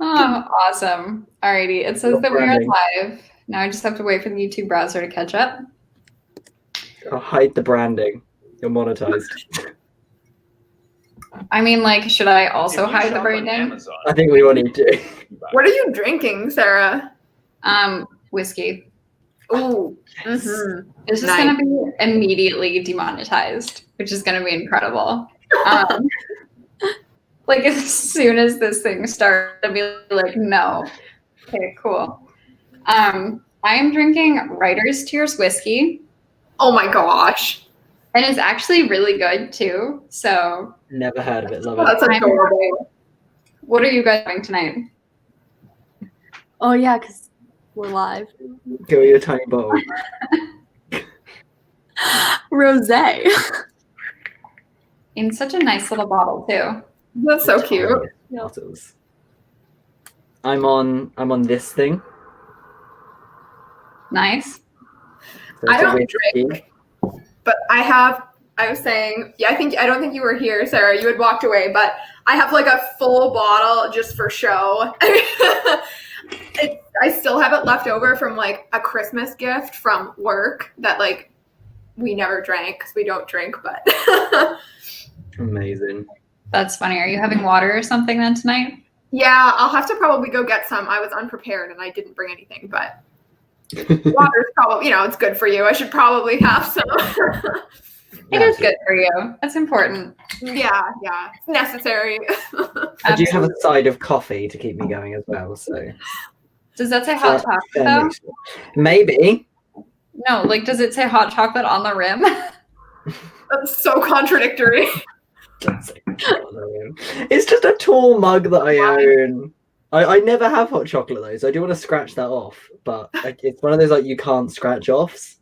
Oh, awesome. Alrighty. It says that we are Branding. live. Now I just have to wait for the YouTube browser to catch up. I'll hide the branding. You're monetized. I mean, like, should I also If you hide the shop on branding? Amazon, I think we all need to. What are you drinking, Sarah? Whiskey. Ooh. Yes. Mm-hmm. This is Nice. going to be immediately demonetized, which is going to be incredible. Like, as soon as this thing starts, I'll be like, no. Okay, cool. I am drinking Writer's Tears whiskey, Oh my gosh. and it's actually really good too. So, Never heard of it. Love it. That's adorable. what are you guys doing tonight? Oh yeah, because we're live. Give me a tiny bottle. Rosé. In such a nice little bottle too. That's so cute. Bottles. I'm on this thing. Nice. So I it's a don't whiskey. drink, but I was saying, I don't think you were here, Sarah. You had walked away, but I have like a full bottle just for show. I still have it left over from like a Christmas gift from work that like we never drank because we don't drink, but Amazing. That's funny. Are you having water or something then tonight? yeah, I'll have to probably go get some. I was unprepared and I didn't bring anything, but water's probably, it's good for you. I should probably have some. It is good for you. That's important. Yeah, it's necessary. I do have a side of coffee to keep me going as well. So Does that say hot chocolate though? Maybe. No, like, does it say hot chocolate on the rim? That's so contradictory. It's just a tall mug that I own. I never have hot chocolate though, so I do want to scratch that off. But it's one of those like you can't scratch offs.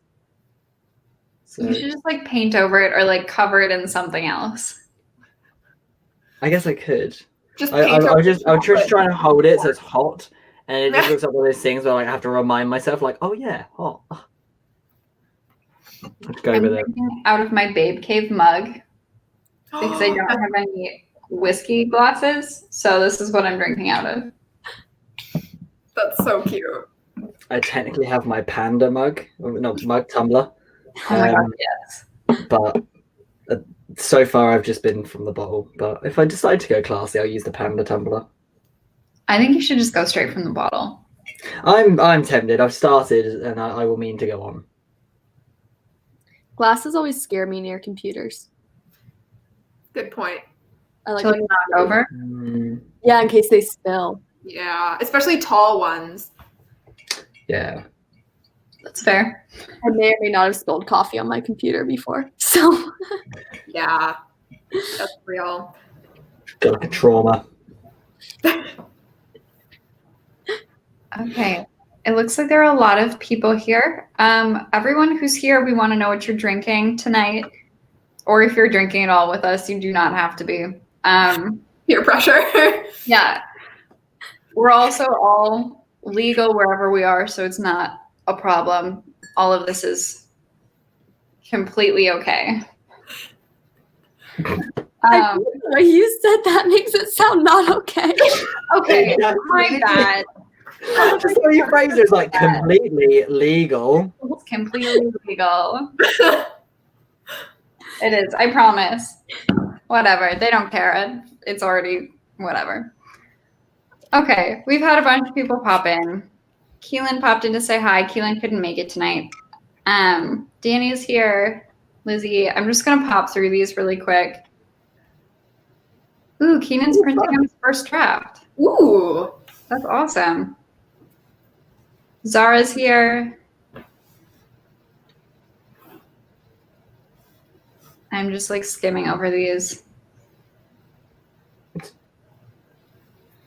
So You should just like paint over it or like cover it in something else. I guess I could. Just I'll just try and hold it so it's hot, and it just looks like one of those things where like I have to remind myself, like, oh yeah, hot. Let's go I'm with it. drinking out of my Babe Cave mug because I don't have any whiskey glasses, so this is what I'm drinking out of. That's so cute. I technically have my panda mug, not mug tumbler. Oh my god, yes. But so far I've just been from the bottle. But if I decide to go classy, I'll use the panda tumbler. I think you should just go straight from the bottle. I'm tempted. I've started, and I will mean to go on. Glasses always scare me near computers. Good point. I like To like knock over. yeah, in case they spill. Yeah, especially tall ones. Yeah. That's fair. I may or may not have spilled coffee on my computer before. So Yeah, that's real. Got like a trauma. Okay. It looks like there are a lot of people here. Everyone who's here, we want to know what you're drinking tonight. Or if you're drinking at all with us, you do not have to be. Peer pressure. Yeah. We're also all legal wherever we are, so it's not a problem. All of this is completely okay. the way you said that makes it sound not okay. Okay, my bad. Just the way you phrase it is like completely legal. It's completely legal. It is, I promise. Whatever, they don't care. It's already whatever. Okay, we've had a bunch of people pop in. Keylin popped in to say hi. Keylin couldn't make it tonight. Danny's here. Lizzie, I'm just gonna pop through these really quick. Ooh, Keenan's printing on his first draft. Ooh. That's awesome. Zara's here. I'm just like skimming over these.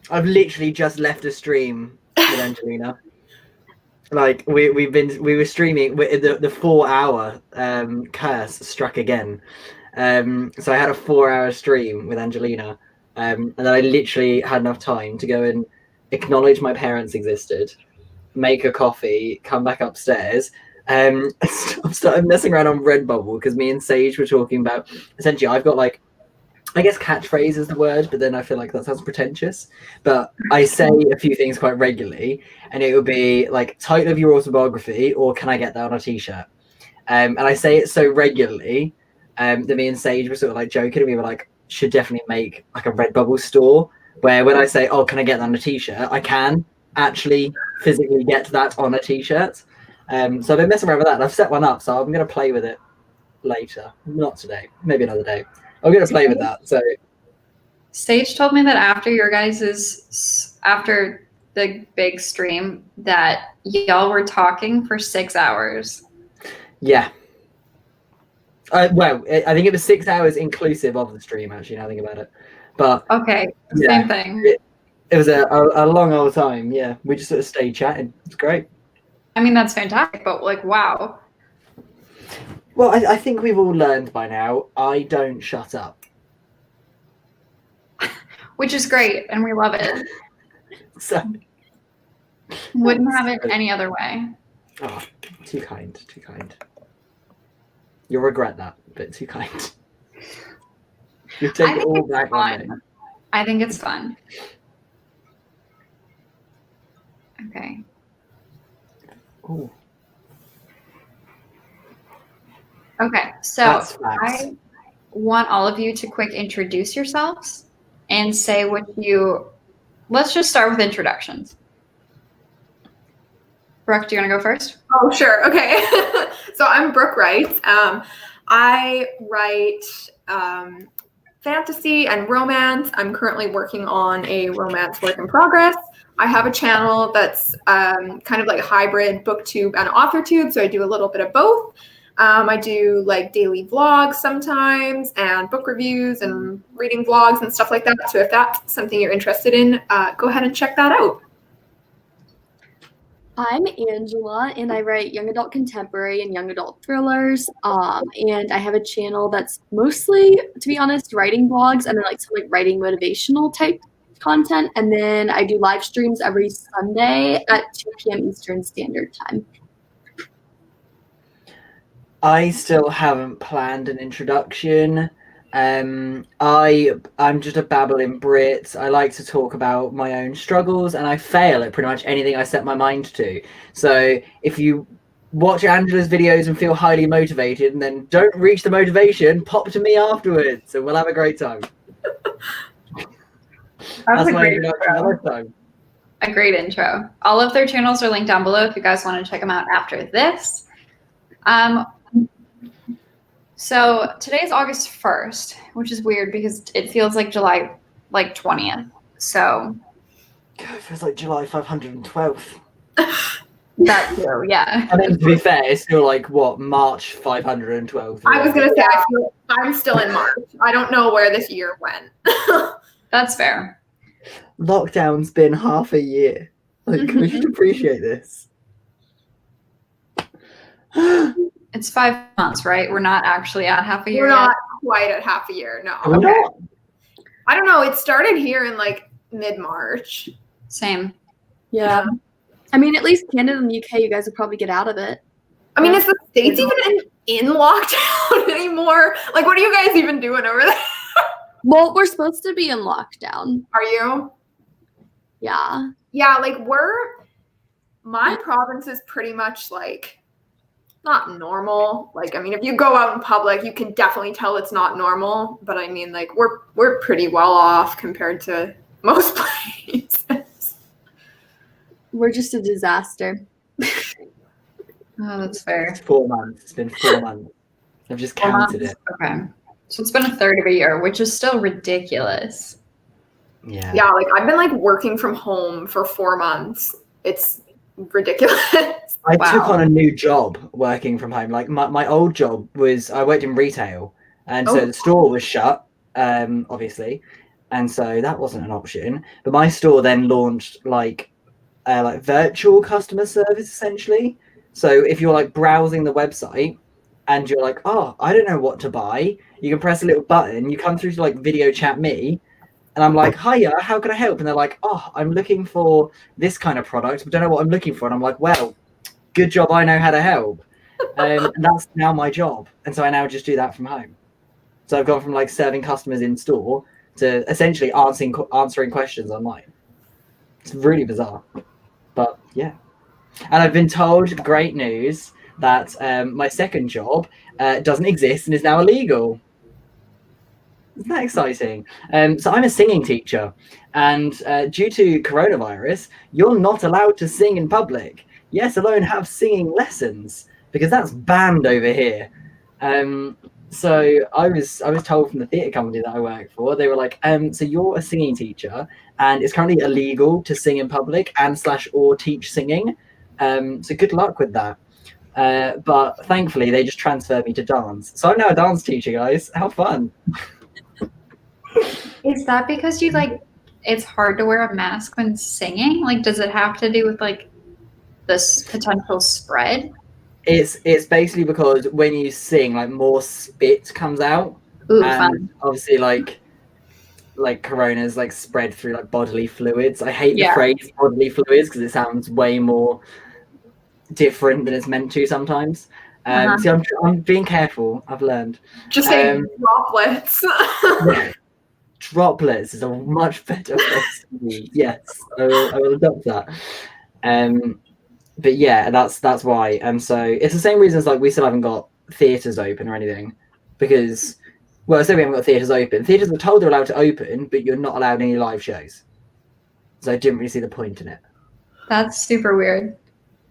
I've literally just left a stream with Angelina. Like we were streaming. The 4 hour curse struck again. So I had a 4 hour stream with Angelina, and then I literally had enough time to go and acknowledge my parents existed, make a coffee, come back upstairs. I started messing around on Redbubble because me and Sage were talking about essentially I've got like I guess catchphrase is the word, but then I feel like that sounds pretentious. But I say a few things quite regularly, and it would be like title of your autobiography, or can I get that on a t-shirt? And I say it so regularly that me and Sage were sort of like joking, and we were like, should definitely make like a Redbubble store where when I say, oh, can I get that on a t-shirt, I can actually physically get that on a t-shirt. So I've been messing around with that, and I've set one up, so I'm going to play with it later. Not today, maybe another day. I'm going to play with that. So Sage told me that after the big stream that y'all were talking for 6 hours. Yeah. Well, I think it was 6 hours inclusive of the stream, actually, now I think about it. But okay, yeah, same thing. It was a long old time. Yeah, we just sort of stayed chatting. It's great. I mean, that's fantastic, but like, wow. Well, I think we've all learned by now, I don't shut up. Which is great, and we love it. So Wouldn't have it any other way. oh, too kind, too kind. You'll regret that, but too kind. You take it all back one day. I think it's fun. Okay. Ooh, Okay, so that's facts. I want all of you to quick introduce yourselves and say what you. Let's just start with introductions. Brooke, do you want to go first? Oh, sure. Okay. So I'm Brook Writes. I write fantasy and romance. I'm currently working on a romance work in progress. I have a channel that's kind of like a hybrid booktube and authortube, so I do a little bit of both. I do like daily vlogs sometimes and book reviews and reading vlogs and stuff like that. So if that's something you're interested in, go ahead and check that out. I'm Angela, and I write young adult contemporary and young adult thrillers. And I have a channel that's mostly, to be honest, writing blogs and then like some like writing motivational type content. And then I do live streams every Sunday at 2 p.m. Eastern Standard Time. I still haven't planned an introduction. I'm just a babbling Brit. I like to talk about my own struggles, and I fail at pretty much anything I set my mind to. So if you watch Angela's videos and feel highly motivated, and then don't reach the motivation, pop to me afterwards, and we'll have a great time. That's my introduction for this time. A great intro. All of their channels are linked down below if you guys want to check them out after this. So today's August 1st, which is weird because it feels like July 20th. So God, it feels like July 512th. that too, yeah. I mean, to be fair, it's still like what, March 512th. I was gonna say I'm still in March. I don't know where this year went. That's fair. Lockdown's been half a year. Like, we should appreciate this. It's 5 months, right? We're not actually at half a year. We're yet. not quite at half a year, no. We're not. I don't know. It started here in like mid-March. Same. Yeah. I mean, at least Canada and the UK, you guys will probably get out of it. I mean, is the States even in lockdown anymore? Like, what are you guys even doing over there? Well, we're supposed to be in lockdown. Are you? Yeah. Yeah, like my province is pretty much like not normal. Like, I mean, if you go out in public, you can definitely tell it's not normal. But I mean, like, we're pretty well off compared to most places. We're just a disaster. Oh, that's fair. It's 4 months. It's been 4 months. I've just counted it. Okay. So it's been a third of a year, which is still ridiculous. Yeah. Yeah, like I've been like working from home for 4 months. It's ridiculous. I Wow. took on a new job working from home. Like my old job was, I worked in retail, and so the store was shut, obviously, and so that wasn't an option. But my store then launched like virtual customer service essentially. So if you're like browsing the website and you're like, oh, I don't know what to buy, you can press a little button. You come through to like video chat me. And I'm like, hiya, how can I help? And they're like, oh, I'm looking for this kind of product, but don't know what I'm looking for. And I'm like, well, good job, I know how to help. And that's now my job. And so I now just do that from home. So I've gone from like serving customers in store to essentially answering questions online. It's really bizarre, but yeah. And I've been told great news that my second job doesn't exist and is now illegal. Isn't that exciting? So I'm a singing teacher, and due to coronavirus, you're not allowed to sing in public, yet alone have singing lessons, because that's banned over here. So I was told from the theatre company that I work for, they were like, so you're a singing teacher, and it's currently illegal to sing in public and / or teach singing. So good luck with that. But thankfully, they just transferred me to dance. So I'm now a dance teacher, guys. How fun! Is that because you like it's hard to wear a mask when singing? Like, does it have to do with like this potential spread? It's basically because when you sing, like more spit comes out. Ooh, and fun. obviously like corona's like spread through like bodily fluids. I hate the phrase bodily fluids because it sounds way more different than it's meant to sometimes. So I'm being careful. I've learned. Just say droplets. Droplets is a much better phrase to use. Yes, I will adopt that. But yeah, that's why. So it's the same reasons like we still haven't got theatres open or anything, because well, I say we haven't got theatres open. Theatres are told they're allowed to open, but you're not allowed any live shows. So I didn't really see the point in it. That's super weird.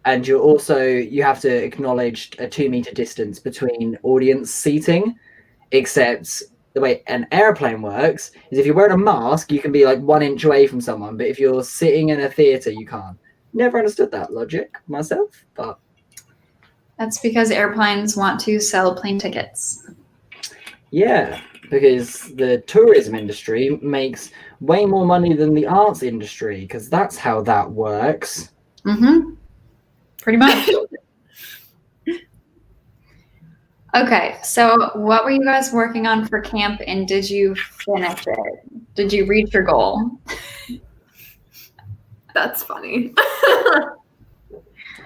And you have to acknowledge a 2-meter distance between audience seating, except the way an airplane works is if you're wearing a mask, you can be like 1 inch away from someone, but if you're sitting in a theatre, you can't. Never understood that logic myself, but that's because airplanes want to sell plane tickets. Yeah, because the tourism industry makes way more money than the arts industry, because that's how that works. Pretty much. Okay, so what were you guys working on for camp, and did you finish it? Did you reach your goal? That's funny.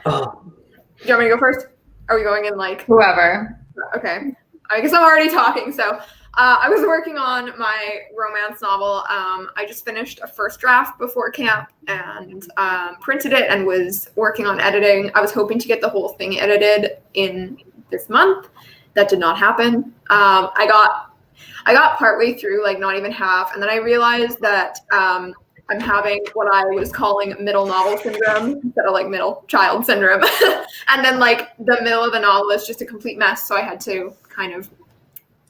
Oh. Do you want me to go first? Are we going in like Whoever? Okay. I guess I'm already talking. So I was working on my romance novel. I just finished a first draft before camp and printed it and was working on editing. I was hoping to get the whole thing edited in this month. That did not happen. I got partway through, like not even half, and then I realized that I'm having what I was calling middle novel syndrome instead of like middle child syndrome. And then like the middle of the novel is just a complete mess. So I had to kind of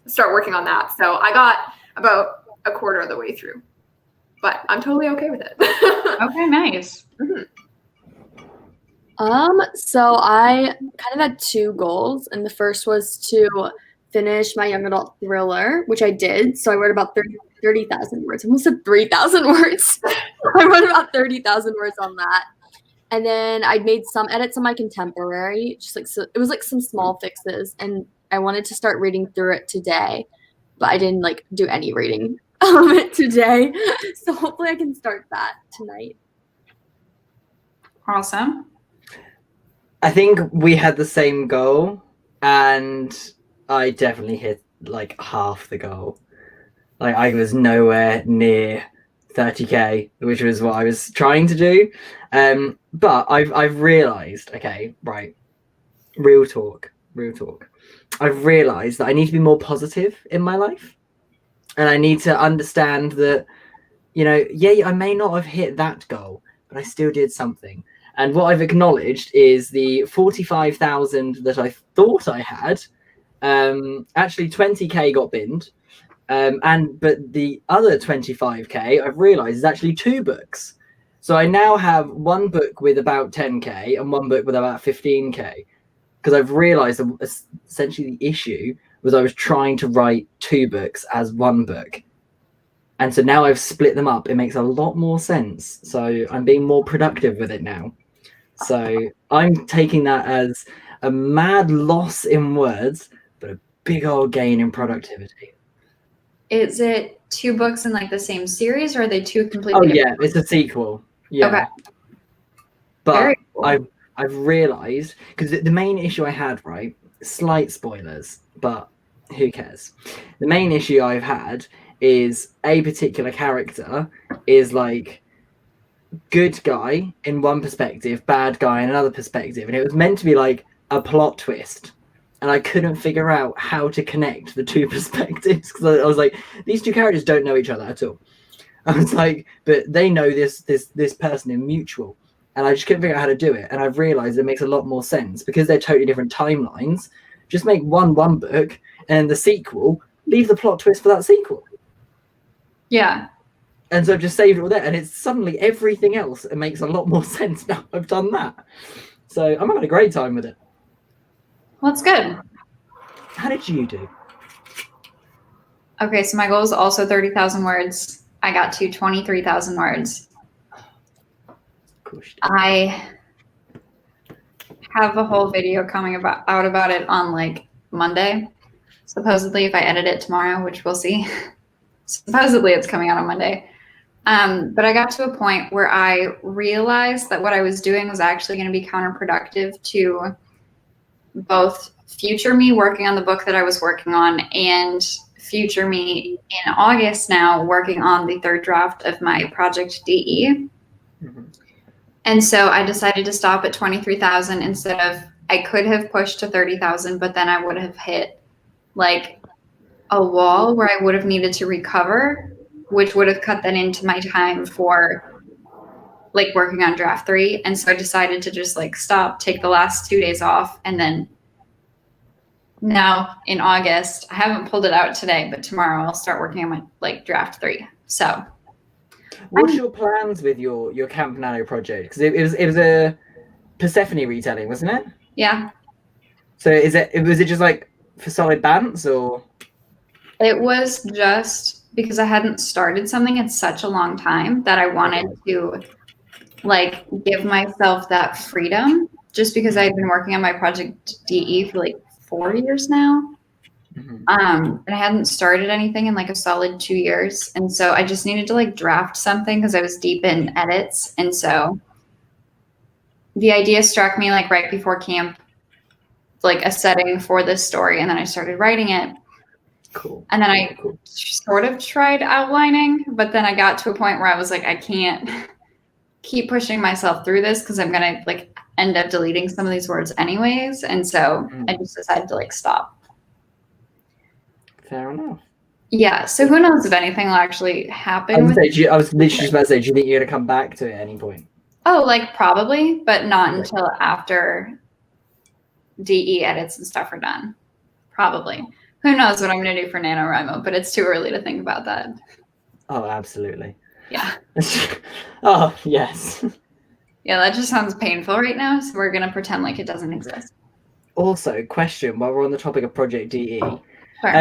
start working on that. So I got about a quarter of the way through, but I'm totally okay with it. Okay, nice. So I kind of had 2 goals, and the first was to finish my young adult thriller, which I did. So I wrote about 30,000 words. I almost said 3,000 words. I wrote about 30,000 words on that. And then I made some edits on my contemporary, just like, so it was like some small fixes, and I wanted to start reading through it today, but I didn't like do any reading of it today. So hopefully I can start that tonight. Awesome. I think we had the same goal, and I definitely hit like half the goal. Like I was nowhere near 30k, which was what I was trying to do. But I've realized, okay, right, real talk. I've realized that I need to be more positive in my life, and I need to understand that, you know, yeah, I may not have hit that goal, but I still did something. And what I've acknowledged is the 45,000 that I thought I had. Actually, 20k got binned. But the other 25k I've realized is actually 2 books. So I now have 1 book with about 10k and 1 book with about 15k, because I've realized that essentially the issue was I was trying to write 2 books as 1 book. And so now I've split them up. It makes a lot more sense. So I'm being more productive with it now. So I'm taking that as a mad loss in words, but a big old gain in productivity. Is it 2 books in like the same series, or are they 2 completely different It's a sequel. Yeah. Okay. But Very cool. I've realized, because the main issue I had, right, slight spoilers, but who cares? The main issue I've had is a particular character is like good guy in one perspective, bad guy in another perspective, and it was meant to be like a plot twist, and I couldn't figure out how to connect the two perspectives because I was like, these two characters don't know each other at all. I was like, but they know this person in mutual, and I just couldn't figure out how to do it. And I've realized it makes a lot more sense because they're totally different timelines. Just make one book, and the sequel, leave the plot twist for that sequel. Yeah. And so I've just saved it all there, and it's suddenly everything else. It makes a lot more sense now I've done that. So I'm having a great time with it. Well, that's good. How did you do? Okay, so my goal is also 30,000 words. I got to 23,000 words. I have a whole video coming out about it on like Monday. Supposedly, if I edit it tomorrow, which we'll see. Supposedly, it's coming out on Monday. But I got to a point where I realized that what I was doing was actually going to be counterproductive to both future me working on the book that I was working on and future me in August now working on the third draft of my project DE. Mm-hmm. And so I decided to stop at 23,000 instead of, I could have pushed to 30,000, but then I would have hit like a wall where I would have needed to recover, which would have cut then into my time for like working on draft 3. And so I decided to just like stop, take the last 2 days off. And then now in August, I haven't pulled it out today, but tomorrow I'll start working on my like draft 3. So what's your plans with your Camp Nano project? Because it was a Persephone retelling, wasn't it? yeah, So was it just like for solid bants or? it was just because I hadn't started something in such a long time that I wanted to like give myself that freedom, just because I had been working on my project DE for like 4 years now. Mm-hmm. And I hadn't started anything in like a solid 2 years. And so I just needed to like draft something because I was deep in edits. And so the idea struck me like right before camp, like a setting for this story. And then I started writing it. Cool. And then I sort of tried outlining, but then I got to a point where I was like, I can't keep pushing myself through this because I'm going to like end up deleting some of these words anyways. And so I just decided to like stop. Fair enough. Yeah. So who knows if anything will actually happen. I was literally just about to say, do you think you're going to come back to it at any point? Oh, like probably, but not until after DE edits and stuff are done. Probably. Who knows what I'm going to do for NaNoWriMo, but it's too early to think about that. Oh, absolutely. Yeah. Oh, yes. Yeah, that just sounds painful right now, so we're going to pretend like it doesn't exist. Also, question, while we're on the topic of Project DE, Sure.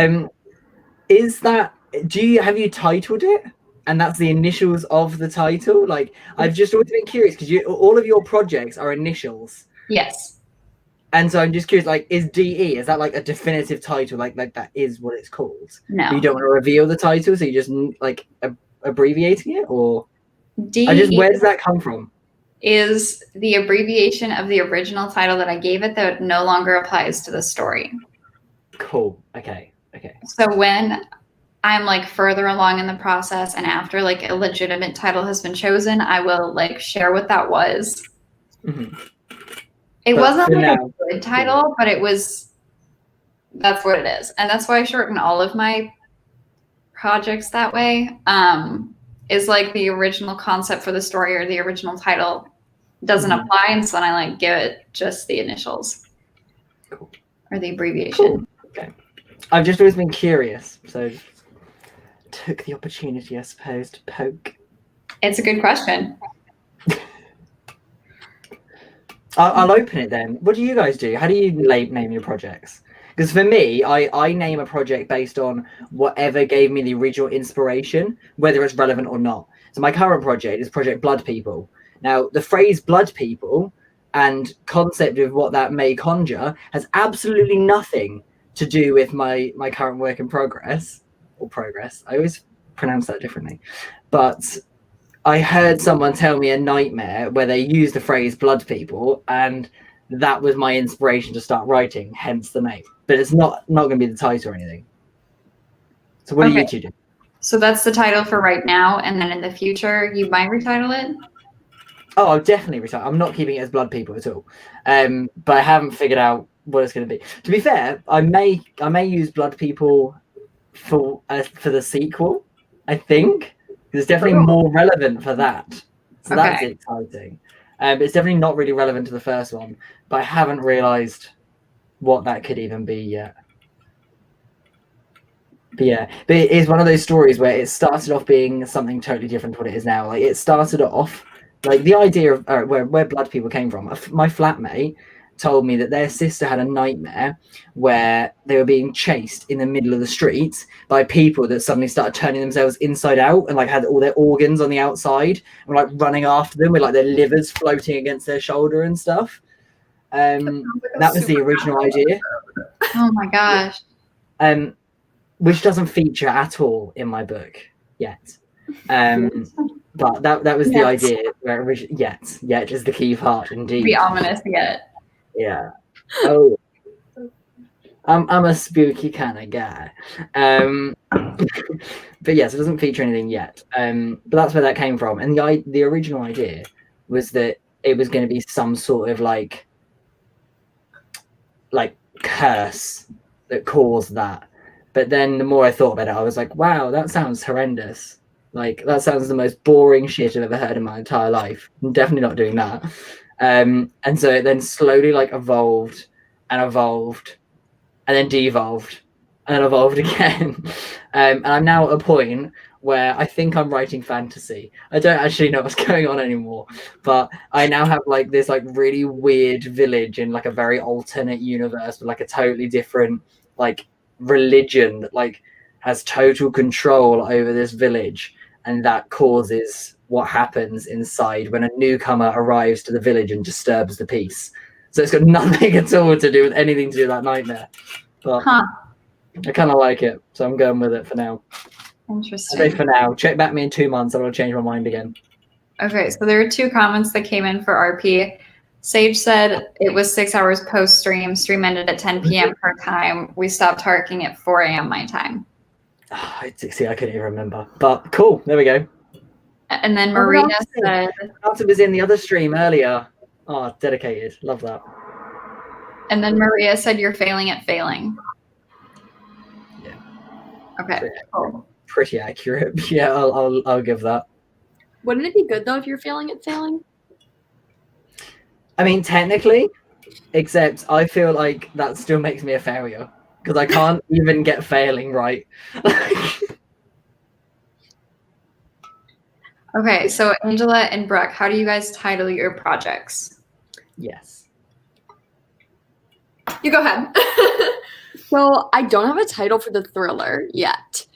have you titled it? And that's the initials of the title? Like, I've just always been curious because all of your projects are initials. Yes. And so I'm just curious, like, is DE, is that like a definitive title? Like that is what it's called? No. You don't want to reveal the title, so you just like abbreviating it? Or DE where does that come from? is the abbreviation of the original title that I gave it that no longer applies to the story. Cool. Okay. So when I'm like further along in the process and after like a legitimate title has been chosen, I will like share what that was. Mm-hmm. It wasn't like now, a good title, but that's what it is. And that's why I shorten all of my projects that way. Is like the original concept for the story or the original title doesn't apply. And so then I like give it just the initials. Cool. Or the abbreviation. Cool. Okay. I've just always been curious. So took the opportunity, I suppose, to poke. It's a good question. I'll open it then. What do you guys do? How do you name your projects? Because for me, I name a project based on whatever gave me the original inspiration, whether it's relevant or not. So my current project is Project Blood People. Now, the phrase blood people and concept of what that may conjure has absolutely nothing to do with my current work in progress. Or progress. I always pronounce that differently. But I heard someone tell me a nightmare where they used the phrase blood people, and that was my inspiration to start writing, hence the name. But it's not going to be the title or anything. So what do you two do? So that's the title for right now, and then in the future, you might retitle it? Oh, I'll definitely retitle. I'm not keeping it as Blood People at all. But I haven't figured out what it's going to be. To be fair, I may use Blood People for the sequel, I think. It's definitely more relevant for that. So that's exciting. It's definitely not really relevant to the first one, but I haven't realised what that could even be yet. But yeah, but it is one of those stories where it started off being something totally different to what it is now. Like, it started off, like, the idea of where Blood People came from. My flatmate told me that their sister had a nightmare where they were being chased in the middle of the street by people that suddenly started turning themselves inside out and like had all their organs on the outside and like running after them with like their livers floating against their shoulder and stuff. That was the original idea. Oh my gosh. Which doesn't feature at all in my book yet. But that was the idea. Where yet is the key part, indeed. Be ominous yet. Yeah. Oh, I'm a spooky kind of guy. But yes, it doesn't feature anything yet. But that's where that came from. And the original idea was that it was going to be some sort of like curse that caused that. But then the more I thought about it, I was like, wow, that sounds horrendous. Like, that sounds the most boring shit I've ever heard in my entire life. I'm definitely not doing that. And so it then slowly like evolved and then de-evolved and then evolved again. And I'm now at a point where I think I'm writing fantasy. I don't actually know what's going on anymore, but I now have like this like really weird village in like a very alternate universe with like a totally different like religion that like has total control over this village, and that causes what happens inside when a newcomer arrives to the village and disturbs the peace. So it's got nothing at all to do with anything to do with that nightmare. But I kind of like it, so I'm going with it for now. Interesting. I say for now. Check back me in 2 months, and I'll change my mind again. Okay, so there are 2 comments that came in for RP. Sage said it was 6 hours post-stream. Stream ended at 10 p.m. her time. We stopped harking at 4 a.m. my time. See, I couldn't even remember. But cool, there we go. And then Maria said... After was in the other stream earlier. Oh, dedicated. Love that. And then Maria said you're failing at failing. Yeah. Okay, cool. Pretty accurate. Yeah, I'll give that. Wouldn't it be good, though, if you're failing at failing? I mean, technically, except I feel like that still makes me a failure because I can't even get failing right. Okay, so Angela and Brooke, how do you guys title your projects? Yes. You go ahead. So I don't have a title for the thriller yet,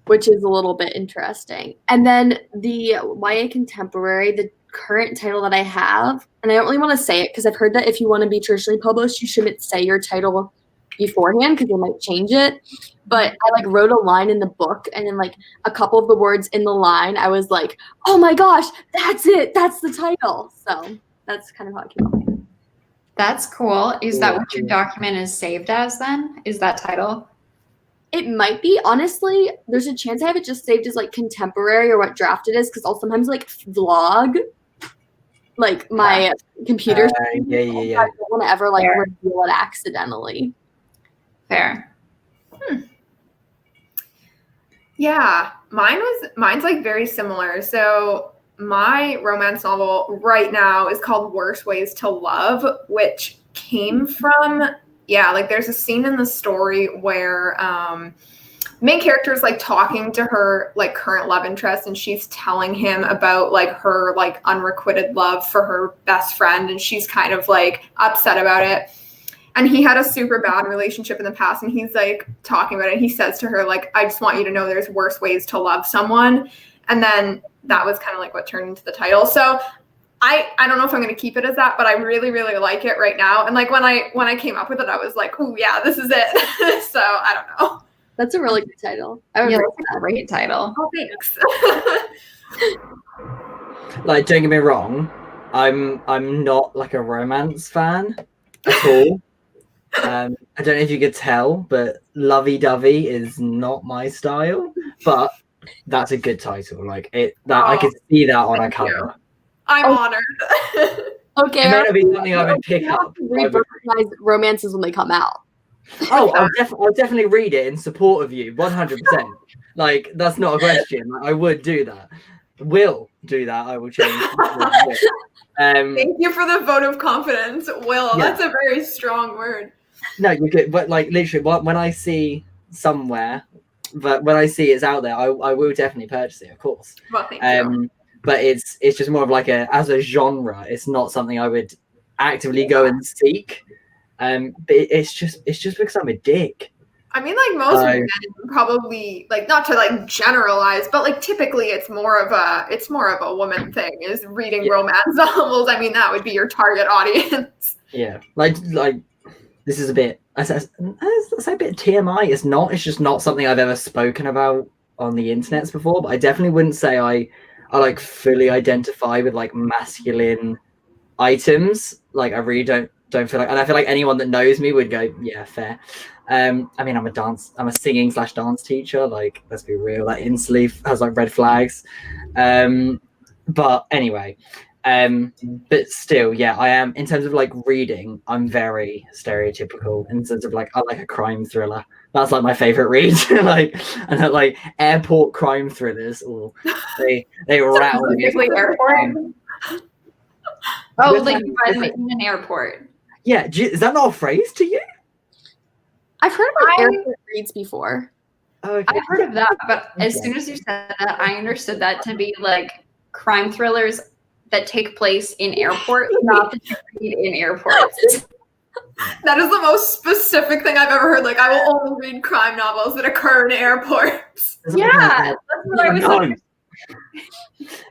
which is a little bit interesting. And then the YA contemporary, the current title that I have, and I don't really want to say it because I've heard that if you want to be traditionally published, you shouldn't say your title beforehand because they might change it. But I like wrote a line in the book, and then like a couple of the words in the line, I was like, oh my gosh, that's it. That's the title. So that's kind of how it came up. That's cool. Is that what your document is saved as then? Is that title? It might be. Honestly, there's a chance I have it just saved as like contemporary or what draft it is, because I'll sometimes like vlog like my computer. Yeah. I don't want to ever like reveal it accidentally. Fair. Yeah, mine's like very similar. So my romance novel right now is called Worst Ways to Love, which came from, like there's a scene in the story where main character is like talking to her like current love interest, and she's telling him about like her like unrequited love for her best friend, and she's kind of like upset about it. And he had a super bad relationship in the past, and he's like talking about it. And he says to her, like, I just want you to know there's worse ways to love someone. And then that was kind of like what turned into the title. So I don't know if I'm going to keep it as that, but I really, really like it right now. And like when I came up with it, I was like, oh yeah, this is it. So I don't know. That's a really good title. Yeah, that's a great title. Oh, thanks. Like, don't get me wrong, I'm not like a romance fan. at all. I don't know if you could tell, but lovey-dovey is not my style. But that's a good title. Like I could see that on a cover. I'm honored. Okay. It may not be something I would pick up. Read recognized romances when they come out. Oh, I'll definitely read it in support of you, 100%. Like, that's not a question. I would do that. Will do that. I will change. Thank you for the vote of confidence, Will. Yeah. That's a very strong word. No, you could, but like literally, when I see somewhere, but when I see it's out there, I will definitely purchase it, of course. Well, thank you. But it's just more of like as a genre, it's not something I would actively go and seek. But it's just because I'm a dick. I mean, like most men probably, like, not to like generalize, but like typically it's more of a woman thing, is reading romance novels. I mean, that would be your target audience. Yeah, like this is a bit, I say a bit TMI. It's not. It's just not something I've ever spoken about on the internets before. But I definitely wouldn't say I like fully identify with like masculine items. Like I really don't feel like, and I feel like anyone that knows me would go, yeah, fair. I mean, I'm a singing / dance teacher. Like, let's be real, that in-sleeve has like red flags. But anyway, but still, yeah, I am, in terms of like reading, I'm very stereotypical in terms of like, I like a crime thriller. That's like my favorite read. Like, and like airport crime thrillers, or they rattle me. Airport. Oh, like you find them in an airport. Yeah, is that not a phrase to you? I've heard about airport reads before. Okay. I've heard of that, but as soon as you said that, I understood that to be like crime thrillers that take place in airports, not that you read in airports. That is the most specific thing I've ever heard. Like, I will only read crime novels that occur in airports. Yeah, that's what I was like.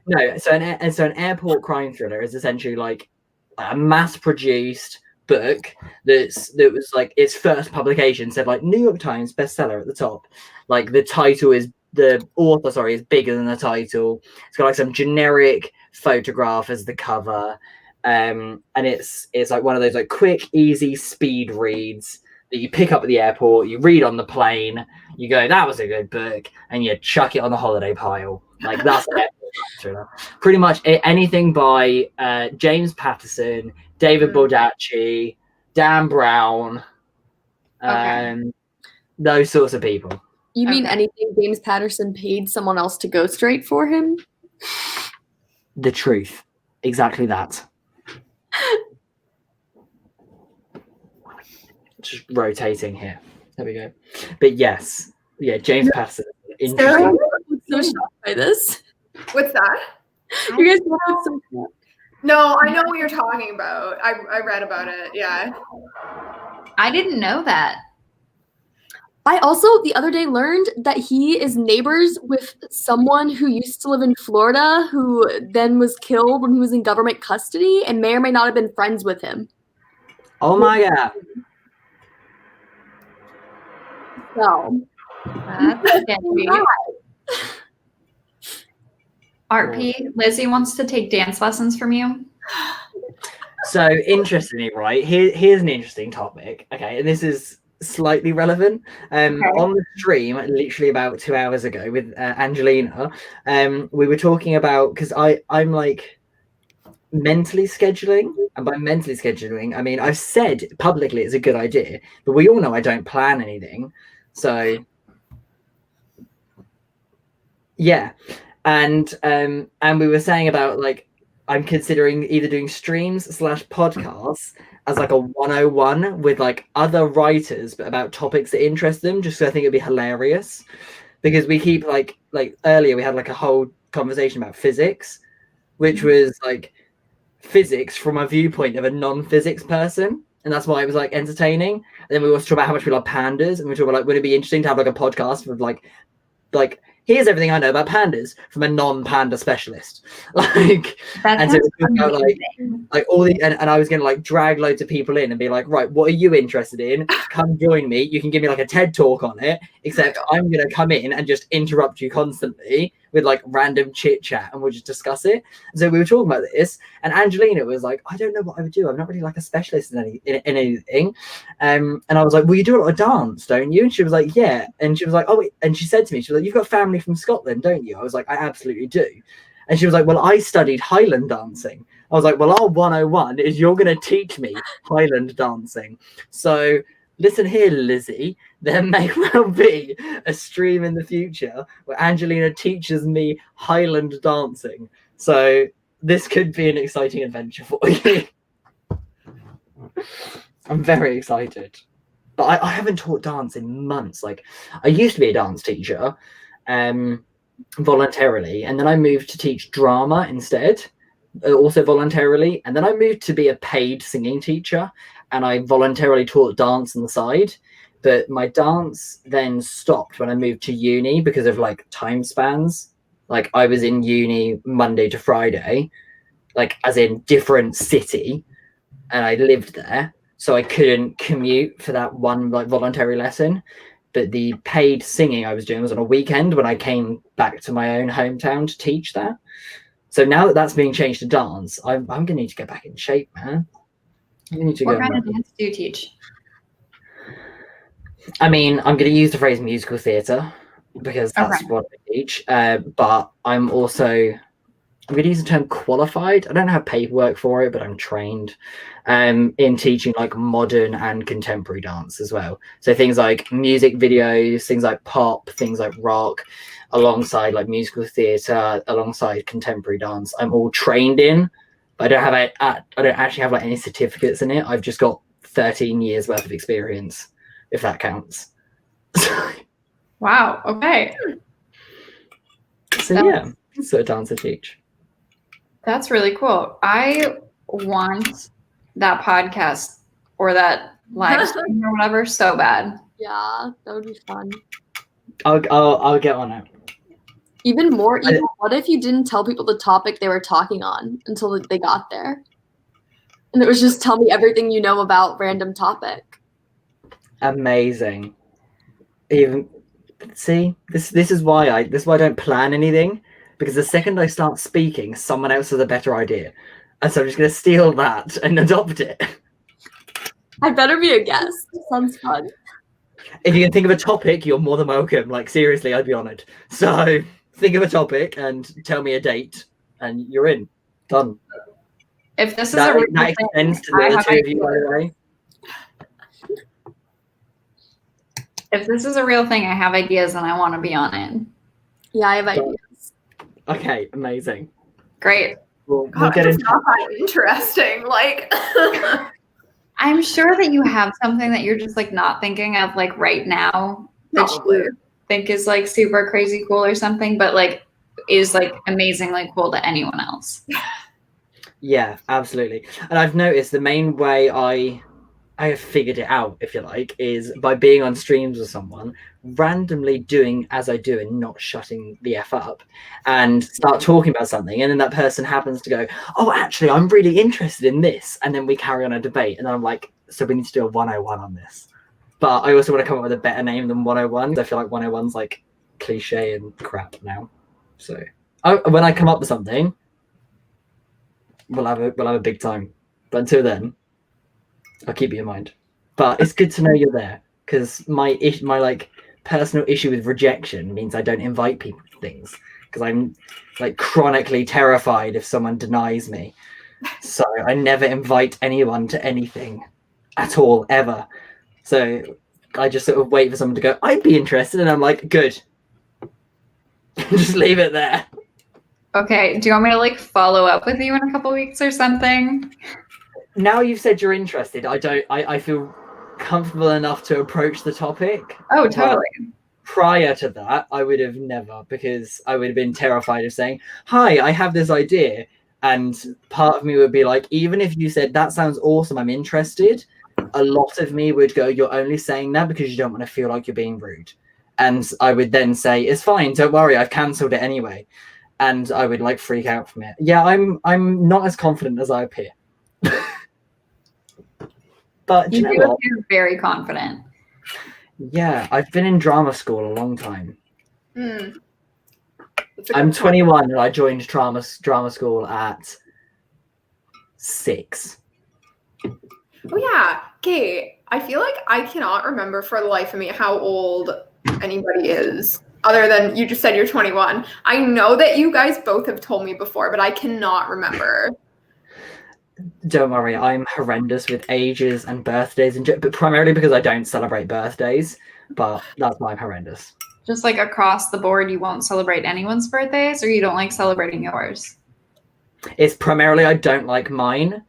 No, so an airport crime thriller is essentially like a mass-produced book that was like its first publication said like New York Times bestseller at the top. Like the author is bigger than the title. It's got like some generic photograph as the cover, and it's like one of those like quick, easy speed reads that you pick up at the airport, you read on the plane, you go, that was a good book, and you chuck it on the holiday pile. Like that's pretty much anything by James Patterson, David Baldacci, Dan Brown, those sorts of people. You mean anything James Patterson paid someone else to ghostwrite for him? The truth. Exactly that. Just rotating here. There we go. But yes. Yeah, James Patterson. Interesting. I'm so shocked by this. What's that? You guys know so shocked. No, I know what you're talking about. I read about it. Yeah. I didn't know that. I also the other day learned that he is neighbors with someone who used to live in Florida who then was killed when he was in government custody and may or may not have been friends with him. Oh my God. So That's sketchy. RP, Lizzie wants to take dance lessons from you. So interestingly, right, here's an interesting topic. Okay, and this is slightly relevant. On the stream, literally about 2 hours ago with Angelina, we were talking about, because I'm like mentally scheduling, and by mentally scheduling, I mean I've said publicly it's a good idea, but we all know I don't plan anything. So yeah. And we were saying about like I'm considering either doing streams / podcasts as like a 101 with like other writers, but about topics that interest them, just so I think it'd be hilarious. Because we keep like earlier we had like a whole conversation about physics, which was like physics from a viewpoint of a non-physics person. And that's why it was like entertaining. And then we also talk about how much we love pandas, and we talk about like, would it be interesting to have like a podcast with like here's everything I know about pandas from a non-panda specialist. Like, and so about like all the, and I was going to like drag loads of people in and be like, right, what are you interested in? Come join me. You can give me like a TED talk on it, except I'm going to come in and just interrupt you constantly with like random chit chat, and we'll just discuss it. So we were talking about this, and Angelina was like, I don't know what I would do. I'm not really like a specialist in anything. And I was like, well, you do a lot of dance, don't you? And she was like, yeah. And she was like, oh, wait. And she said to me, she was like, you've got family from Scotland, don't you? I was like, I absolutely do. And she was like, well, I studied Highland dancing. I was like, well, our 101 is you're going to teach me Highland dancing. So listen here, Lizzie, there may well be a stream in the future where Angelina teaches me Highland dancing. So this could be an exciting adventure for you. I'm very excited. But I haven't taught dance in months. Like, I used to be a dance teacher voluntarily, and then I moved to teach drama instead, also voluntarily. And then I moved to be a paid singing teacher, and I voluntarily taught dance on the side. But my dance then stopped when I moved to uni because of like time spans. Like, I was in uni Monday to Friday, like as in different city, and I lived there, so I couldn't commute for that one like voluntary lesson. But the paid singing I was doing was on a weekend when I came back to my own hometown to teach that. So now that that's being changed to dance, I'm going to need to get back in shape, man. I need to What go. kind of dance do you teach? I mean, I'm going to use the phrase musical theatre because that's Okay. what I teach. But I'm going to use the term qualified. I don't have paperwork for it, but I'm trained in teaching like modern and contemporary dance as well. So things like music videos, things like pop, things like rock, alongside like musical theatre, alongside contemporary dance. I'm all trained in, but I don't actually have like any certificates in it. I've just got 13 years worth of experience, if that counts. Wow. Okay. So yeah, so dance I teach. That's really cool. I want that podcast or that live stream or whatever so bad. Yeah, that would be fun. I'll get on it. Even more evil, what if you didn't tell people the topic they were talking on until they got there? And it was just tell me everything you know about random topic. Amazing. Even see, this is why I don't plan anything, because the second I start speaking, someone else has a better idea. And so I'm just gonna steal that and adopt it. I'd better be a guest. Sounds fun. If you can think of a topic, you're more than welcome. Like, seriously, I'd be honored. So think of a topic and tell me a date, and you're in. Done. If this is That a real extends thing, to the I other have two of you, by the way. if this is a real thing, I have ideas and I want to be on it. Yeah, I have ideas. Okay, amazing. Great. We'll God, get it's into not that interesting. Like, I'm sure that you have something that you're just like not thinking of like right now that Probably. you think is like super crazy cool or something, but like is like amazingly cool to anyone else. Yeah, absolutely. And I've noticed the main way I have figured it out, if you like, is by being on streams with someone, randomly doing as I do and not shutting the F up, and start talking about something. And then that person happens to go, oh, actually, I'm really interested in this. And then we carry on a debate. And then I'm like, so we need to do a 101 on this. But I also want to come up with a better name than 101. I feel like 101's like cliche and crap now. So when I come up with something, we'll have a big time. But until then, I'll keep you in mind. But it's good to know you're there, because my like personal issue with rejection means I don't invite people to things, because I'm like chronically terrified if someone denies me. So I never invite anyone to anything at all, ever. So I just sort of wait for someone to go, I'd be interested, and I'm like, good. Just leave it there. Okay. Do you want me to like follow up with you in a couple weeks or something? Now you've said you're interested, I feel comfortable enough to approach the topic. Oh, totally. Prior to that, I would have never, because I would have been terrified of saying, hi, I have this idea. And part of me would be like, even if you said, that sounds awesome, I'm interested, a lot of me would go, you're only saying that because you don't want to feel like you're being rude. And I would then say, it's fine, don't worry, I've cancelled it anyway. And I would like freak out from it. Yeah, I'm not as confident as I appear. But You you know do what? appear very confident. Yeah, I've been in drama school a long time. I'm 21 and I joined drama school at 6. Oh yeah. Okay. I feel like I cannot remember for the life of me how old anybody is. Other than you just said you're 21. I know that you guys both have told me before, but I cannot remember. Don't worry, I'm horrendous with ages and birthdays, but primarily because I don't celebrate birthdays. But that's why I'm horrendous. Just like across the board, you won't celebrate anyone's birthdays, or you don't like celebrating yours? It's primarily I don't like mine,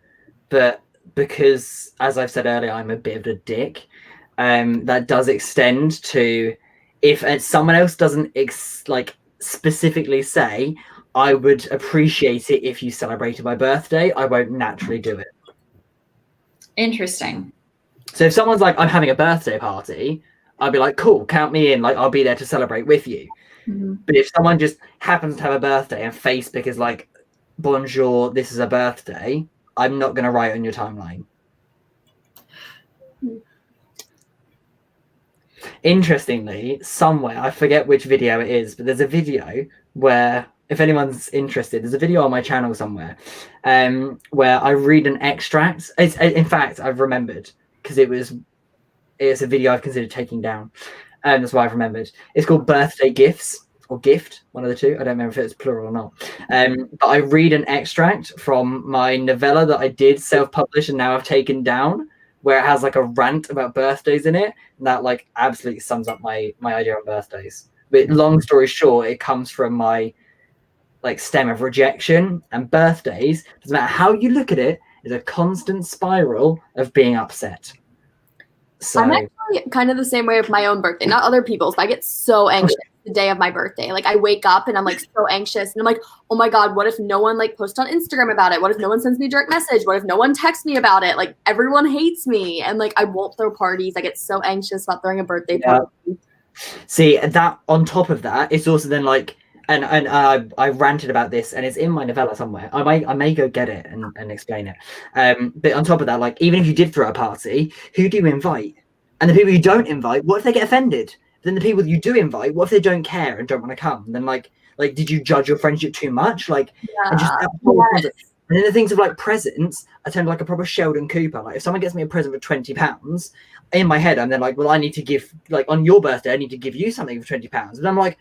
but because, as I've said earlier, I'm a bit of a dick. That does extend to if someone else doesn't specifically say, I would appreciate it if you celebrated my birthday, I won't naturally do it. Interesting. So if someone's like, I'm having a birthday party, I'd be like, cool, count me in. Like, I'll be there to celebrate with you. Mm-hmm. But if someone just happens to have a birthday and Facebook is like, bonjour, this is a birthday, I'm not going to write on your timeline. Interestingly, somewhere, I forget which video it is, but there's a video where, if anyone's interested, there's a video on my channel somewhere where I read an extract. In fact, I've remembered because it's a video I've considered taking down. That's why I've remembered. It's called Birthday Gifts or Gift, one of the two. I don't remember if it's plural or not. But I read an extract from my novella that I did self-publish and now I've taken down, where it has like a rant about birthdays in it. And that like absolutely sums up my idea on birthdays. But long story short, it comes from my like stem of rejection, and birthdays, doesn't matter how you look at it, is a constant spiral of being upset. So I'm actually kind of the same way with my own birthday, not other people's, but I get so anxious the day of my birthday. Like I wake up and I'm like so anxious and I'm like, oh my God, what if no one like posts on Instagram about it? What if no one sends me a direct message? What if no one texts me about it? Like everyone hates me and like I won't throw parties. I get so anxious about throwing a birthday party. See, that on top of that, it's also then like, and I ranted about this, and it's in my novella somewhere. I may go get it and explain it. But on top of that, like even if you did throw a party, who do you invite? And the people you don't invite, what if they get offended? Then the people you do invite, what if they don't care and don't want to come? Then like did you judge your friendship too much? Like, and just that whole concept. And then the things of like presents, I tend like a proper Sheldon Cooper. Like if someone gets me a present for £20, in my head I'm then like, well, I need to give, like on your birthday, I need to give you something for £20. And I'm like,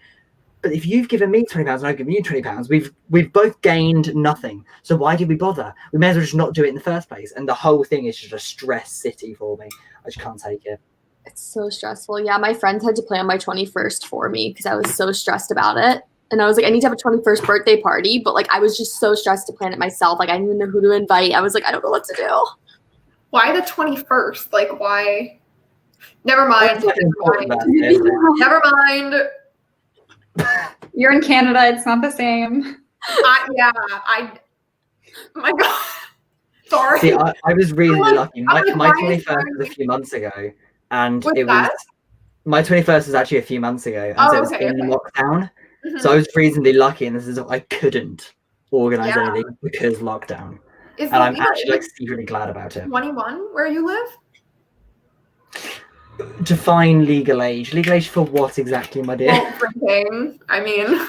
but if you've given me £20 and I've given you £20, we've both gained nothing. So why did we bother? We may as well just not do it in the first place. And the whole thing is just a stress city for me. I just can't take it. It's so stressful. Yeah, my friends had to plan my 21st for me because I was so stressed about it. And I was like, I need to have a 21st birthday party. But like, I was just so stressed to plan it myself. Like, I didn't even know who to invite. I was like, I don't know what to do. Why the 21st? Like, why? Never mind. Never mind. You're in Canada. It's not the same. Oh my God. Sorry. See, I was really lucky. My 21st was a few months ago. And my 21st was actually a few months ago. And so it was in lockdown. Mm-hmm. So I was reasonably lucky. And this is I couldn't organize anything because lockdown. And I'm actually like secretly glad about it. 21 where you live? Define legal age. Legal age for what exactly, my dear? Well, drinking. I mean,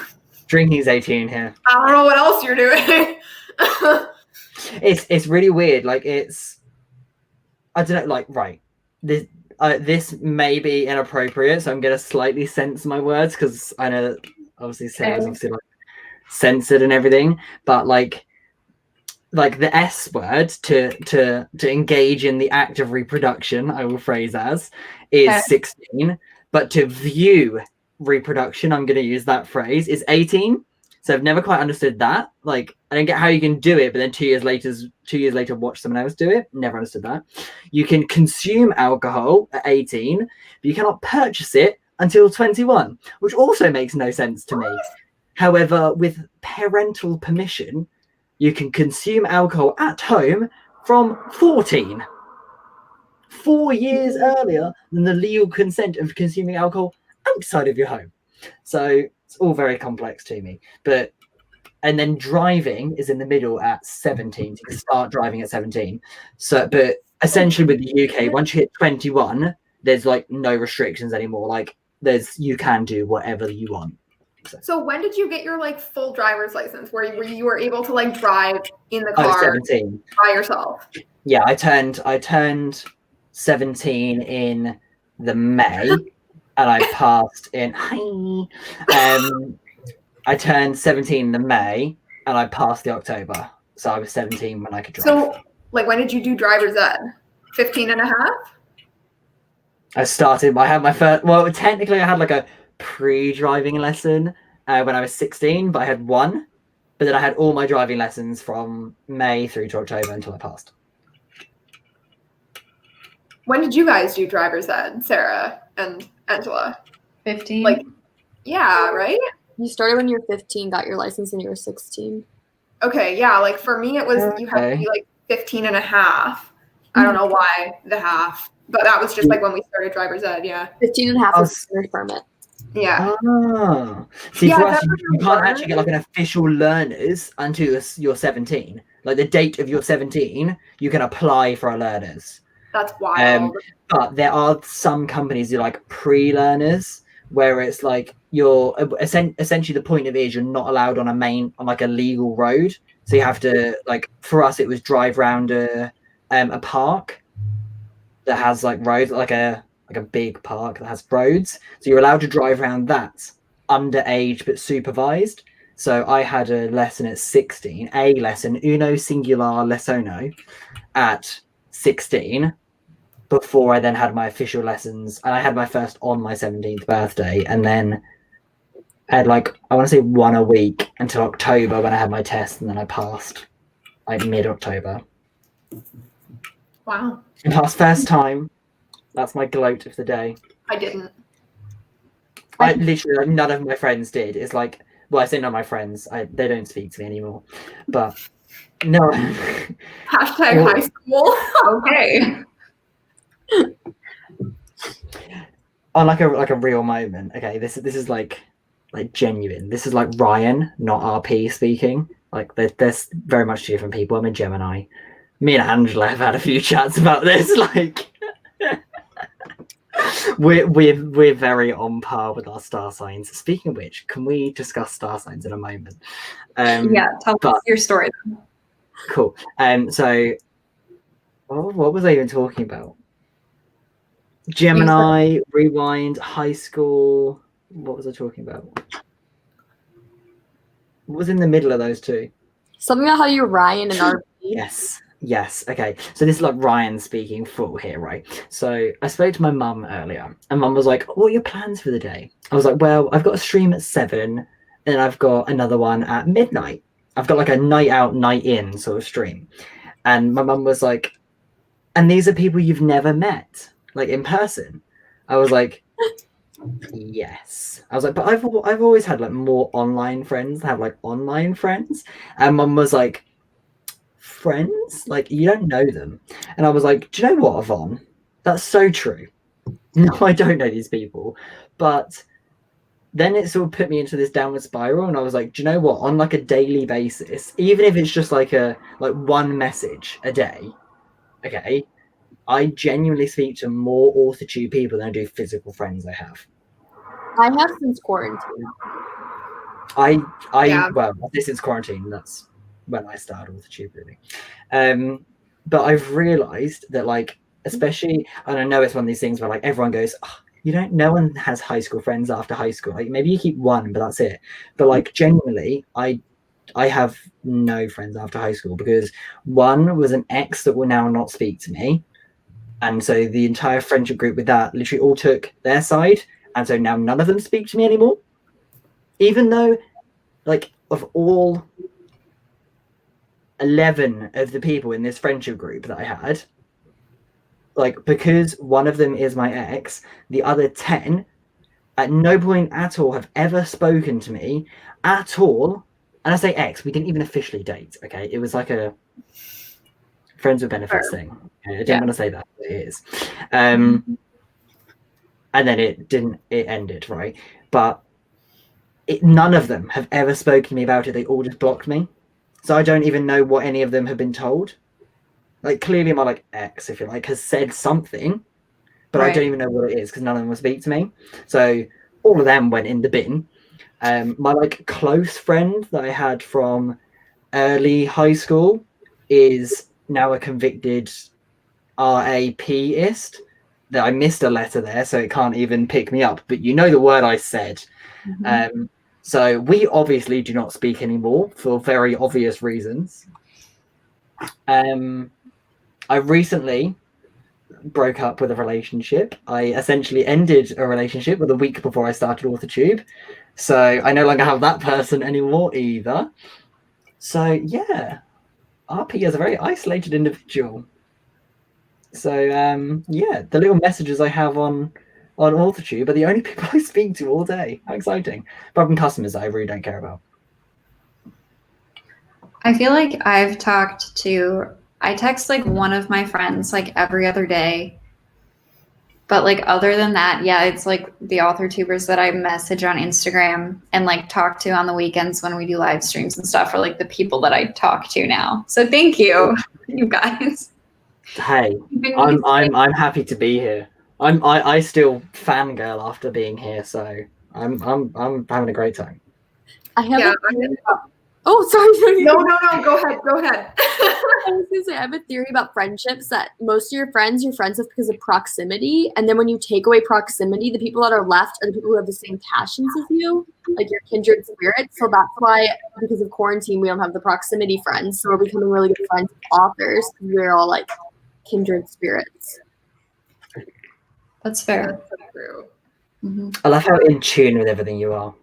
drinking is 18 here. I don't know what else you're doing. It's really weird. Like I don't know. Like right, this may be inappropriate, so I'm gonna slightly censor my words because I know that obviously Sarah's obviously like censored and everything, but like the S word to engage in the act of reproduction, I will phrase as, is 16, but to view reproduction, I'm going to use that phrase, is 18. So I've never quite understood that. Like, I don't get how you can do it, but then 2 years later watch someone else do it. Never understood that. You can consume alcohol at 18, but you cannot purchase it until 21, which also makes no sense to me. However, with parental permission, you can consume alcohol at home from 14. 4 years earlier than the legal consent of consuming alcohol outside of your home. So it's all very complex to me. And then driving is in the middle at 17. You can start driving at 17. So, but essentially with the UK, once you hit 21, there's like no restrictions anymore. Like you can do whatever you want. So when did you get your like full driver's license where you were able to like drive in the I was car 17. by yourself? Yeah, I turned 17 in the May, and I passed in. I turned 17 in the May, and I passed the October. So I was 17 when I could drive. So like when did you do driver's ed? 15 and a half? I had my first. Well, technically, I had like a pre-driving lesson when I was 16, but I had one. But then I had all my driving lessons from May through to October until I passed. When did you guys do driver's ed, Sarah and Angela? 15. Like, yeah, right? You started when you were 15, got your license when you were 16. Okay, yeah, like for me it was you had to be like 15 and a half. I don't know why the half, but that was just like when we started driver's ed, yeah. 15 and a half is the permit. Yeah. Ah. See, Yeah, for us, that you can't actually get like an official learners until you're 17. Like the date of your 17, you can apply for a learners. That's wild. But there are some companies who like pre-learners, where it's like you're essentially the point of it is you're not allowed on a legal road. So you have to, like, for us it was drive around a park that has like roads, like a big park that has roads. So you're allowed to drive around that underage but supervised. So I had a lesson at 16, uno singular lesono at 16, before I then had my official lessons, and I had my first on my 17th birthday, and then I had like, I want to say 1 a week until October when I had my test, and then I passed like mid-October. Wow. I passed first time. That's my gloat of the day. I didn't. I literally, like, none of my friends did. It's like, well, I say none of my friends. They don't speak to me anymore. But no. Hashtag high school. Okay. On like a real moment. Okay, this is like genuine. This is like Ryan, not RP speaking. Like there's very much different people. I'm a Gemini. Me and Angela have had a few chats about this. Like we're very on par with our star signs. Speaking of which, can we discuss star signs in a moment? Yeah, tell us your story. Cool. So what was I even talking about? Gemini, rewind, high school. What was I talking about? What was in the middle of those two? Something about how you're Ryan and RP. Yes. Okay. So this is like Ryan speaking full here, right? So I spoke to my mum earlier, and mum was like, "What are your plans for the day?" I was like, "Well, I've got a stream at 7, and I've got another one at midnight. I've got like a night out, night in sort of stream." And my mum was like, "And these are people you've never met, like in person?" I was like, yes. I was like, but I've always had like more online friends that have like online friends. And mum was like, friends? Like, you don't know them. And I was like, do you know what, Yvonne? That's so true. No, I don't know these people. But then it sort of put me into this downward spiral, and I was like, do you know what? On like a daily basis, even if it's just like one message a day, okay, I genuinely speak to more authortube people than I do physical friends I have. I have since quarantine. Well, this is quarantine. That's when I started authortube, really. But I've realised that, like, especially, and I know it's one of these things where like everyone goes, oh, no one has high school friends after high school. Like maybe you keep one, but that's it. But like genuinely, I have no friends after high school, because one was an ex that will now not speak to me. And so the entire friendship group with that literally all took their side. And so now none of them speak to me anymore. Even though, like, of all 11 of the people in this friendship group that I had, like, because one of them is my ex, the other 10 at no point at all have ever spoken to me at all. And I say ex, we didn't even officially date, okay? It was like a friends with benefits thing. I didn't want to say that, but it is. And then it ended, right? But none of them have ever spoken to me about it. They all just blocked me. So I don't even know what any of them have been told. Like, clearly my like ex, if you like, has said something, but I don't even know what it is, because none of them will speak to me. So all of them went in the bin. My like close friend that I had from early high school is now a convicted RAPist. That I missed a letter there, so it can't even pick me up. But you know the word I said. So we obviously do not speak anymore for very obvious reasons. I recently broke up with a relationship. I essentially ended a relationship with a week before I started AuthorTube. So I no longer have that person anymore either. So yeah, RP is a very isolated individual. So yeah, the little messages I have on AuthorTube are the only people I speak to all day. How exciting. Apart from customers that I really don't care about. I feel like I text like one of my friends like every other day. But like other than that, yeah, it's like the authortubers that I message on Instagram and like talk to on the weekends when we do live streams and stuff are like the people that I talk to now. So thank you, you guys. Hey, I'm happy to be here. I still fangirl after being here, so I'm having a great time. I have Yeah, sorry. No, go ahead. I was gonna say I have a theory about friendships that most of your friends you're friends with because of proximity, and then when you take away proximity, the people that are left are the people who have the same passions as you, like your kindred spirits. So that's why, because of quarantine, we don't have the proximity friends. So we're becoming really good friends with authors because we're all like kindred spirits. That's fair. That's so true. Mm-hmm. I love how in tune with everything you are.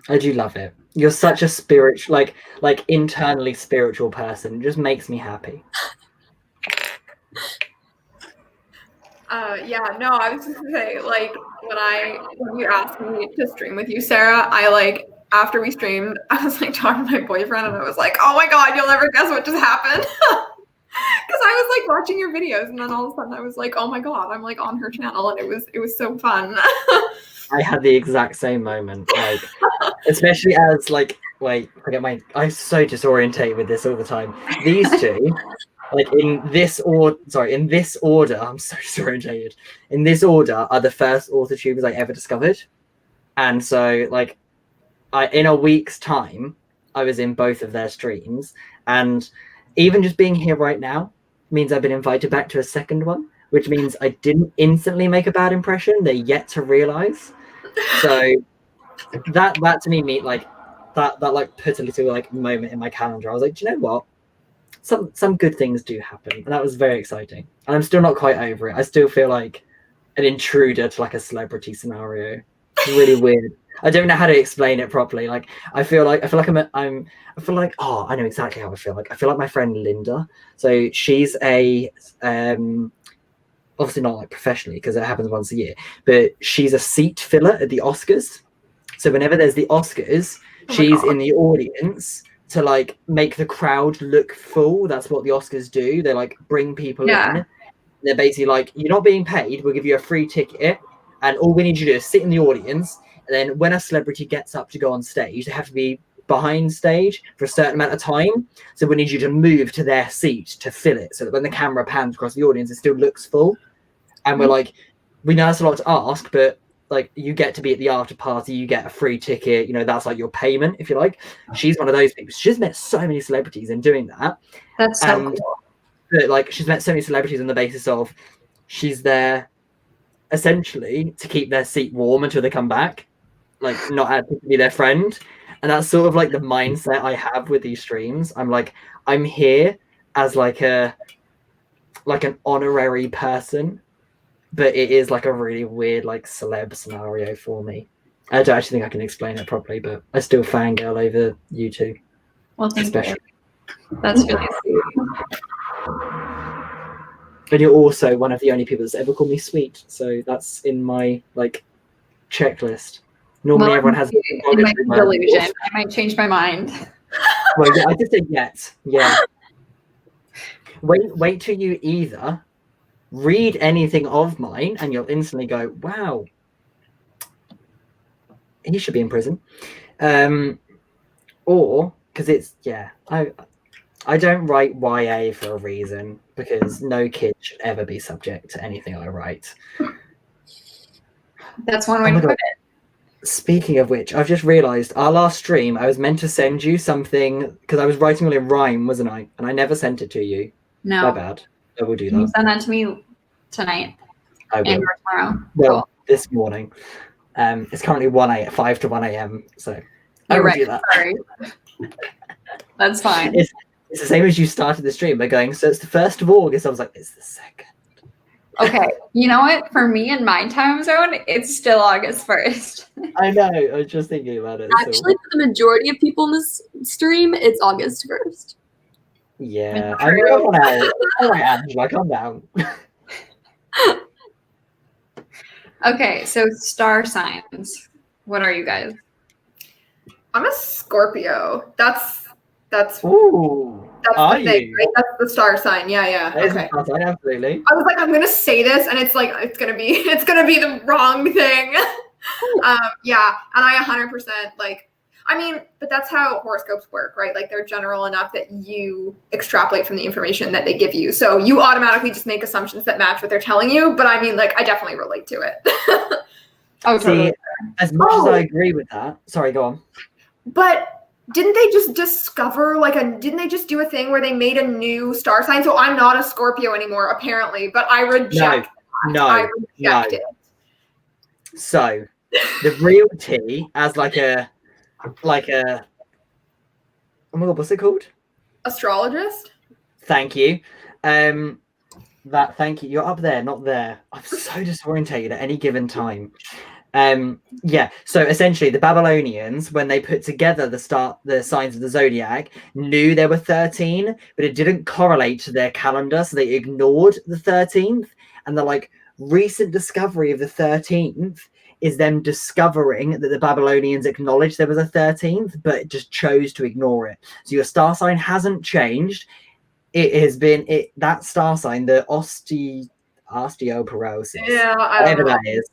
I do love it. You're such a spiritual, like internally spiritual person. It just makes me happy. Yeah, no, I was just gonna say, like, when you asked me to stream with you, Sarah, I like after we streamed, I was like talking to my boyfriend, and I was like, oh my god, you'll never guess what just happened. Because I was like watching your videos, and then all of a sudden I was like, oh my god, I'm like on her channel, and it was so fun. I had the exact same moment, like especially as like I'm so disorientated with this all the time. These two, like in this order, I'm so disorientated. In this order are the first authortubers I ever discovered, and so like in a week's time, I was in both of their streams, and even just being here right now means I've been invited back to a second one, which means I didn't instantly make a bad impression. They're yet to realize. So that to me like that like put a little like moment in my calendar. I was like, do you know what? Some good things do happen, and that was very exciting. And I'm still not quite over it. I still feel like an intruder to like a celebrity scenario. It's really weird. I don't know how to explain it properly. Like I feel like oh, I know exactly how I feel. Like I feel like my friend Linda. So she's a obviously not like professionally because it happens once a year, but she's a seat filler at the Oscars. So whenever there's the Oscars, she's in the audience to like make the crowd look full. That's what the Oscars do. They like bring people in. They're basically like, you're not being paid. We'll give you a free ticket, and all we need you to do is sit in the audience. And then when a celebrity gets up to go on stage, they have to be behind stage for a certain amount of time. So we need you to move to their seat to fill it, so that when the camera pans across the audience, it still looks full. And we're like, we know that's a lot to ask, but like you get to be at the after party, you get a free ticket, you know, that's like your payment, if you like. She's one of those people. She's met so many celebrities in doing that. That's so cool. But like she's met so many celebrities on the basis of she's there essentially to keep their seat warm until they come back, like not actually to be their friend. And that's sort of like the mindset I have with these streams. I'm like, I'm here as like an honorary person, but it is like a really weird like celeb scenario for me. I don't actually think I can explain it properly, but I still fangirl over you two. Well, thank you. That's really sweet. And you're also one of the only people that's ever called me sweet, so that's in my like checklist. Normally everyone has it might be delusion. I might change my mind. Well, yeah, I just said yet. Yeah. Wait till you either read anything of mine and you'll instantly go, wow, he should be in prison. Or because it's I don't write YA for a reason, because no kid should ever be subject to anything I write. That's one way to put it. Speaking of which, I've just realised our last stream, I was meant to send you something because I was writing all in rhyme, wasn't I? And I never sent it to you. No. My bad. I will do Can you that. send that to me tonight I will. and or tomorrow? Well, Cool. this morning. It's currently 5 to 1 a.m. So I You're will right. do that. Sorry. That's fine. It's the same as you started the stream by going, so it's the 1st of August. I was like, it's the 2nd. Okay. You know what? For me in my time zone, it's still August 1st. I know. I was just thinking about it. Actually, for the majority of people in this stream, it's August 1st. Yeah. I mean, come on out. All right, Angela, calm down. Okay, so star signs. What are you guys? I'm a Scorpio. That's Ooh. Are the thing, you? right? That's the star sign. Yeah. That is Okay. absolutely. I was like, I'm gonna say this, and it's like it's gonna be the wrong thing. Yeah, and I 100% like. I mean, but that's how horoscopes work, right? Like they're general enough that you extrapolate from the information that they give you, so you automatically just make assumptions that match what they're telling you. But I mean, like, I definitely relate to it. Oh, totally. See, as much as I agree with that. Sorry, go on. But didn't they just discover didn't they just do a thing where they made a new star sign? So I'm not a Scorpio anymore, apparently, but I reject it. So the real T as like a oh my god, what's it called? Astrologist? Thank you. Thank you. You're up there, not there. I'm so disorientated at any given time. Yeah, so essentially the Babylonians, when they put together the signs of the zodiac, knew there were 13, but it didn't correlate to their calendar, so they ignored the 13th. And the like recent discovery of the 13th is them discovering that the Babylonians acknowledged there was a 13th, but just chose to ignore it. So your star sign hasn't changed. It has been that star sign, the osteoporosis, Yeah, whatever that is,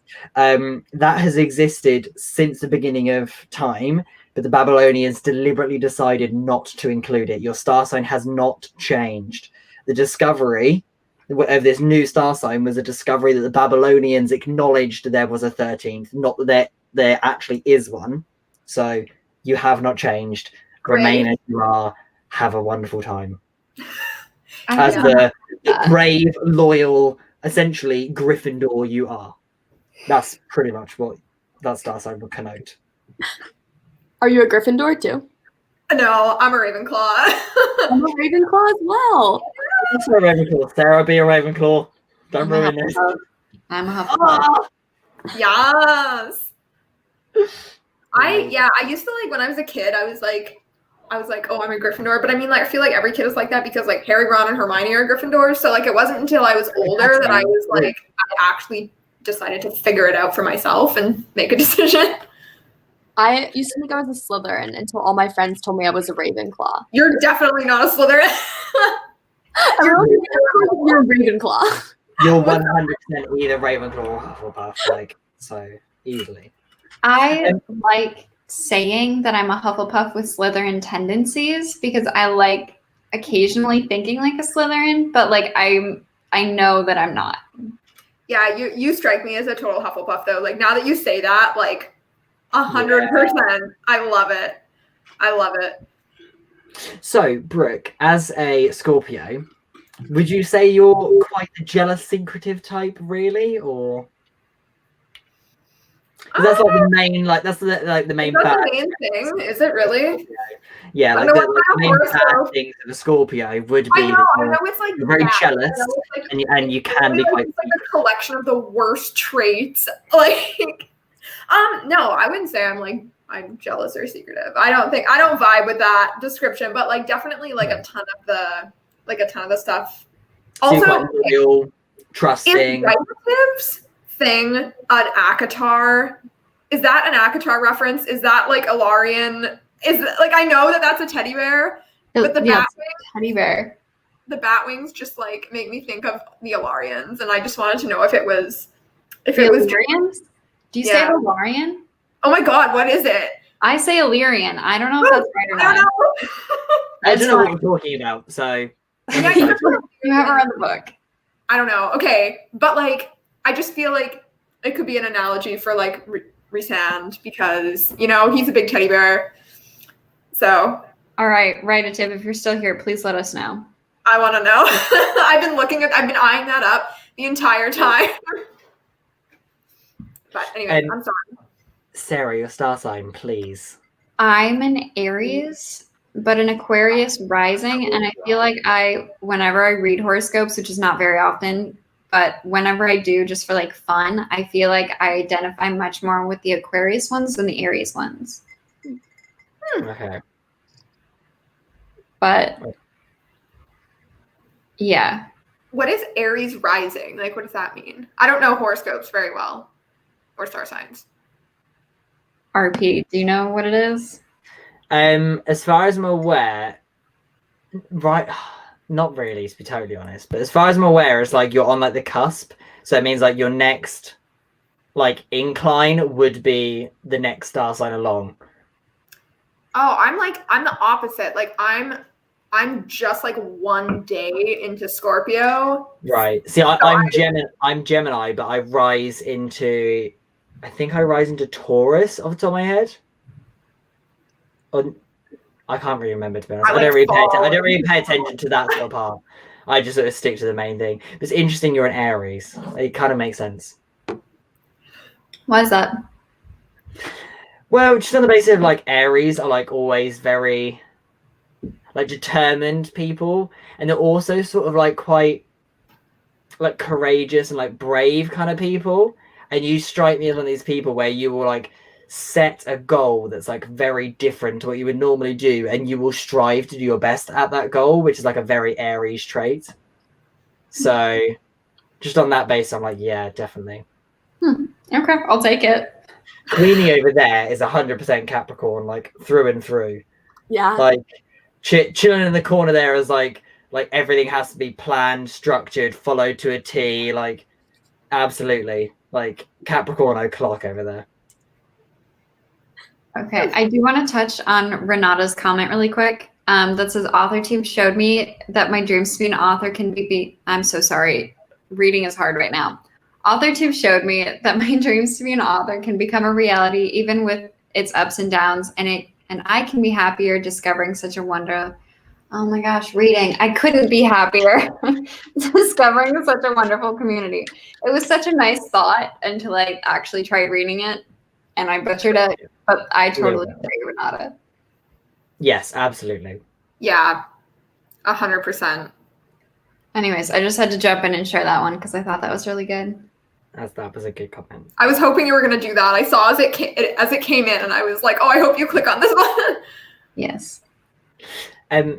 that has existed since the beginning of time, but the Babylonians deliberately decided not to include it. Your star sign has not changed. The discovery of this new star sign was a discovery that the Babylonians acknowledged there was a 13th, not that there actually is one. So you have not changed. Remain as you are. Have a wonderful time. As the brave, loyal, essentially Gryffindor you are. That's pretty much what that star sign would connote. Are you a Gryffindor too? No, I'm a Ravenclaw. I'm a Ravenclaw as well. That's a Ravenclaw. Sarah, be a Ravenclaw. Don't ruin this. I'm a Hufflepuff. Yes. I used to like when I was a kid, I was like, oh, I'm a Gryffindor. But I mean, like, I feel like every kid is like that because like Harry, Ron, and Hermione are Gryffindors. So like it wasn't until I was older that I was like, I actually decided to figure it out for myself and make a decision. I used to think I was a Slytherin until all my friends told me I was a Ravenclaw. You're definitely not a Slytherin. You're a Ravenclaw. You're 100% either Ravenclaw or Hufflepuff, like, so easily. I like saying that I'm a Hufflepuff with Slytherin tendencies because I like occasionally thinking like a Slytherin, but like I know that I'm not. Yeah, you strike me as a total Hufflepuff though. Like now that you say that, like 100%. I love it. I love it. So, Brooke, as a Scorpio, would you say you're quite the jealous, secretive type, really, or? That's like the main, like that's the main. Is that the main thing? Is it really? Yeah, like the main bad things of a Scorpio would be. I know it's like you're very jealous, like, and you can be quite. It's like a collection of the worst traits. Like, no, I wouldn't say I'm jealous or secretive. I don't vibe with that description, but like definitely like a ton of the stuff. Also, loyal, trusting. Is relatives thing an ACOTAR? Is that an ACOTAR reference? Is that like Ilarian? Is like I know that that's a teddy bear, but the bat wings, teddy bear. The bat wings just like make me think of the Ilarians, and I just wanted to know if it was Illyrians. Do you say Ilarian? Oh my god, what is it? I say Illyrian. I don't know if that's right or not. I don't know what we're talking about, so you haven't read the book. I don't know. Okay, but like I just feel like it could be an analogy for like Resand because, you know, he's a big teddy bear. So. All right, Write-A-Tip, if you're still here, please let us know. I want to know. I've been eyeing that up the entire time. But anyway, I'm sorry. Sarah, your star sign, please. I'm an Aries, but an Aquarius rising, and I feel like whenever I read horoscopes, which is not very often, but whenever I do, just for like fun, I feel like I identify much more with the Aquarius ones than the Aries ones. Okay. But yeah. What is Aries rising? Like, what does that mean? I don't know horoscopes very well, or star signs. RP, do you know what it is? As far as I'm aware, right, not really, to be totally honest, but as far as I'm aware, it's like you're on like the cusp. So it means like your next like incline would be the next star sign along. Oh, I'm the opposite. Like I'm just like one day into Scorpio. Right. See, I'm Gemini, but I rise into, I think I rise into Taurus off the top of my head. I can't really remember, to be honest. I don't really pay attention to that sort of part. I just sort of stick to the main thing. It's interesting you're an Aries. It kind of makes sense. Why is that? Well, just on the basis of like Aries are like always very like determined people, and they're also sort of like quite like courageous and like brave kind of people. And you strike me as one of these people where you will like set a goal that's like very different to what you would normally do, and you will strive to do your best at that goal, which is like a very Aries trait. So just on that basis, I'm like, yeah, definitely. Okay, I'll take it. Queenie over there is 100% Capricorn, like through and through. Yeah. Like chilling in the corner there is like everything has to be planned, structured, followed to a T. Like absolutely, like Capricorn o'clock over there. Okay, I do want to touch on Renata's comment really quick. That says AuthorTube showed me that my dreams to be an author can be. I'm so sorry, reading is hard right now. AuthorTube showed me that my dreams to be an author can become a reality even with its ups and downs, and I can be happier discovering such a wonder. Oh my gosh, reading. I couldn't be happier discovering such a wonderful community. It was such a nice thought until I actually tried reading it and I butchered it, but I totally agree, Renata. Yes, absolutely. Yeah, 100%. Anyways, I just had to jump in and share that one because I thought that was really good. That was a good comment. I was hoping you were going to do that. I saw as it came in, and I was like, oh, I hope you click on this one. Yes.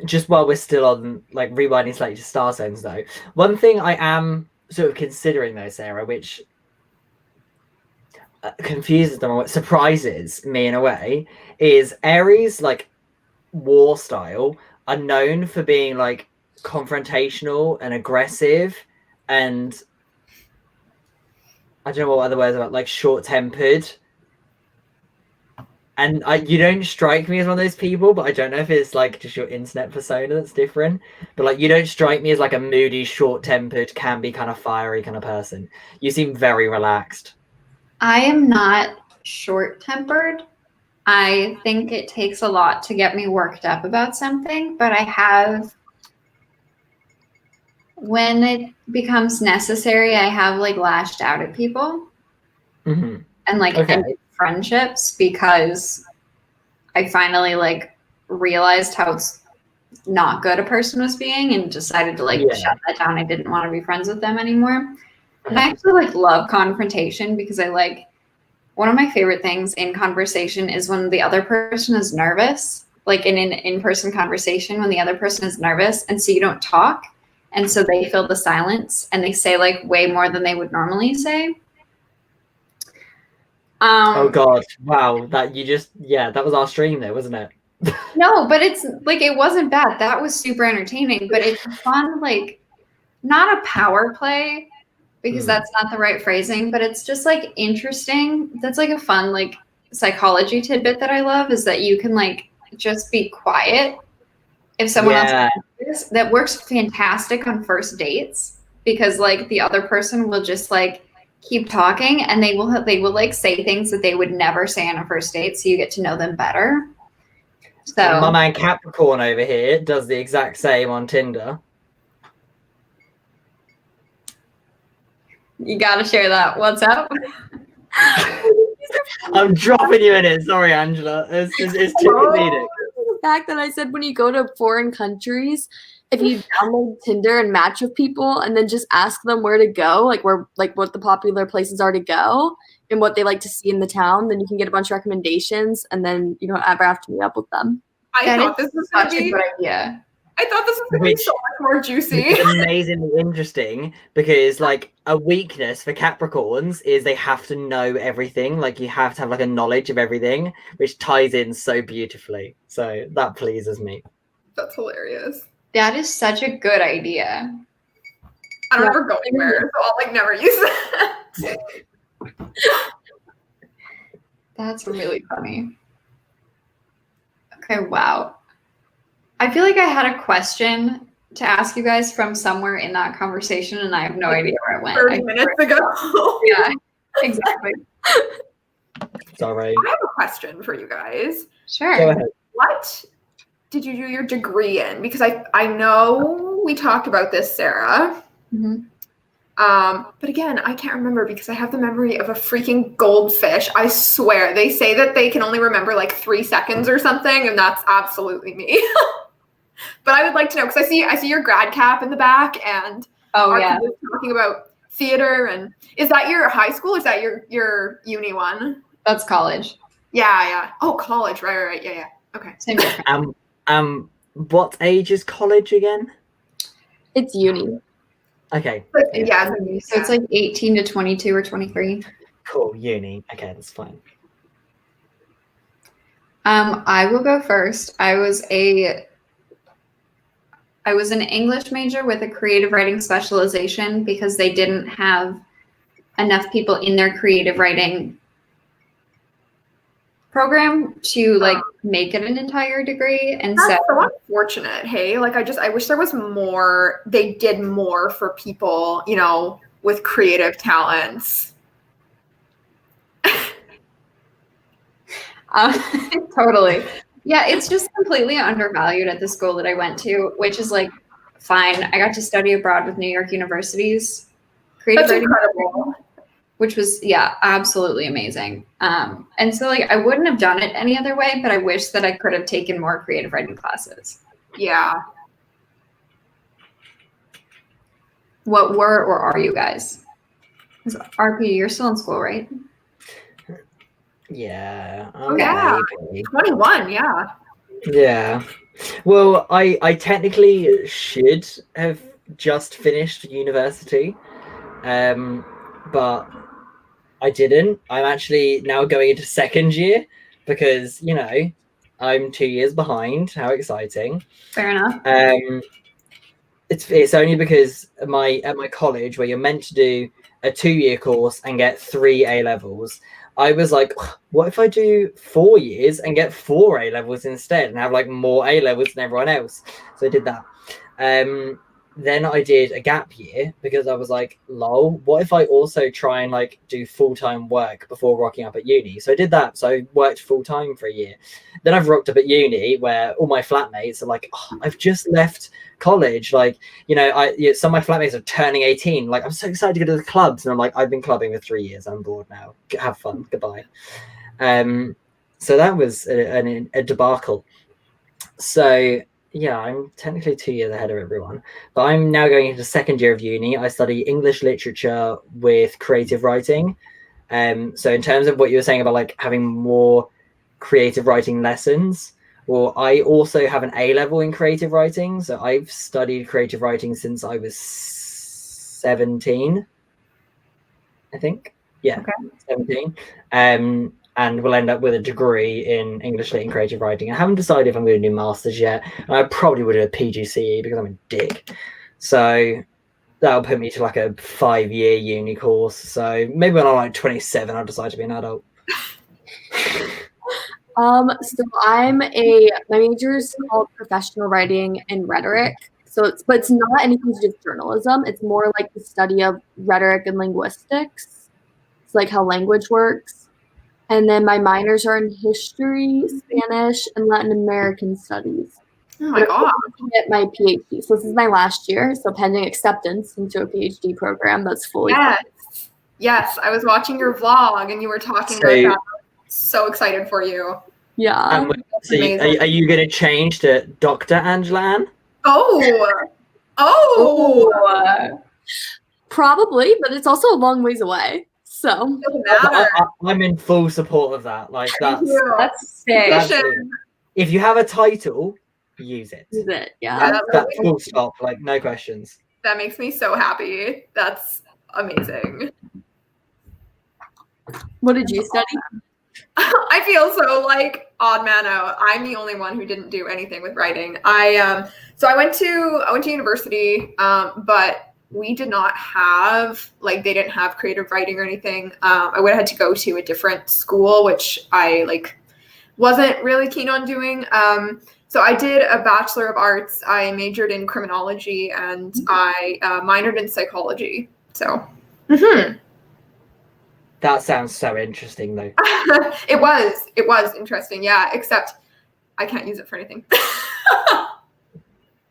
Just while we're still on like rewinding slightly to star signs though, one thing I am sort of considering though, Sarah, which confuses them, what surprises me in a way, is Aries, like war style, are known for being like confrontational and aggressive, and I don't know what other words about, like short-tempered. And you don't strike me as one of those people, but I don't know if it's like just your internet persona that's different. But like, you don't strike me as like a moody, short-tempered, can be kind of fiery kind of person. You seem very relaxed. I am not short-tempered. I think it takes a lot to get me worked up about something, but I have, when it becomes necessary, I have like lashed out at people and like ended friendships because I finally like realized how not good a person was being and decided to like shut that down. I didn't want to be friends with them anymore. And I actually like love confrontation because I like, one of my favorite things in conversation is when the other person is nervous, like in an in-person conversation, when the other person is nervous and so you don't talk. And so they fill the silence and they say like way more than they would normally say. Oh God. Wow. That was our stream there, wasn't it? No, but it's like, it wasn't bad. That was super entertaining, but it's fun, like not a power play because that's not the right phrasing, but it's just like interesting. That's like a fun, like psychology tidbit that I love is that you can like just be quiet if someone else is. That works fantastic on first dates because like the other person will just like keep talking, and they will like say things that they would never say on a first date, so you get to know them better. So My man Capricorn over here does the exact same on Tinder. you got to share that. What's up? I'm dropping you in it. Sorry, Angela. It's too comedic. The fact that I said when you go to foreign countries, if you download Tinder and match with people and then just ask them where to go, like what the popular places are to go and what they like to see in the town, then you can get a bunch of recommendations and then you don't ever have to meet up with them. I thought this was such a good idea. I thought this was going to be so much more juicy. It's amazingly interesting because, like, a weakness for Capricorns is they have to know everything. Like, you have to have like a knowledge of everything, which ties in so beautifully. So that pleases me. That's hilarious. That is such a good idea. I don't ever go anywhere, so I'll like never use that. That's really funny. Okay, wow. I feel like I had a question to ask you guys from somewhere in that conversation, and I have no idea where it went. 30 minutes ago. Yeah, exactly. Sorry. I have a question for you guys. Sure. Go ahead. What did you do your degree in? Because I know we talked about this, Sarah. Mm-hmm. But again, I can't remember because I have the memory of a freaking goldfish. I swear. They say that they can only remember like 3 seconds or something, and that's absolutely me. But I would like to know because I see your grad cap in the back, and talking about theater. And is that your high school? Or is that your uni one? That's college. Yeah. Oh, college. Right. Yeah. Okay. Same difference. What age is college again? It's uni. Okay. Yeah. So it's like 18 to 22 or 23. Cool. Uni. Okay, that's fine. I will go first. I was an English major with a creative writing specialization because they didn't have enough people in their creative writing program to like make it an entire degree. And that's so unfortunate. Hey, like I wish there was more. They did more for people, with creative talents. Totally. Yeah, it's just completely undervalued at the school that I went to, which is like fine. I got to study abroad with New York University's creative writing, incredible. Which was absolutely amazing. And so like I wouldn't have done it any other way, but I wish that I could have taken more creative writing classes. Yeah. What were or are you guys? Because RP, you're still in school, right? Yeah. Yeah. 21, yeah. Yeah. Well, I technically should have just finished university, but I didn't. I'm actually now going into second year because, I'm 2 years behind. How exciting. Fair enough. It's only because at my college where you're meant to do a 2-year course and get 3 A-levels, I was like, what if I do 4 years and get 4 A-levels instead and have like more A-levels than everyone else? So I did that. Then I did a gap year because I was like, lol, what if I also try and like do full-time work before rocking up at uni? So I did that. So I worked full-time for a year. Then I've rocked up at uni where all my flatmates are like, I've just left college. Like, some of my flatmates are turning 18. Like, I'm so excited to go to the clubs. And I'm like, I've been clubbing for 3 years. I'm bored now. Have fun. Goodbye. So that was a debacle. So yeah, I'm technically 2 years ahead of everyone, but I'm now going into second year of uni. I study English literature with creative writing. So in terms of what you were saying about like having more creative writing lessons, well, I also have an A-level in creative writing. So I've studied creative writing since I was 17, I think. Yeah, okay. 17. And we'll end up with a degree in English Lit and creative writing. I haven't decided if I'm going to do masters yet. I probably would do a PGCE because I'm a dick. So that'll put me to like a 5-year uni course. So maybe when I'm like 27, I'll decide to be an adult. So my major is called professional writing and rhetoric. But it's not anything to do with journalism. It's more like the study of rhetoric and linguistics. It's like how language works. And then my minors are in history, Spanish, and Latin American studies. Oh my god. To get my PhD. So this is my last year, so pending acceptance into a PhD program that's fully funded. Yes, I was watching your vlog and you were talking about that. So excited for you. Yeah. So are you going to change to Dr. Angela Ann? Oh. Probably, but it's also a long ways away. So Doesn't matter. I'm in full support of that. Like That's sick. If you have a title, use it. use it. Yeah. That's full stop. Like no questions. That makes me so happy. That's amazing. What did you study? I feel so like odd man out. I'm the only one who didn't do anything with writing. I went to university, but we did not have they didn't have creative writing or anything. I would have had to go to a different school, which I wasn't really keen on doing. So I did a Bachelor of Arts. I majored in criminology and I minored in psychology. So. Mm-hmm. That sounds so interesting, though. It was interesting, yeah. Except I can't use it for anything.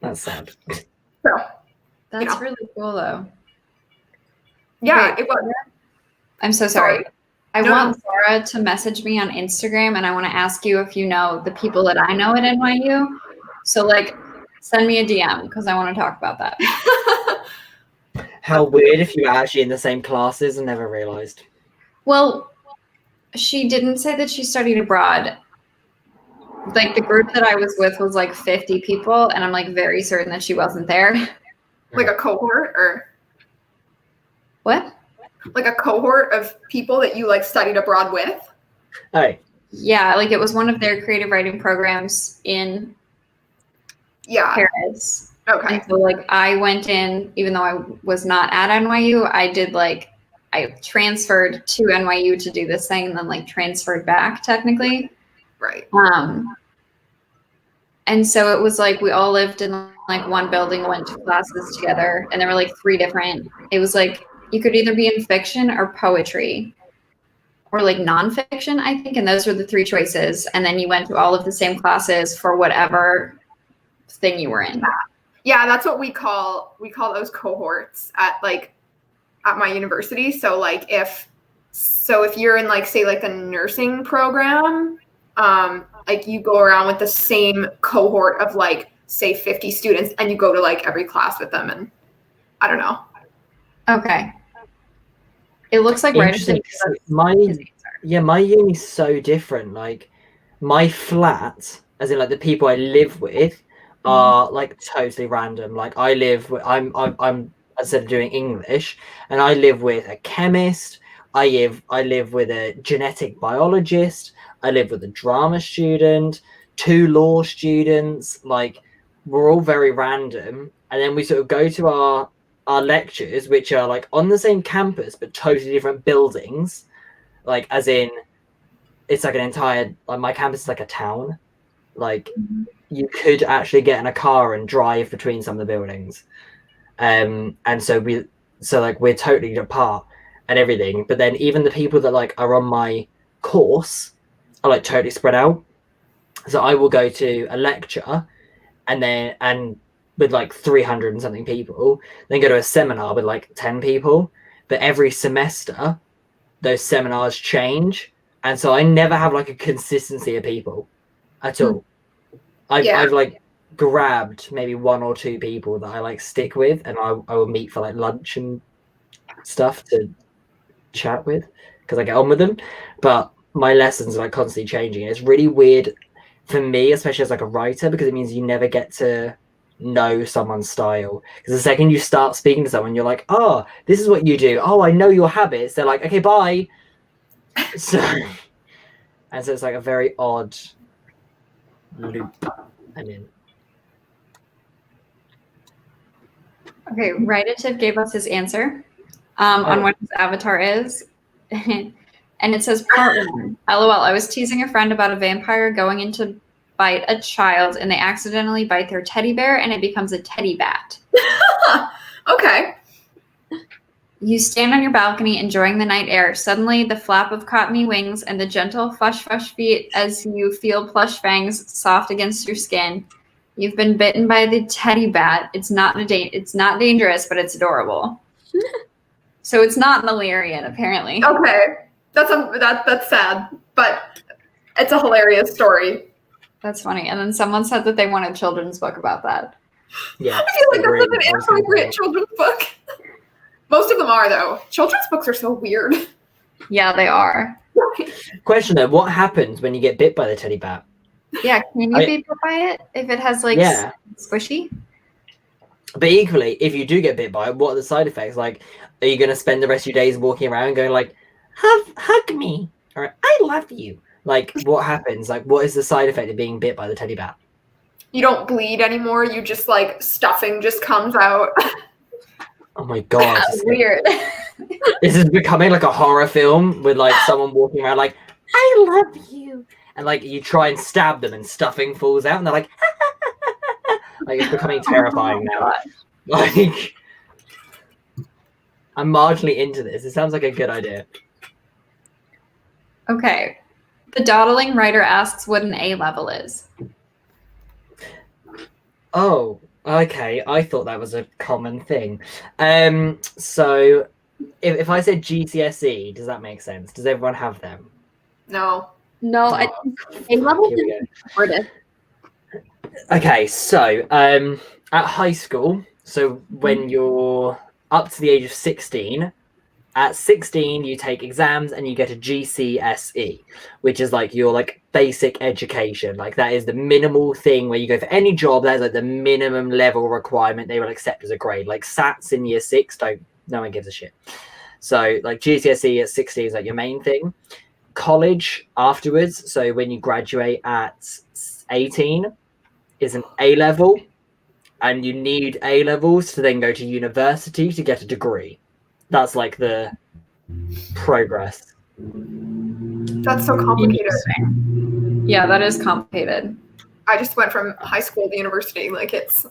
That's sad. So that's really cool, though. Yeah, Wait, it was. I'm so sorry. I No. want Sarah to message me on Instagram, and I want to ask you if you know the people that I know at NYU. So, send me a DM because I want to talk about that. How weird if you were actually in the same classes and never realized. Well, she didn't say that she studied abroad. The group that I was with was 50 people, and I'm very certain that she wasn't there. Like a cohort or What? like a cohort of people that you studied abroad with? Oh. Yeah, it was one of their creative writing programs in Paris. Okay. And so I went in, even though I was not at NYU, I did I transferred to NYU to do this thing and then transferred back technically. Right. And so it was we all lived in one building, went to classes together, and there were 3 different, it was you could either be in fiction or poetry or nonfiction, I think. And those were the 3 choices. And then you went to all of the same classes for whatever thing you were in. Yeah, that's what we call those cohorts at at my university. So if you're in say the nursing program, you go around with the same cohort of say 50 students and you go to every class with them, and I don't know. Okay. It looks like interesting. My uni's so different. My flat, as in the people I live with, are totally random. I live with I'm instead of doing English, and I live with a chemist. I live with a genetic biologist. I live with a drama student, 2 law students. We're all very random, and then we sort of go to our lectures, which are on the same campus but totally different buildings. As in, it's an entire my campus is a town. You could actually get in a car and drive between some of the buildings. And so we're totally apart and everything. But then even the people that are on my course are totally spread out. So I will go to a lecture and with 300 and something people, then go to a seminar with 10 people. But every semester those seminars change, and so I never have a consistency of people at all. I've grabbed maybe 1 or 2 people that I stick with, and I will meet for lunch and stuff to chat with because I get on with them. But my lessons are constantly changing, and it's really weird for me, especially as a writer, because it means you never get to know someone's style. Because the second you start speaking to someone, you're oh, this is what you do. Oh, I know your habits. They're okay, bye. So it's a very odd loop I'm in. Okay, Writative gave us his answer on what his avatar is. And it says, part 1, LOL, I was teasing a friend about a vampire going in to bite a child, and they accidentally bite their teddy bear, and it becomes a teddy bat. Okay. You stand on your balcony enjoying the night air. Suddenly, the flap of cottony wings and the gentle fush-fush feet as you feel plush fangs soft against your skin. You've been bitten by the teddy bat. It's not dangerous, but it's adorable. So it's not Malarian, apparently. Okay, that's sad, but it's a hilarious story. That's funny. And then someone said that they want a children's book about that. Yeah. I feel like that's an inappropriate children's book. Most of them are, though. Children's books are so weird. Yeah, they are. Question though, what happens when you get bit by the teddy bat? Yeah, can you be bit by it if it has like squishy? But equally, if you do get bit by it, what are the side effects? Like, are you going to spend the rest of your days walking around going like, hug me, or I love you? Like, what happens? Like, what is the side effect of being bit by the teddy bat? You don't bleed anymore. You just like stuffing just comes out. Oh my god, That's weird. This is becoming like a horror film with like someone walking around like, I love you, and like you try and stab them and stuffing falls out and they're like, like it's becoming terrifying now. Like, I'm marginally into this. It sounds like a good idea. Okay. The dawdling writer asks what an A level is. Oh, okay. I thought that was a common thing. So if I said GCSE, does that make sense? Does everyone have them? No. No, A level Here we is supportive. Okay, so at high school, so when you're up to the age of 16, at 16 you take exams and you get a GCSE, which is like your like basic education. Like that is the minimal thing where you go for any job. That's like the minimum level requirement they will accept as a grade. Like SATs in year 6, no one gives a shit. So like GCSE at 16 is like your main thing. College afterwards, so when you graduate at 18, is an A level, and you need A levels to then go to university to get a degree. That's like the progress. That's so complicated. Yeah, that is complicated. I just went from high school to university. Like it's.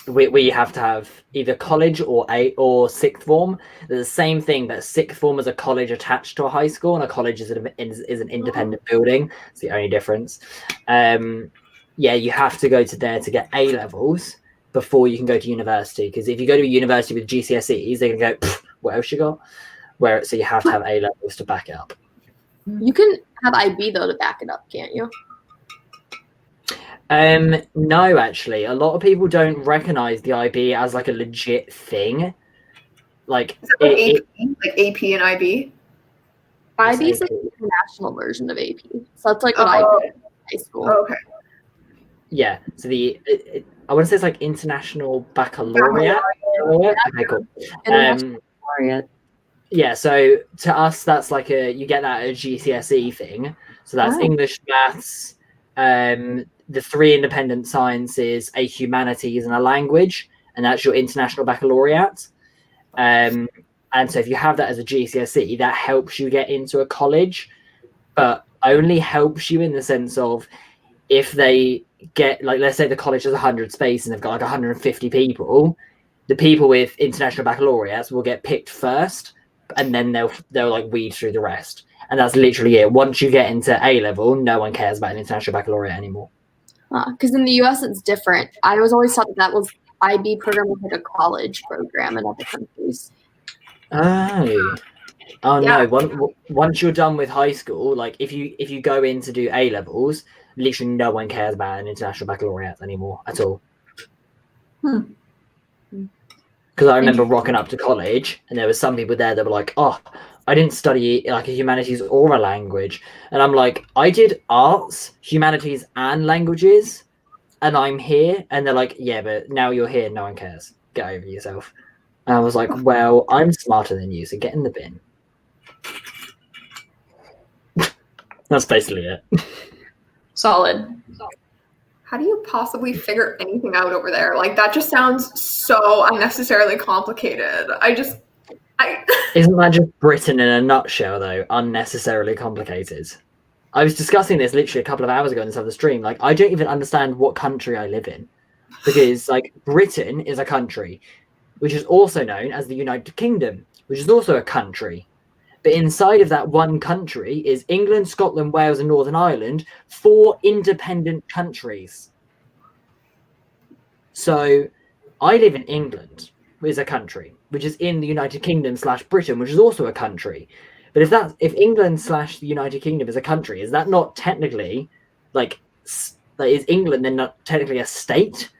We have to have either college or sixth form. They're the same thing, but sixth form is a college attached to a high school, and a college is an independent building. It's the only difference. Yeah, you have to go to there to get A levels before you can go to university. Because if you go to a university with GCSEs, they're gonna go, what else you got? So you have to have A levels to back it up. You can have IB though to back it up, can't you? No, actually, a lot of people don't recognize the IB as like a legit thing. Like, is it like AP and IB? IB is like the international version of AP, so that's like what I did in high school. Oh, okay. Yeah, so I want to say it's like International Baccalaureate. Okay, cool. Baccalaureate. Yeah, so to us, that's like you get that at a GCSE thing. So that's English, maths, the 3 independent sciences, a humanities, and a language, and that's your International Baccalaureate. And so if you have that as a GCSE, that helps you get into a college, but only helps you in the sense of if they get, like, let's say the college has 100 spaces and they've got like 150 people, the people with International Baccalaureates will get picked first, and then they'll like weed through the rest. And that's literally it. Once you get into A level, no one cares about an International Baccalaureate anymore. Because in the US, it's different. I was always thought that was IB program was like a college program in other countries. Oh yeah. No! Once you're done with high school, like if you go in to do A levels, literally no one cares about an International Baccalaureate anymore at all. Because I remember rocking up to college, and there was some people there that were like, "Oh, I didn't study like a humanities or a language," and I'm like, "I did arts, humanities, and languages, and I'm here." And they're like, "Yeah, but now you're here, no one cares. Get over yourself." And I was like, "Well, I'm smarter than you, so get in the bin." That's basically it. Solid. How do you possibly figure anything out over there? Like that just sounds so unnecessarily complicated. Isn't that just Britain in a nutshell, though? Unnecessarily complicated. I was discussing this literally a couple of hours ago in this other stream. Like, I don't even understand what country I live in, because like Britain is a country. which is also known as the United Kingdom, which is also a country. But inside of that one country is England, Scotland, Wales, and Northern Ireland, 4 independent countries. So I live in England, which is a country, which is in the United Kingdom / Britain, which is also a country. But if England / the United Kingdom is a country, is that not technically is England then not technically a state?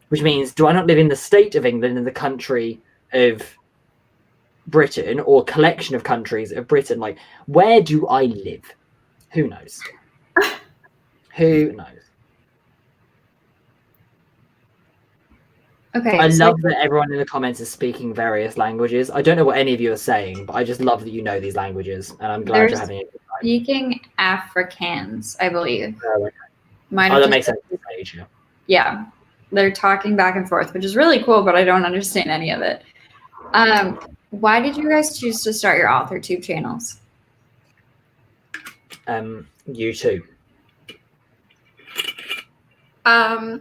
Which means, do I not live in the state of England and the country of Britain, or collection of countries of Britain? Like, where do I live? Who knows? Who knows? Okay. I love that everyone in the comments is speaking various languages. I don't know what any of you are saying, but I just love that you know these languages, and I'm glad you're having a good time. Speaking Afrikaans, I believe. Oh, okay. That makes sense. Yeah, they're talking back and forth, which is really cool, but I don't understand any of it. Why did you guys choose to start your AuthorTube channels? YouTube. Yeah,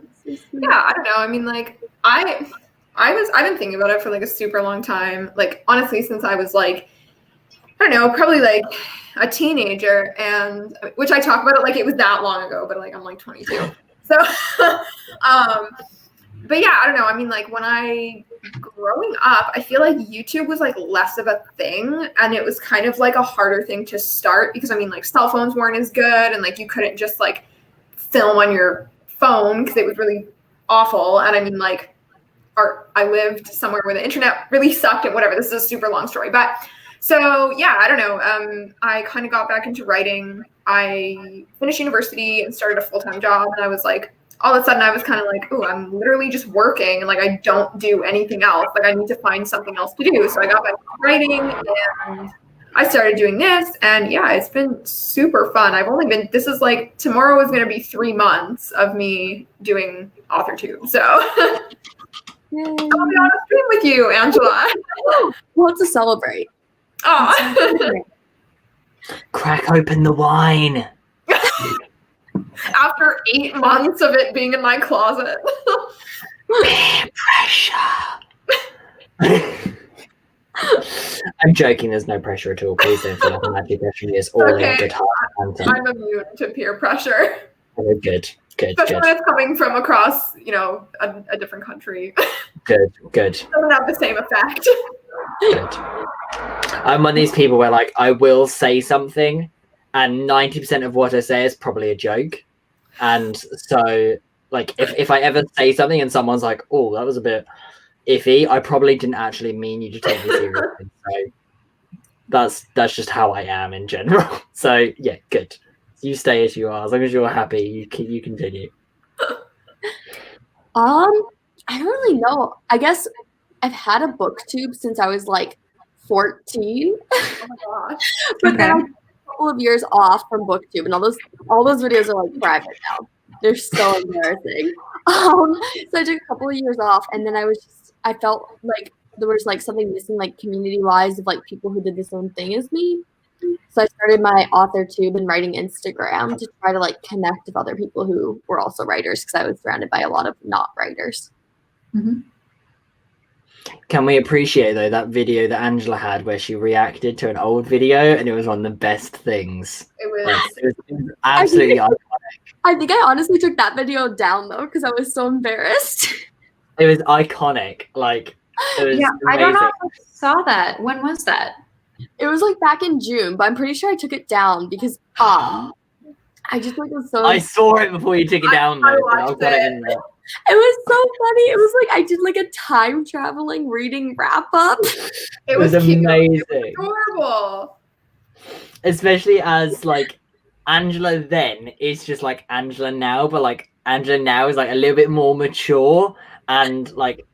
I don't know. I mean, like, I've been thinking about it for like a super long time. Like, honestly, since I was like, I don't know, probably like a teenager, and which I talk about it like it was that long ago, but like I'm like 22. So, but yeah, I don't know. I mean, like, growing up, I feel like YouTube was like less of a thing, and it was kind of like a harder thing to start because I mean, like, cell phones weren't as good, and like you couldn't just like film on your phone because it was really awful. And I mean, like, I lived somewhere where the internet really sucked and whatever. This is a super long story, but so yeah, I don't know. I kind of got back into writing. I finished university and started a full-time job, and I was like, all of a sudden I was kind of like, oh, I'm literally just working and like I don't do anything else. Like, I need to find something else to do. So I got back to writing and I started doing this, and yeah, it's been super fun. This is like, tomorrow is going to be 3 months of me doing AuthorTube. So I'll be on a stream with you, Angela. Well, to celebrate. Oh. Crack open the wine. After 8 months of it being in my closet. Peer pressure. I'm joking. There's no pressure at all. Please don't feel like I'm actually pressuring you. It's all in good heart. I'm immune to peer pressure. Oh, good. Especially when it's coming from across, a different country. Good. It doesn't have the same effect. Good. I'm one of these people where, like, I will say something, and 90% of what I say is probably a joke. And so, like, if I ever say something and someone's like, "Oh, that was a bit iffy," I probably didn't actually mean you to take me seriously. So that's just how I am in general. So yeah, good. You stay as you are. As long as you're happy, you continue. I don't really know. I guess I've had a booktube since I was like 14. Oh my gosh. But then I took a couple of years off from booktube, and all those videos are like private now. They're so embarrassing. So I took a couple of years off, and then I felt like there was like something missing, like community-wise, of like people who did the same thing as me. So I started my AuthorTube and writing Instagram to try to like connect with other people who were also writers, because I was surrounded by a lot of not writers. Mm-hmm. Can we appreciate, though, that video that Angela had where she reacted to an old video, and it was one of the best things. It was absolutely iconic. I think I honestly took that video down though because I was so embarrassed. It was iconic. Like, it was amazing. I don't know if I saw that. When was that? It was like back in June, but I'm pretty sure I took it down because I just like was so. I saw it before you took it down, though. I've got it in there. It was so funny. It was like I did like a time traveling reading wrap up. It was amazing. It was adorable. Especially as like Angela then is just like Angela now, but like Angela now is like a little bit more mature and like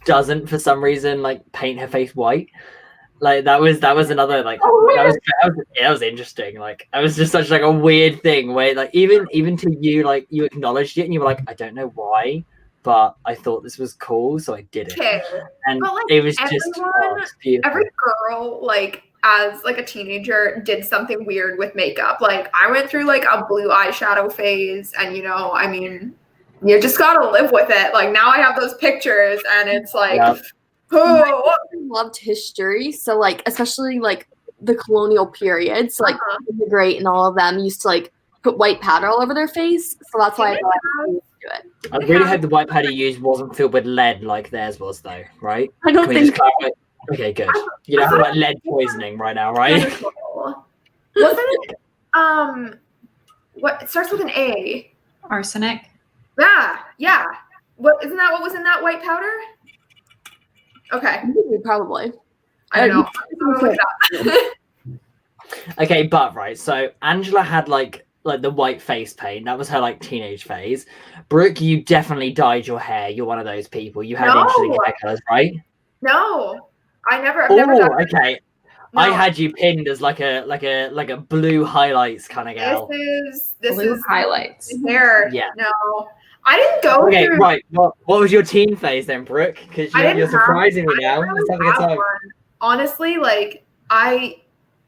doesn't for some reason like paint her face white. Like that was another like that was interesting. Like I was just such like a weird thing where like even to you, like you acknowledged it and you were like, I don't know why, but I thought this was cool, so I did it. Okay. And but, like, it was just beautiful. Every girl like as like a teenager did something weird with makeup. Like I went through like a blue eyeshadow phase, and I mean, you just gotta live with it. Like now I have those pictures and it's like Oh, I loved history, so like especially like the colonial period. So like the Great and all of them used to like put white powder all over their face. So that's why I thought I would do it. I really hope the white powder you used wasn't filled with lead like theirs was, though, right? I don't Can we think just clarify? Okay, good. You don't have like lead poisoning right now, right? wasn't it? What it starts with an A? Arsenic. Yeah. What isn't that? What was in that white powder? Okay, Probably. I don't know. I'm gonna look it up. Okay, but right, so Angela had like the white face paint. That was her like teenage phase. Brooke, you definitely dyed your hair. You're one of those people. You had No. interesting hair colors, right? No, I've never done that. Okay. No. I had you pinned as like a blue highlights kind of gal. This Blue is highlights. hair. Yeah. No, I didn't go Okay, through. right. What was your teen phase then, Brooke? Because I didn't you're have- surprising me I now. didn't Let's have a really good have time. one. Honestly, like I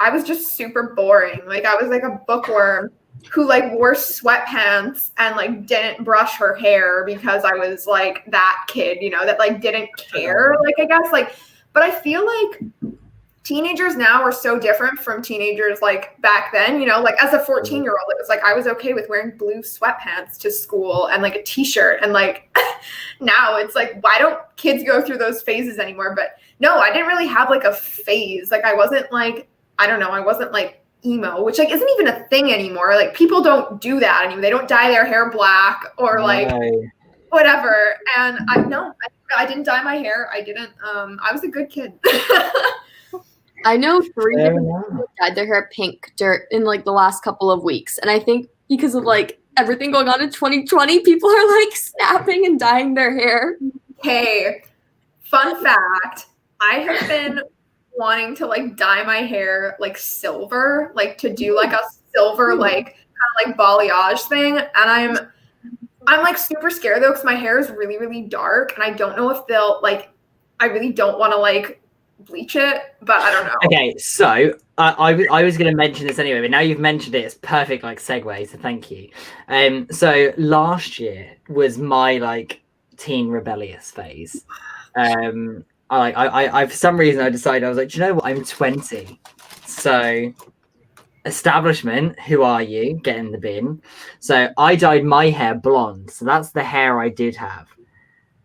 was just super boring. Like I was like a bookworm who like wore sweatpants and like didn't brush her hair because I was like that kid, you know, that like didn't care. Like I guess like, but I feel like teenagers now are so different from teenagers like back then, you know, like as a 14-year-old, it was like I was okay with wearing blue sweatpants to school and like a t-shirt. And like now it's like, why don't kids go through those phases anymore? But no, I didn't really have like a phase. Like I wasn't like, I don't know, I wasn't like emo, which like isn't even a thing anymore. Like people don't do that anymore. They don't dye their hair black or like whatever. And I didn't dye my hair. I didn't, I was a good kid. I know 3 different people dyed their hair pink in like the last couple of weeks. And I think because of like everything going on in 2020, people are like snapping and dyeing their hair. Hey, fun fact, I have been wanting to like dye my hair like silver, like to do like a silver like kind of like balayage thing. And I'm like super scared though because my hair is really, really dark and I don't know if they'll like, I really don't want to like bleach it, but I don't know. Okay, so I was going to mention this anyway, but now you've mentioned it, it's perfect like segue, so thank you. So last year was my like teen rebellious phase. I for some reason I decided I was like, do you know what? I'm 20, so establishment, who are you? Get in the bin. So I dyed my hair blonde, so that's the hair I did have,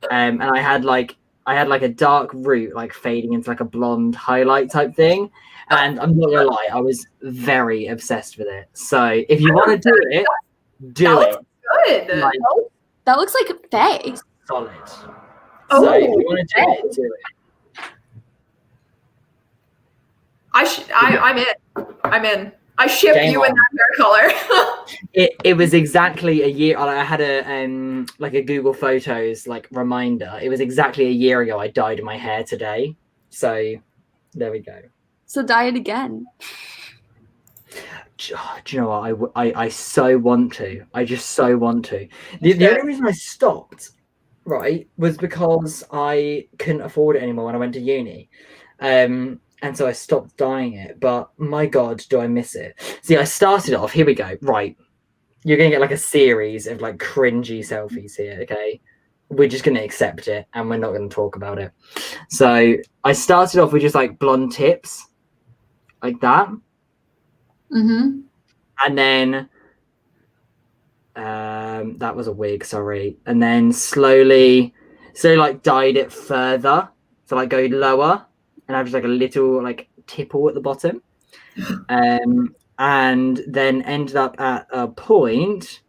and I had like a dark root like fading into like a blonde highlight type thing. And I'm not gonna lie, I was very obsessed with it. So if you want to do it, do it. Good. Like, That looks like Faye. solid. Oh, So if you want to do it, do it. I'm in. I ship Game you in on. that hair color. It was exactly a year. I had a like a Google Photos like reminder. It was exactly a year ago I dyed my hair today. So there we go. So dye it again. Do you know what? I so want to. I just so want to. The only reason I stopped, right, was because I couldn't afford it anymore when I went to uni. And so I stopped dyeing it. But my God, do I miss it. See, I started off, here we go. Right. You're going to get like a series of like cringy selfies here, okay? We're just going to accept it and we're not going to talk about it. So I started off with just like blonde tips, like that. Mm-hmm. And then that was a wig, sorry. And then slowly like dyed it further. So like go lower and have just like a little like tipple at the bottom. And then ended up at a point,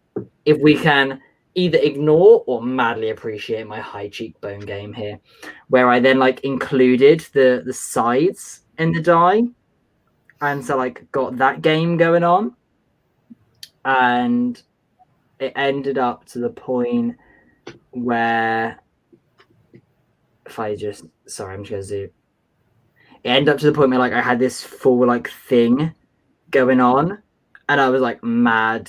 if we can either ignore or madly appreciate my high cheekbone game here, where I then like included the sides in the dye. And so like got that game going on. And it ended up to the point where I'm just gonna zoom. It ended up to the point where like I had this full like thing going on, and I was like mad.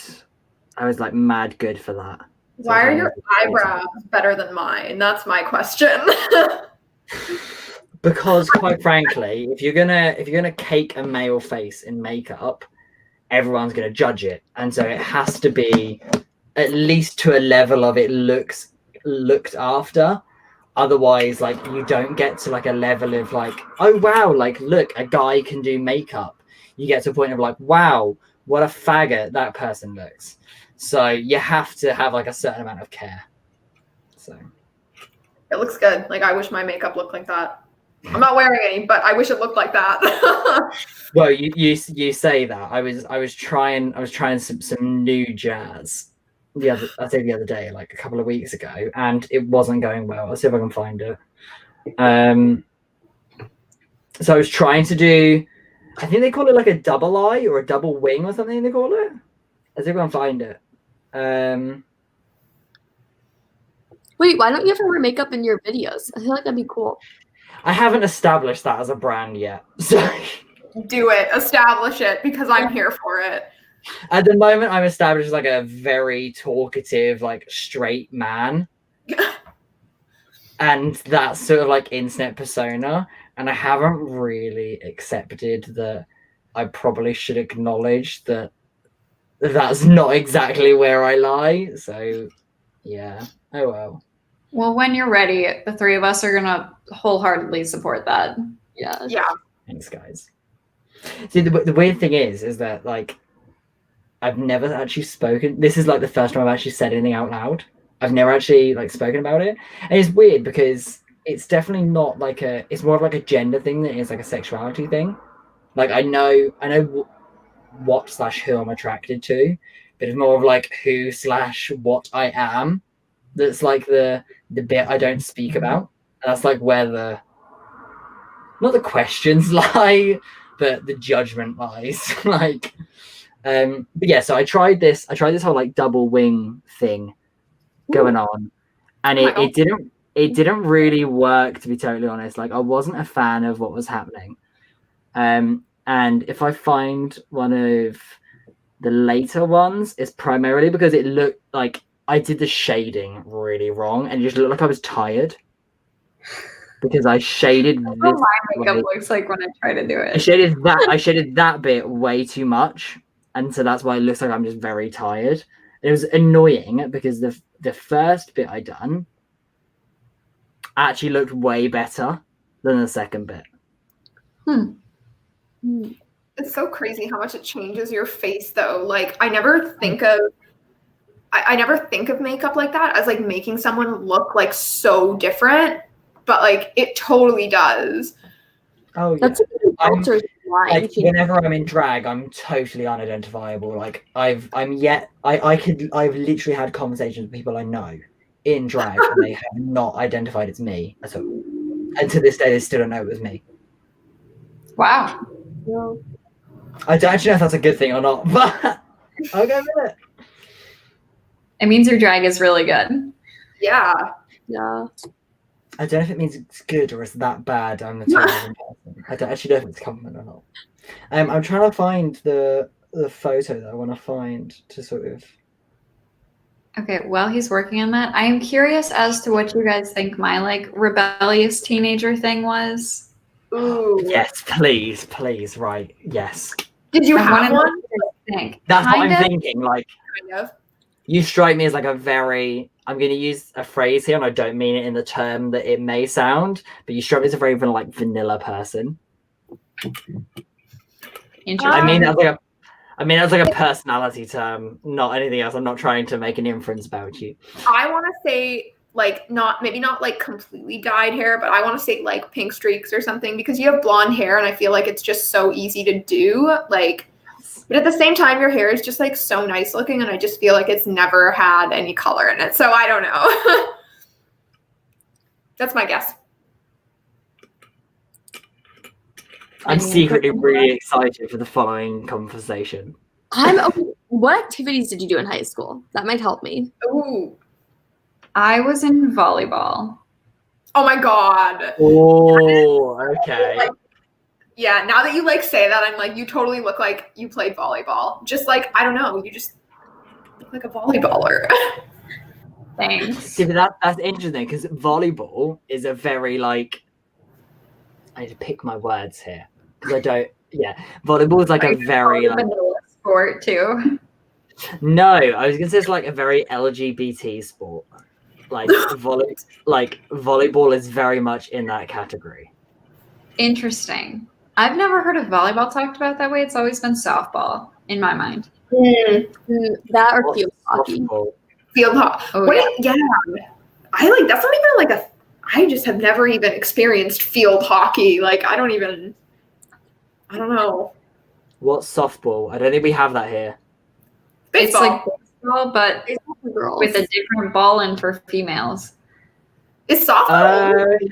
I was like mad good for that. Why are your eyebrows better than mine? That's my question. Because quite frankly, if you're gonna cake a male face in makeup, everyone's gonna judge it, and so it has to be at least to a level of it looked after. otherwise, like, you don't get to like a level of like, oh wow, like look, a guy can do makeup. You get to a point of like, wow, what a faggot that person looks. So you have to have like a certain amount of care. So It looks good. Like, I wish my makeup looked like that. I'm not wearing any, but I wish it looked like that. well, you say that. I was trying some new jazz the other day, like a couple of weeks ago, and it wasn't going well. I'll see if I can find it. So I was trying to do, I think they call it like a double eye or a double wing or something they call it. I'll see if I can find it. Wait, why don't you ever wear makeup in your videos? I feel like that'd be cool. I haven't established that as a brand yet. So Do it. Establish it, because I'm here for it. at the moment, I'm established as like a very talkative, like straight man. And that's sort of like internet persona. And I haven't really accepted that I probably should acknowledge that that's not exactly where I lie. So yeah. Oh well. Well, when you're ready, the three of us are gonna wholeheartedly support that. Yeah. Yeah. Thanks, guys. See, the weird thing is that like I've never actually spoken. This is like the first time I've actually said anything out loud. I've never actually like spoken about it, and it's weird because it's definitely not like a. It's more of like a gender thing than it is like a sexuality thing. Like I know what/who I'm attracted to, but it's more of like who/what I am. That's like the bit I don't speak about. And that's like where not the questions lie, but the judgment lies. Like, but yeah. So I tried this whole like double wing thing going on, and it didn't really work, to be totally honest. Like I wasn't a fan of what was happening. And if I find one of the later ones, it's primarily because it looked like I did the shading really wrong, and it just looked like I was tired because I shaded this. That's what my makeup looks like when I try to do it. I shaded that bit way too much, and so that's why it looks like I'm just very tired. It was annoying because the first bit I done actually looked way better than the second bit. It's so crazy how much it changes your face, though. Like, I never think of makeup like that as like making someone look like so different, but like it totally does. Oh yeah. That's a good filter line. Like whenever I'm in drag, I'm totally unidentifiable. Like I've literally had conversations with people I know in drag and they have not identified it's me at all. And to this day, they still don't know it was me. Wow. No. I don't actually know if that's a good thing or not, but I'll go with it. It means your drag is really good. Yeah. Yeah. I don't know if it means it's good or it's that bad. I'm a terrible person. I don't actually know if it's a compliment or not. I'm trying to find the photo that I want to find to sort of. Okay, while he's working on that, I am curious as to what you guys think my like rebellious teenager thing was. Ooh. Yes, please, right? Yes. Did you I have wanna know one? what you guys think. That's what Kind I'm of. thinking. Like, Kind of. you strike me as like a very. I'm going to use a phrase here, and I don't mean it in the term that it may sound, but you strike me as a very like vanilla person. Interesting. I mean that's like a personality term, not anything else. I'm not trying to make an inference about you. I want to say like maybe not like completely dyed hair, but I want to say like pink streaks or something, because you have blonde hair and I feel like it's just so easy to do. Like, but at the same time, your hair is just like so nice looking, and I just feel like it's never had any color in it. So I don't know. That's my guess. I'm secretly really excited for the following conversation. What activities did you do in high school? That might help me. Ooh. I was in volleyball. Oh my God. Oh, okay. Like, yeah, now that you like say that, I'm like, you totally look like you played volleyball. Just like, I don't know, you just look like a volleyballer. Thanks. See, but that's interesting because volleyball is a very like. I need to pick my words here because I don't. Yeah, volleyball is like a very like. Vanilla sport too. No, I was gonna say it's like a very LGBT sport. like volleyball is very much in that category. Interesting. I've never heard of volleyball talked about that way. It's always been softball in my mind. That or What's field hockey. softball? Field hockey. Oh, Yeah. I like that's not even like I just have never even experienced field hockey. Like I don't know. What's softball? I don't think we have that here. Baseball. It's like baseball, but Girls. with a different ball and for females. Is softball? Okay.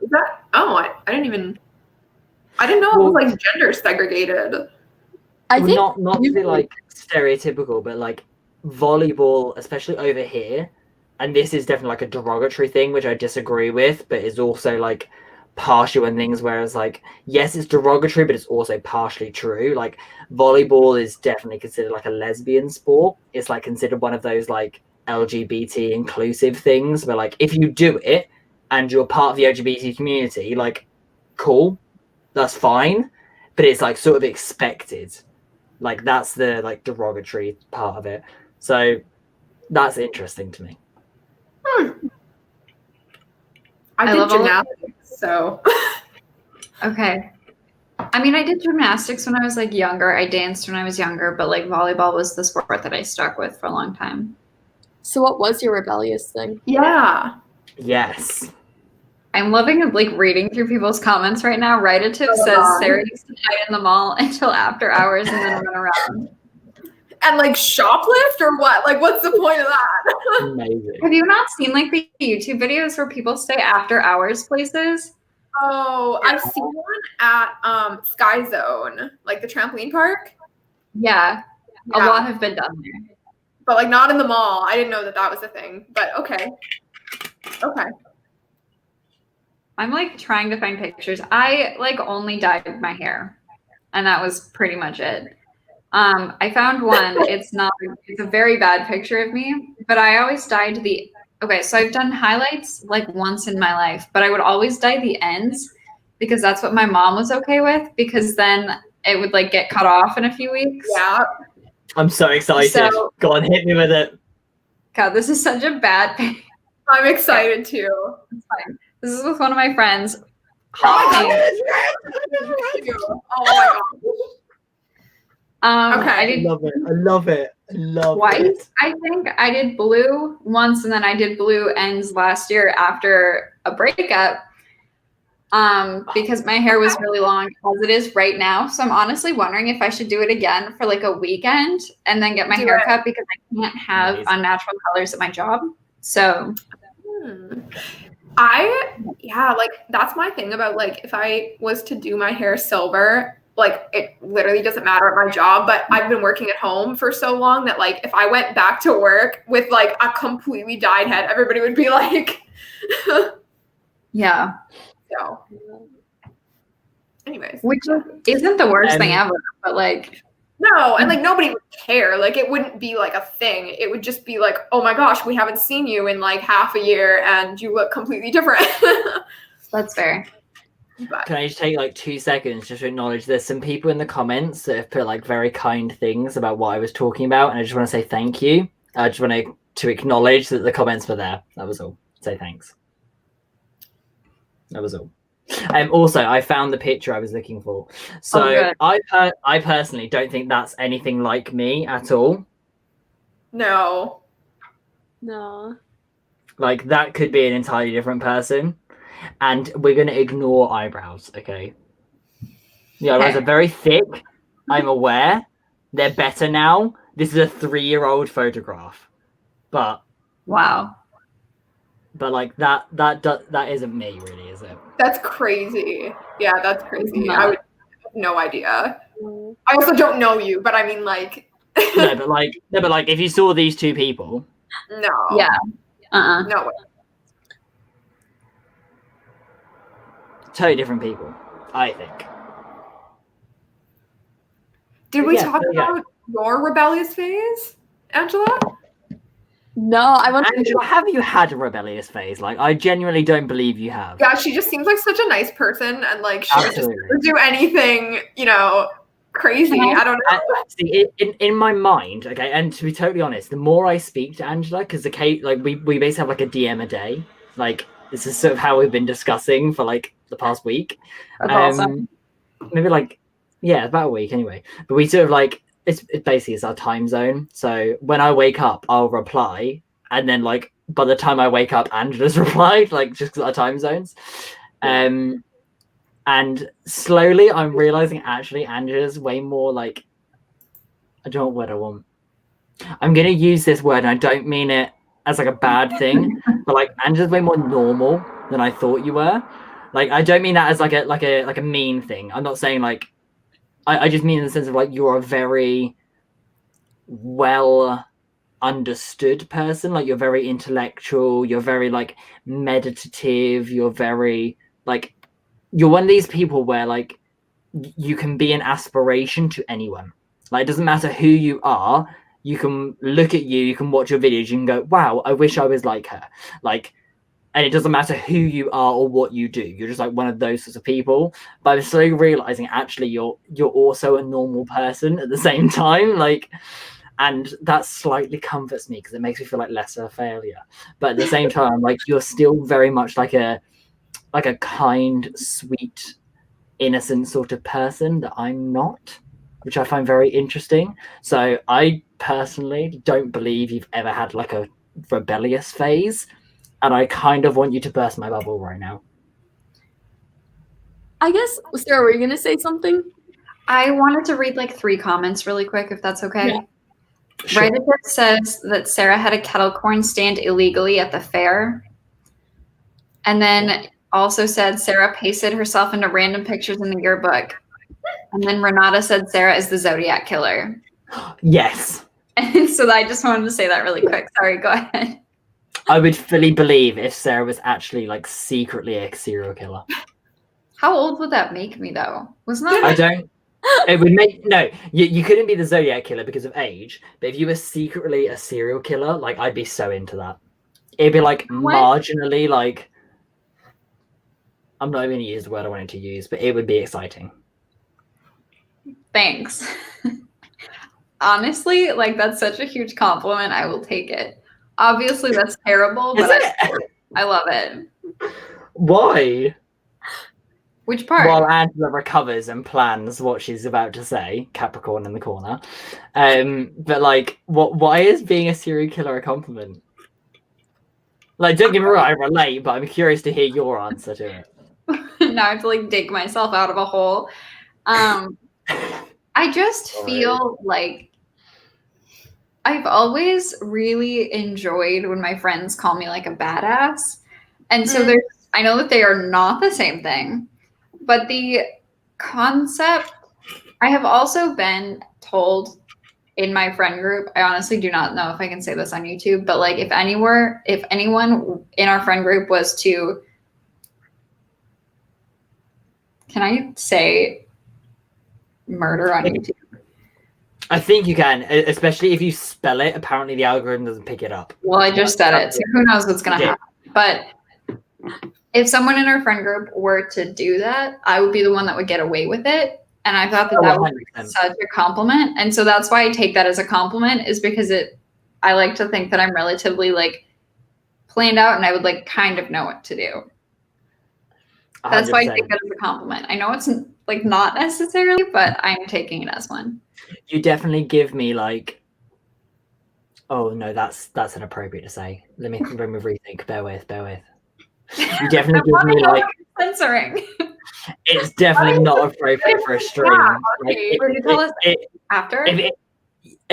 Is that? Oh, I didn't know it was like gender segregated. I think not to be like stereotypical, but like volleyball, especially over here, and this is definitely like a derogatory thing, which I disagree with, but is also like partial in things. Whereas like, yes, it's derogatory, but it's also partially true. Like volleyball is definitely considered like a lesbian sport. It's like considered one of those like LGBT inclusive things where like if you do it and you're part of the LGBT community, like cool, that's fine, but it's like sort of expected. Like that's the like derogatory part of it. So that's interesting to me. I love did all of gymnastics, so Okay. I mean, I did gymnastics when I was like younger. I danced when I was younger, but like volleyball was the sport that I stuck with for a long time. So what was your rebellious thing? yeah. Yes. I'm loving like reading through people's comments right now. Writative Oh, says God. Sarah used to hide in the mall until after hours and then run around. And like shoplift or what? Like what's the point of that? Amazing. Have you not seen like the YouTube videos where people stay after hours places? Oh, I've seen one at Sky Zone, like the trampoline park. Yeah, a Yeah. lot have been done there. But like not in the mall. I didn't know that was a thing. But okay. I'm like trying to find pictures. I like only dyed my hair, and that was pretty much it. I found one. It's a very bad picture of me, but I always dyed okay, so I've done highlights like once in my life, but I would always dye the ends because that's what my mom was okay with, because then it would like get cut off in a few weeks. Yeah. I'm so excited. So- Go on, hit me with it. God, this is such a bad picture. I'm excited too. It's fine. This is with one of my friends. Oh my god. Okay. I I did love it. I love it. I love white. it. I think I did blue once, and then I did blue ends last year after a breakup. Because my hair was really long as it is right now. So I'm honestly wondering if I should do it again for like a weekend and then get my hair cut, because I can't have Amazing. unnatural colors at my job. So Like that's my thing about like if I was to do my hair silver, like it literally doesn't matter at my job, but I've been working at home for so long that like if I went back to work with like a completely dyed head, everybody would be like yeah, so anyways. which isn't the worst thing ever, but like No, and like nobody would care. Like it wouldn't be like a thing. It would just be like, oh my gosh, we haven't seen you in like half a year and you look completely different. that's fair. But Can I just take like 2 seconds just to acknowledge there's some people in the comments that have put like very kind things about what I was talking about, and I just want to say thank you. I just want to acknowledge that the comments were there. That was all. Say thanks. That was all. Also, I found the picture I was looking for. So good. I personally don't think that's anything like me at all. no. No. Like that could be an entirely different person. And we're going to ignore eyebrows, okay? The eyebrows are very thick. I'm aware. They're better now. This is a 3-year-old photograph. But Wow. like that isn't me, really, is it? That's crazy. Yeah, that's crazy. No. I would have no idea. I also don't know you, but I mean like no, but like if you saw these two people, no. Yeah. No way. totally different people, I think. Did we Yeah, talk there you go. about your rebellious phase, Angela? No, I want Angela, have you had a rebellious phase? Like, I genuinely don't believe you have. Yeah, she just seems like such a nice person and like she would just Absolutely. never do anything, crazy. I don't know. See, in my mind, okay, and to be totally honest, the more I speak to Angela, because we basically have like a DM a day. Like, this is sort of how we've been discussing for like the past week. That's awesome. Maybe like, yeah, about a week anyway. But we sort of like, it's basically it's our time zone. So when I wake up, I'll reply, and then like by the time I wake up, Angela's replied, like just because our time zones. And slowly I'm realizing actually Angela's way more like, I don't know what word I want. I'm gonna use this word and I don't mean it as like a bad thing, but like Angela's way more normal than I thought you were. Like I don't mean that as like a mean thing. I'm not saying like I just mean in the sense of like you're a very well understood person. Like you're very intellectual, you're very like meditative, you're very like you're one of these people where like you can be an aspiration to anyone. Like it doesn't matter who you are, you can look at you can watch your videos, you can go, wow, I wish I was like her. Like, and it doesn't matter who you are or what you do, you're just like one of those sorts of people. But I'm slowly realizing actually you're also a normal person at the same time. Like, and that slightly comforts me because it makes me feel like less of a failure. But at the same time, like you're still very much like a kind, sweet, innocent sort of person that I'm not, which I find very interesting. So I personally don't believe you've ever had like a rebellious phase, and I kind of want you to burst my bubble right now. I guess, Sarah, were you gonna say something? I wanted to read like 3 comments really quick, if that's okay. Yeah. Sure. Reddit says that Sarah had a kettle corn stand illegally at the fair. And then also said Sarah pasted herself into random pictures in the yearbook. And then Renata said Sarah is the Zodiac killer. Yes. And so I just wanted to say that really quick. Sorry, go ahead. I would fully believe if Sarah was actually like secretly a serial killer. How old would that make me though? Wasn't that I don't. It would make no. You couldn't be the Zodiac killer because of age. But if you were secretly a serial killer, like I'd be so into that. It'd be like marginally like. I'm not even going to use the word I wanted to use, but it would be exciting. Thanks. Honestly, like that's such a huge compliment. I will take it. Obviously, that's terrible, but I love it. Why? Which part? While Angela recovers and plans what she's about to say, Capricorn in the corner. But like, why is being a serial killer a compliment? Like, don't get me wrong, I relate, but I'm curious to hear your answer to it. Now I have to like dig myself out of a hole. I just feel like I've always really enjoyed when my friends call me like a badass. And so I know that they are not the same thing, but the concept, I have also been told in my friend group, I honestly do not know if I can say this on YouTube, but like if anyone in our friend group was to, can I say murder on YouTube? I think you can, especially if you spell it. Apparently the algorithm doesn't pick it up. Well, I just said it, so who knows what's going to happen. But if someone in our friend group were to do that, I would be the one that would get away with it. And I thought that would be such a compliment. And so that's why I take that as a compliment, is because I like to think that I'm relatively like planned out and I would like kind of know what to do. 100%. That's why I take that as a compliment. I know it's like not necessarily, but I'm taking it as one. You definitely give me like, oh no, that's inappropriate to say. Let me rethink. Bear with. You definitely give me like censoring. It's definitely not appropriate for a stream. Yeah, okay. Will you tell us after?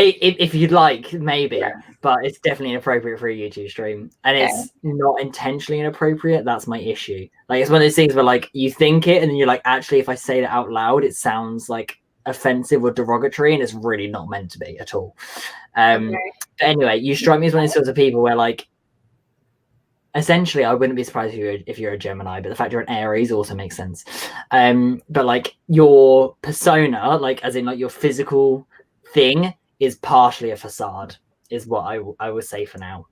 If you'd like, maybe, but it's definitely inappropriate for a YouTube stream, and it's not intentionally inappropriate. That's my issue. Like it's one of those things where like you think it, and then you're like, actually, if I say that out loud, it sounds like offensive or derogatory, and it's really not meant to be at all. But anyway, you strike me as one of those sorts of people where like, essentially, I wouldn't be surprised if you're a Gemini, but the fact you're an Aries also makes sense. But like your persona, like as in like your physical thing, is partially a facade, is what I would say for now.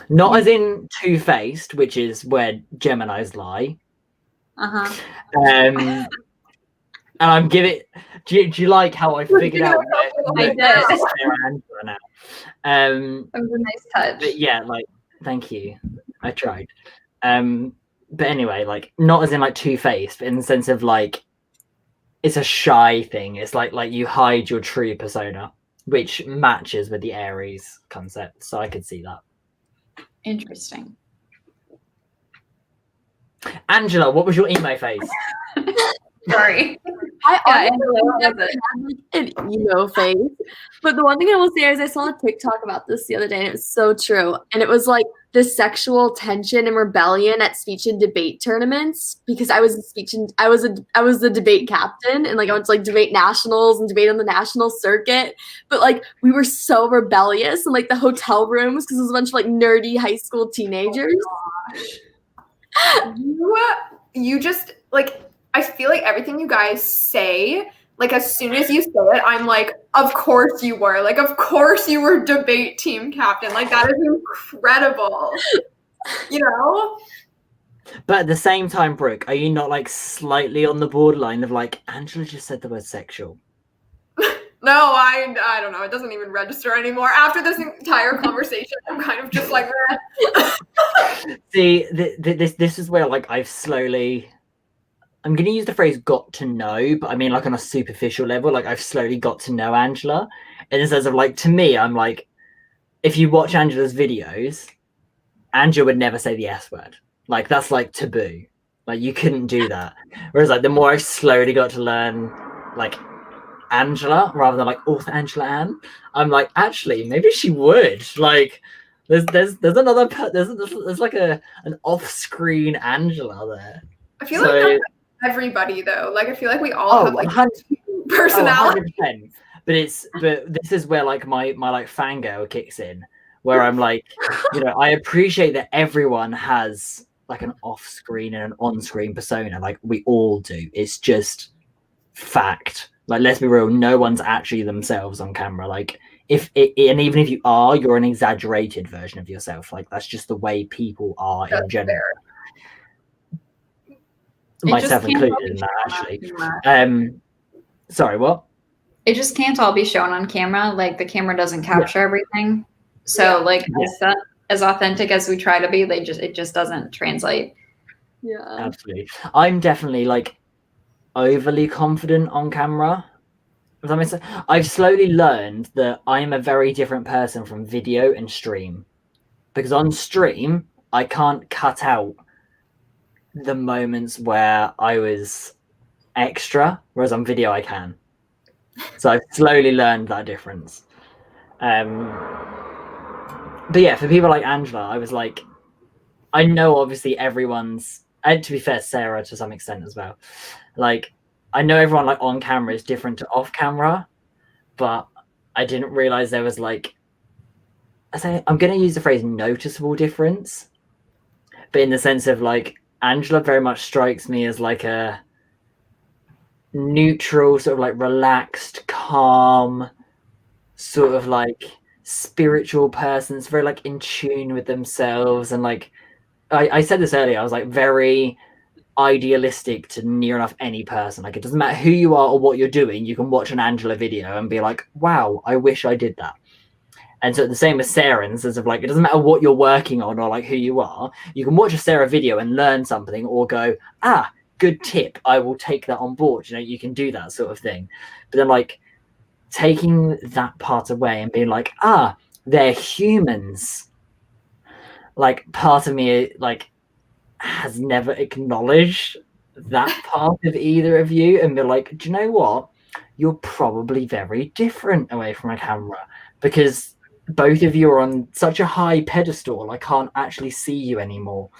Not as in two-faced, which is where Geminis lie. And I'm giving. Do you like how I figured out? I did. Angela now. That was a nice touch. But yeah, like, thank you. I tried. But anyway, like, not as in like two-faced, but in the sense of like, it's a shy thing. It's like you hide your true persona, which matches with the Aries concept. So I could see that. Interesting. Angela, what was your emo face? Sorry. I Yeah, never had an emo face. But the one thing I will say is I saw a TikTok about this the other day, and it was so true. And it was like the sexual tension and rebellion at speech and debate tournaments, because I was the debate captain, and like I went to like debate nationals and debate on the national circuit. But like we were so rebellious in like the hotel rooms because it was a bunch of like nerdy high school teenagers. You just like, I feel like everything you guys say, like as soon as you say it, I'm like, of course you were. Like, of course you were debate team captain. Like, that is incredible. You know? But at the same time, Brooke, are you not like slightly on the borderline of like, Angela just said the word sexual? No, I don't know. It doesn't even register anymore. After this entire conversation, I'm kind of just like, See, this is where like I've slowly, I'm going to use the phrase got to know, but I mean like on a superficial level, like I've slowly got to know Angela in the sense of like, to me, I'm like, if you watch Angela's videos, Angela would never say the S word. Like that's like taboo. Like you couldn't do that. Whereas like the more I slowly got to learn like Angela rather than like author Angela Ann, I'm like, actually, maybe she would. Like there's another, there's like an off-screen Angela there. I feel like that's everybody though. Like I feel like we all have like 100%. personality. 100%. But this is where like my like fangirl kicks in, where I'm like, you know, I appreciate that everyone has like an off-screen and an on-screen persona. Like we all do. It's just fact. Like let's be real, no one's actually themselves on camera. Like and even if you are, you're an exaggerated version of yourself. Like that's just the way people are in general. Myself included in that, actually. Sorry, what? It just can't all be shown on camera. Like the camera doesn't capture everything. So like as authentic as we try to be, it just doesn't translate. Yeah. Absolutely. I'm definitely like overly confident on camera. Does that make sense? I've slowly learned that I'm a very different person from video and stream. Because on stream, I can't cut out the moments where I was extra, whereas on video I can. So I've slowly learned that difference. But yeah, for people like Angela, I was like, I know obviously everyone's, and to be fair, Sarah to some extent as well. Like, I know everyone like on camera is different to off camera, but I didn't realize there was like, I'm going to use the phrase noticeable difference, but in the sense of like, Angela very much strikes me as like a neutral, sort of like relaxed, calm, sort of like spiritual person. It's very like in tune with themselves. And like, I said this earlier, I was like very idealistic to near enough any person. Like it doesn't matter who you are or what you're doing, you can watch an Angela video and be like, wow, I wish I did that. And so the same with Sarah, in the sense of like, it doesn't matter what you're working on or like who you are, you can watch a Sarah video and learn something or go, good tip, I will take that on board. You know, you can do that sort of thing. But then like taking that part away and being like, they're humans. Like part of me like has never acknowledged that part of either of you and be like, do you know what? You're probably very different away from a camera because both of you are on such a high pedestal, I can't actually see you anymore.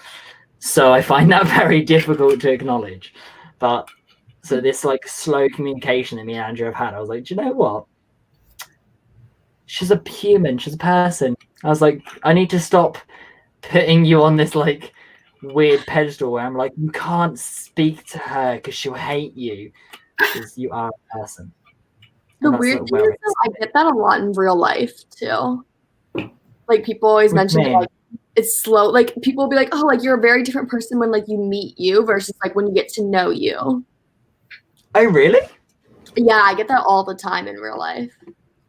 So I find that very difficult to acknowledge. But so this like slow communication that me and Andrew have had, I was like, do you know what? She's a human, she's a person. I was like, I need to stop putting you on this like weird pedestal where I'm like, you can't speak to her because she'll hate you because you are a person. The weird thing is, I get that a lot in real life too. Like people always mention like it's slow. Like people will be like, oh, like you're a very different person when like you meet you versus like when you get to know you. Oh, really? Yeah, I get that all the time in real life.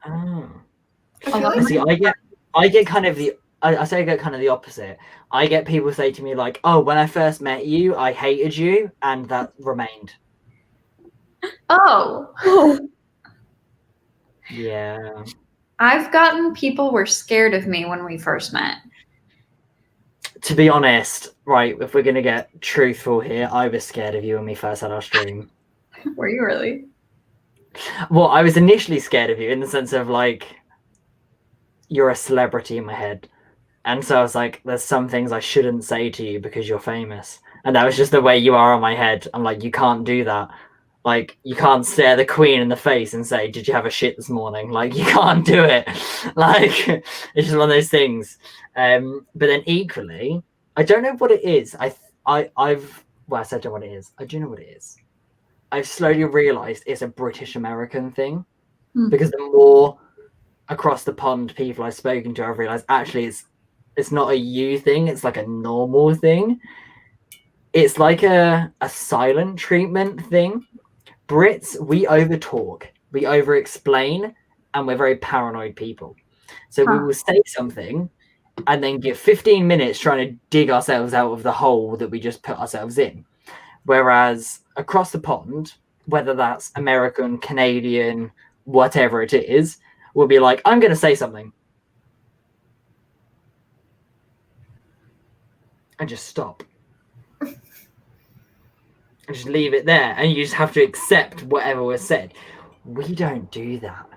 Oh. I feel like See, I get kind of the I say I get kind of the opposite. I get people say to me like, "Oh, when I first met you, I hated you, and that remained." Oh, Yeah. I've gotten people were scared of me when we first met. To be honest, right, if we're gonna get truthful here, I was scared of you when we first had our stream. Were you really? Well, I was initially scared of you in the sense of like you're a celebrity in my head. And so I was like, there's some things I shouldn't say to you because you're famous. And that was just the way you are on my head. I'm like, you can't do that. Like, you can't stare the queen in the face and say, did you have a shit this morning? Like, you can't do it. Like, it's just one of those things. But then equally, I don't know what it is. I said I don't know what it is. I do know what it is. I've slowly realized it's a British American thing. Because the more across the pond people I've spoken to, I've realized actually it's not a you thing, it's like a normal thing. It's like a silent treatment thing. Brits, we over talk, we over explain, and we're very paranoid people. So we will say something and then give 15 minutes trying to dig ourselves out of the hole that we just put ourselves in. Whereas across the pond, whether that's American, Canadian, whatever it is, we'll be like, I'm going to say something. And just stop. And just leave it there. And you just have to accept whatever was said. We don't do that.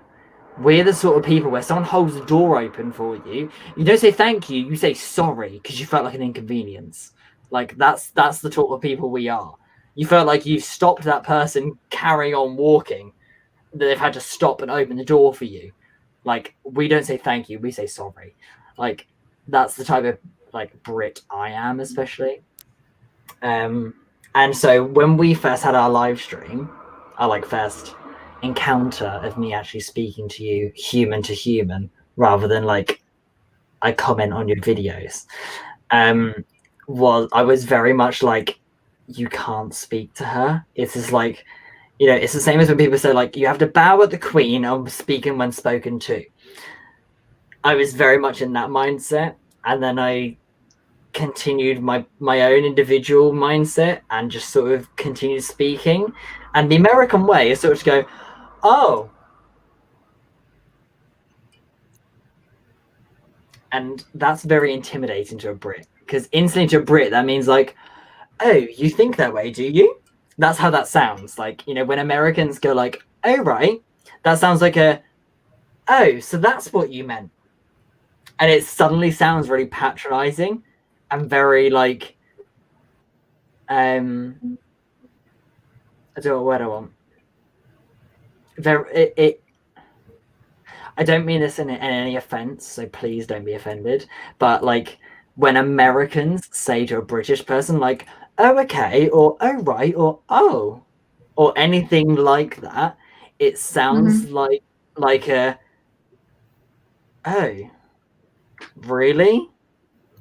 We're the sort of people where someone holds the door open for you. You don't say thank you. You say sorry because you felt like an inconvenience. Like that's the sort of people we are. You felt like you've stopped that person carrying on walking. That they've had to stop and open the door for you. Like we don't say thank you. We say sorry. Like that's the type of like Brit I am, especially. And so when we first had our live stream, our like first encounter of me actually speaking to you human to human rather than like I comment on your videos, was I was very much like, you can't speak to her. It's just like, you know, it's the same as when people say like you have to bow at the queen or speaking when spoken to. I was very much in that mindset, and then I continued my own individual mindset and just sort of continued speaking. And the American way is sort of to go, oh. And that's very intimidating to a Brit, because instantly to a Brit, that means like, oh, you think that way, do you? That's how that sounds. Like, you know, when Americans go like, oh, right, that sounds like a, oh, so that's what you meant. And it suddenly sounds really patronizing and very like, I don't know what I want. I don't mean this in any offense, so please don't be offended. But like when Americans say to a British person like, oh, okay, or oh, right, or oh, or anything like that, it sounds like a, oh, really?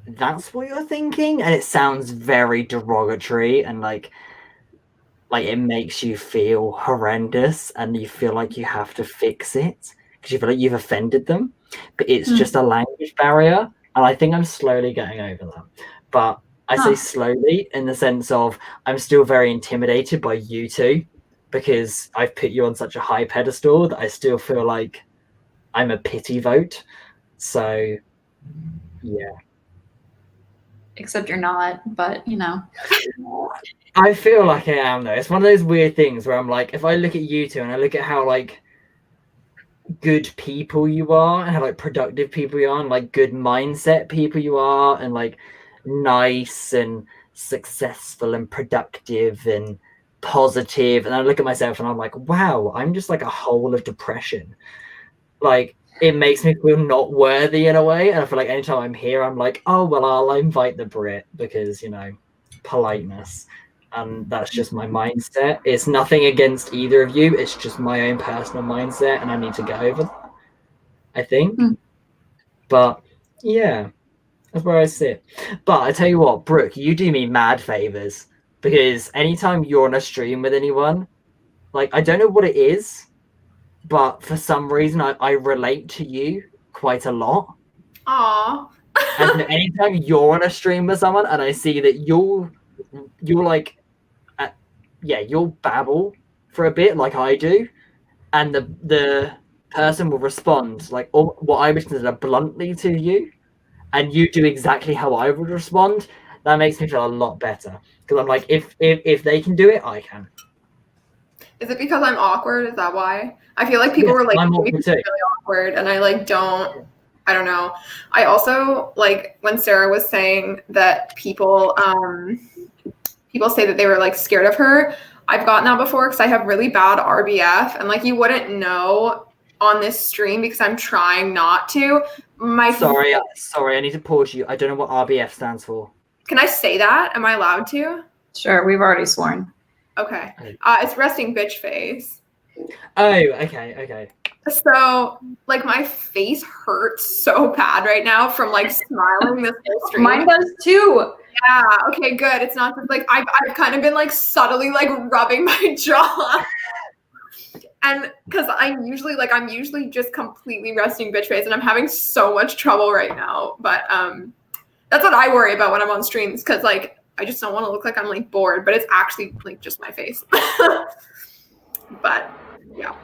That's what you're thinking? And it sounds very derogatory and like it makes you feel horrendous and you feel like you have to fix it because you feel like you've offended them. But it's just a language barrier. And I think I'm slowly getting over that. But I say slowly in the sense of I'm still very intimidated by you two because I've put you on such a high pedestal that I still feel like I'm a pity vote. So, yeah. Except you're not, but you know. I feel like I am though. It's one of those weird things where I'm like, if I look at you two and I look at how like good people you are and how like productive people you are and like good mindset people you are and like nice and successful and productive and positive, and I look at myself and I'm like, wow, I'm just like a hole of depression. Like it makes me feel not worthy in a way, and I feel like anytime I'm here I'm like, oh well, I'll invite the Brit because, you know, politeness. And that's just my mindset. It's nothing against either of you. It's just my own personal mindset, and I need to get over that, I think. But yeah, that's where I sit. But I tell you what, Brooke, you do me mad favors, because anytime you're on a stream with anyone, like, I don't know what it is, but for some reason I relate to you quite a lot. Aw. And anytime you're on a stream with someone and I see that you'll like, you'll babble for a bit like I do, and the person will respond like what I would consider bluntly to you, and you do exactly how I would respond. That makes me feel a lot better, because I'm like, if they can do it, I can. Is it because I'm awkward? Is that why? I feel like people were like, I'm "You awkward too. really awkward," and I like don't. I don't know. I also like when Sarah was saying that people say that they were like scared of her. I've gotten that before because I have really bad RBF, and like you wouldn't know on this stream because I'm trying not to. Sorry, I need to pause you. I don't know what RBF stands for. Can I say that? Am I allowed to? Sure, we've already sworn. Okay. It's resting bitch face. Oh, okay. So, like, my face hurts so bad right now from like smiling this whole stream. Mine does too. Yeah. Okay. Good. It's not just like I've kind of been like subtly like rubbing my jaw, and because I'm usually just completely resting bitch face, and I'm having so much trouble right now. But that's what I worry about when I'm on streams, because like I just don't want to look like I'm like bored, but it's actually like just my face. But yeah.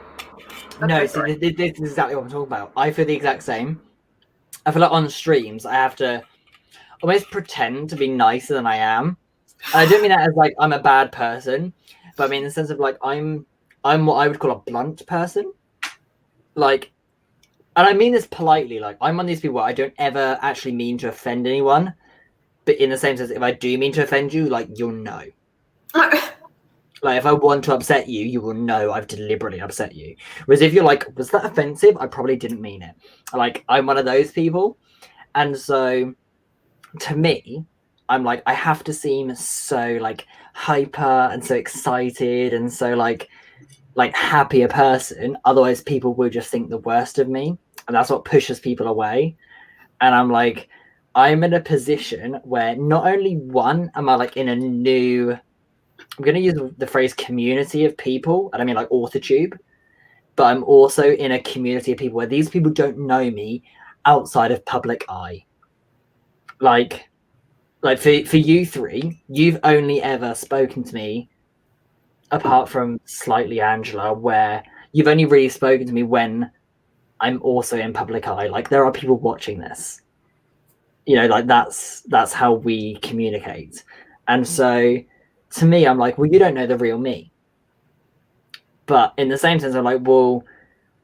No, see, this is exactly what I'm talking about. I feel the exact same. I feel like on streams, I have to almost pretend to be nicer than I am. And I don't mean that as like I'm a bad person, but I mean in the sense of like I'm what I would call a blunt person. Like, and I mean this politely. Like, I'm one of these people where I don't ever actually mean to offend anyone, but in the same sense, if I do mean to offend you, like, you'll know. Like, if I want to upset you, you will know I've deliberately upset you. Whereas if you're like, was that offensive? I probably didn't mean it. Like, I'm one of those people. And so, to me, I'm like, I have to seem so, like, hyper and so excited and so, like happy a person. Otherwise, people will just think the worst of me. And that's what pushes people away. And I'm like, I'm in a position where not only one, am I like in a new... I'm going to use the phrase community of people. I don't mean like AuthorTube, but I'm also in a community of people where these people don't know me outside of public eye. Like for you three, you've only ever spoken to me, apart from slightly Angela, where you've only really spoken to me when I'm also in public eye. Like, there are people watching this. You know, like that's how we communicate. And so to me, I'm like, well, you don't know the real me. But in the same sense, I'm like, well,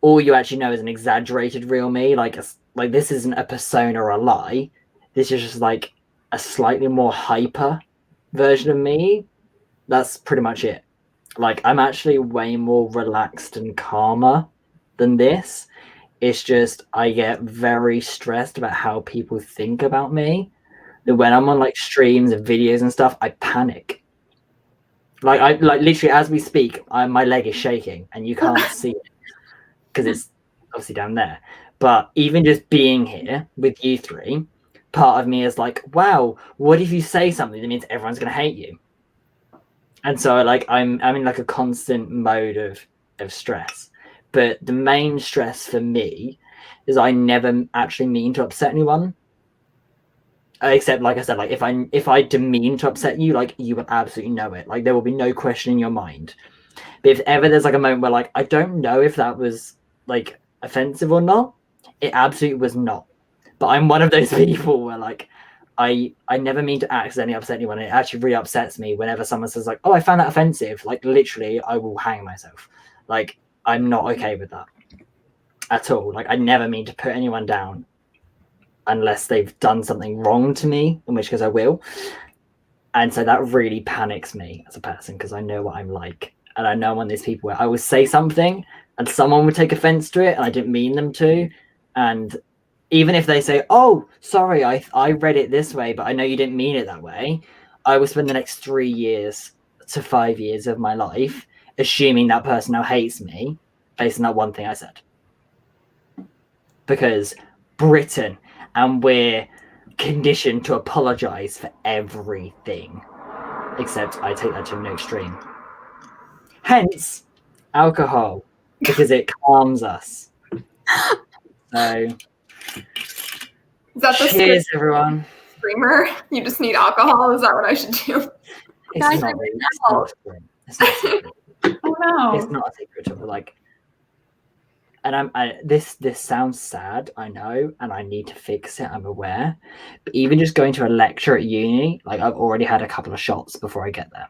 all you actually know is an exaggerated real me. Like this isn't a persona or a lie. This is just like a slightly more hyper version of me. That's pretty much it. Like, I'm actually way more relaxed and calmer than this. It's just I get very stressed about how people think about me. That when I'm on like streams and videos and stuff, I panic. Like literally as we speak, my leg is shaking and you can't see it because it's obviously down there. But even just being here with you three, part of me is like, wow, what if you say something that means everyone's gonna hate you? And so like I'm in like a constant mode of stress. But the main stress for me is I never actually mean to upset anyone. Except, like I said, like if I demean to upset you, like you will absolutely know it. Like there will be no question in your mind. But if ever there's like a moment where like I don't know if that was like offensive or not, it absolutely was not. But I'm one of those people where like I never mean to accidentally upset anyone. It actually really upsets me whenever someone says like, oh, I found that offensive. Like literally, I will hang myself. Like I'm not okay with that at all. Like I never mean to put anyone down unless they've done something wrong to me, in which case I will. And so that really panics me as a person because I know what I'm like. And I know I'm one of these people where I would say something and someone would take offense to it and I didn't mean them to. And even if they say, oh, sorry, I read it this way, but I know you didn't mean it that way, I will spend the next 3 years to 5 years of my life assuming that person now hates me based on that one thing I said. Because Britain, and we're conditioned to apologize for everything. Except I take that to an extreme. Hence, Alcohol, because it calms us. So, Is that the cheers, everyone. screamer? You just need alcohol? Is that what I should do? It's Guys, not really. It's not a secret. It's not a secret. Oh no. It's not a secret of like. And this sounds sad, I know, and I need to fix it. I'm aware, but even just going to a lecture at uni, like I've already had a couple of shots before I get there,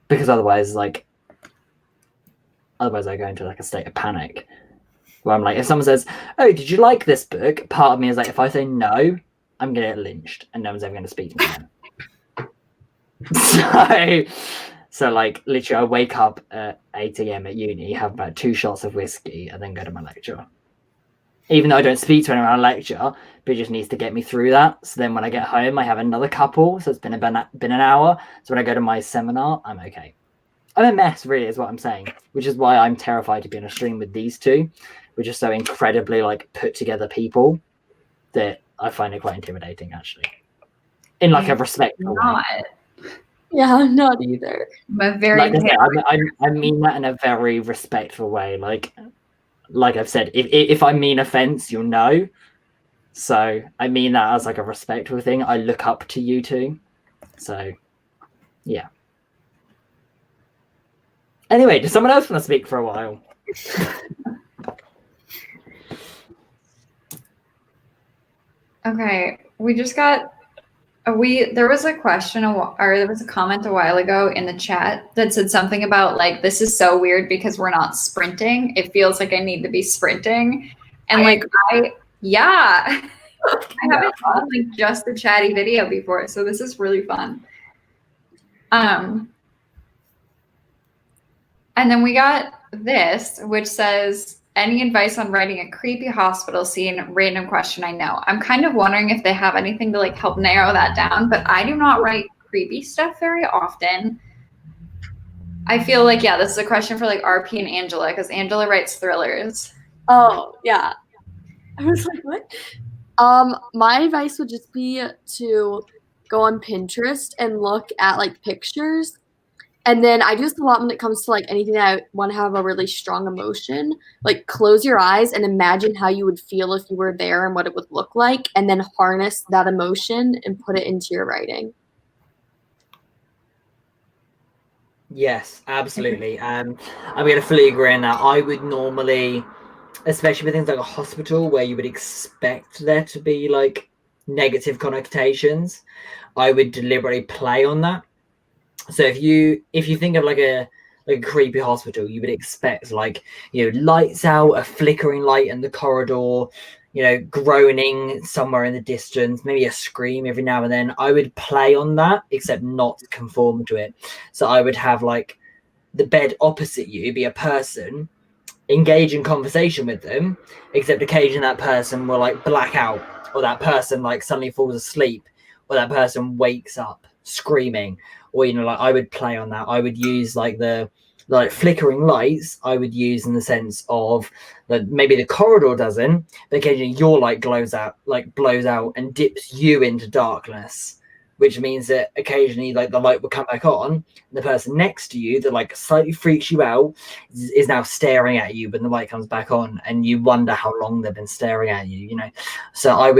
because otherwise I go into like a state of panic where I'm like, if someone says, "Oh, did you like this book?" Part of me is like, if I say no, I'm gonna get lynched, and no one's ever gonna speak to me again. So like literally, I wake up at 8 a.m. at uni, have about 2 shots of whiskey, and then go to my lecture. Even though I don't speak to anyone on a lecture, but it just needs to get me through that. So then when I get home, I have another couple. So it's been an hour. So when I go to my seminar, I'm okay. I'm a mess, really, is what I'm saying, which is why I'm terrified to be on a stream with these two, which are so incredibly like put together people that I find it quite intimidating, actually, in like a respectful way. Not. Yeah, I'm not either. But very Like I said, I mean that in a very respectful way. Like I've said, if I mean offense, you'll know. So I mean that as like a respectful thing. I look up to you two. So yeah. Anyway, does someone else want to speak for a while? Okay, we just got there was a question or there was a comment a while ago in the chat that said something about like, this is so weird because we're not sprinting. It feels like I need to be sprinting. And I haven't done like just a chatty video before, so this is really fun. And then we got this, which says, any advice on writing a creepy hospital scene? Random question, I know. I'm kind of wondering if they have anything to like help narrow that down, but I do not write creepy stuff very often. I feel like, yeah, this is a question for like RP and Angela, because Angela writes thrillers. Oh, yeah. I was like, what? My advice would just be to go on Pinterest and look at like pictures. And then I do this a lot when it comes to like anything that I want to have a really strong emotion. Like close your eyes and imagine how you would feel if you were there and what it would look like, and then harness that emotion and put it into your writing. Yes, absolutely. I'm going to fully agree on that. I would normally, especially with things like a hospital where you would expect there to be like negative connotations, I would deliberately play on that. So if you think of like a creepy hospital, you would expect like, you know, lights out, a flickering light in the corridor, you know, groaning somewhere in the distance, maybe a scream every now and then. I would play on that, except not conform to it. So I would have like the bed opposite you be a person, engage in conversation with them, except occasionally that person will like black out, or that person like suddenly falls asleep, or that person wakes up screaming. Or, you know, like I would play on that. I would use like the flickering lights. I would use in the sense of that maybe the corridor doesn't, but occasionally your light blows out and dips you into darkness, which means that occasionally like the light will come back on, and the person next to you that like slightly freaks you out is now staring at you when the light comes back on, and you wonder how long they've been staring at you, you know. So I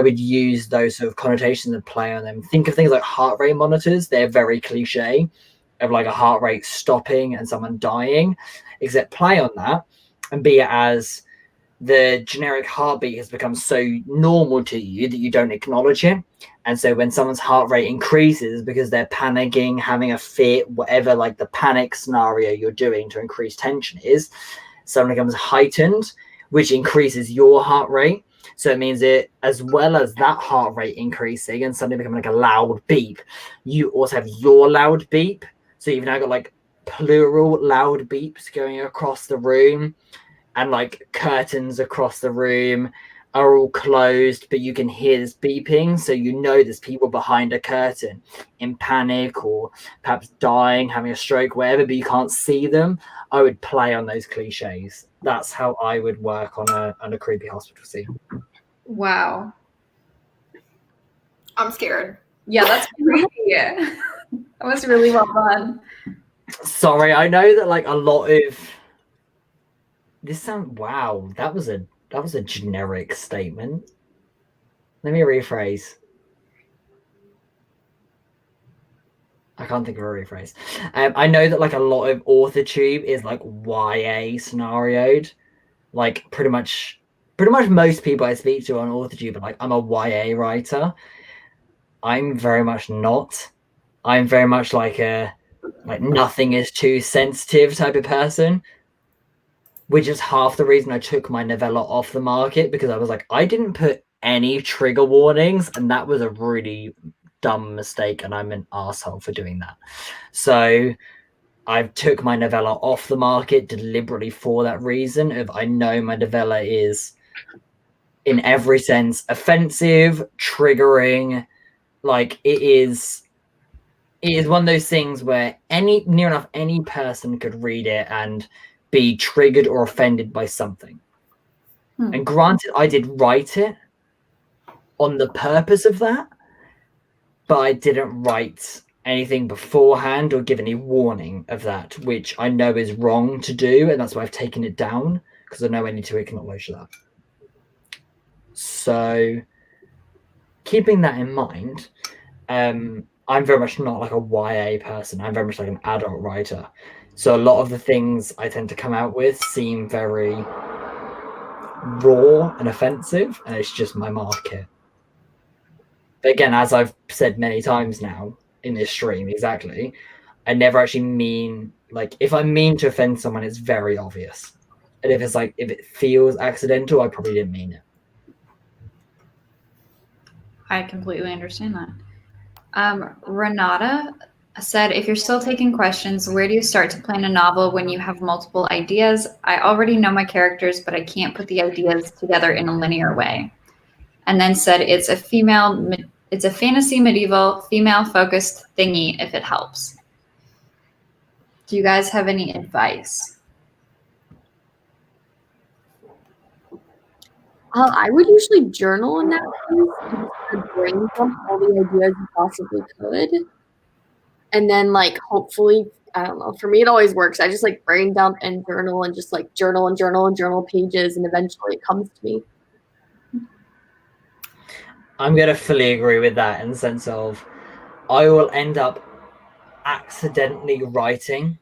would use those sort of connotations and play on them. Think of things like heart rate monitors. They're very cliche, of like a heart rate stopping and someone dying, except play on that and be it as the generic heartbeat has become so normal to you that you don't acknowledge it. And so when someone's heart rate increases because they're panicking, having a fit, whatever like the panic scenario you're doing to increase tension is, suddenly becomes heightened, which increases your heart rate. So it means it, as well as that heart rate increasing and suddenly becoming like a loud beep, you also have your loud beep. So you've now got like plural loud beeps going across the room, and like curtains across the room are all closed, but you can hear this beeping. So you know there's people behind a curtain in panic or perhaps dying, having a stroke, whatever, but you can't see them. I would play on those cliches. That's how I would work on a creepy hospital scene. Wow. I'm scared. Yeah, that's creepy. That was really well done. Sorry, I know that like a lot of wow, that was a generic statement. Let me rephrase. I can't think of a rephrase. I know that like a lot of authortube is like YA scenarioed. Like pretty much most people I speak to on authortube are like, I'm a YA writer. I'm very much not. I'm very much like nothing is too sensitive type of person, which is half the reason I took my novella off the market, because I was like, I didn't put any trigger warnings, and that was a really dumb mistake, and I'm an asshole for doing that. So I took my novella off the market deliberately for that reason of I know my novella is in every sense offensive, triggering, like it is one of those things where near enough any person could read it and be triggered or offended by something. And granted, I did write it on the purpose of that, but I didn't write anything beforehand or give any warning of that, which I know is wrong to do, and that's why I've taken it down, because I know I need to acknowledge that. So keeping that in mind, I'm very much not like a YA person. I'm very much like an adult writer. So a lot of the things I tend to come out with seem very raw and offensive, and it's just my market. But again, as I've said many times now in this stream, exactly, I never actually mean, like, if I mean to offend someone, it's very obvious. And if it feels accidental, I probably didn't mean it. I completely understand that. Renata said, if you're still taking questions, where do you start to plan a novel when you have multiple ideas? I already know my characters, but I can't put the ideas together in a linear way. And then said, it's a fantasy medieval female focused thingy if it helps. Do you guys have any advice? I would usually journal in that case and brain dump all the ideas you possibly could. And then, like, hopefully, I don't know, for me it always works. I just like brain dump and journal and just like journal pages, and eventually it comes to me. I'm going to fully agree with that in the sense of I will end up accidentally writing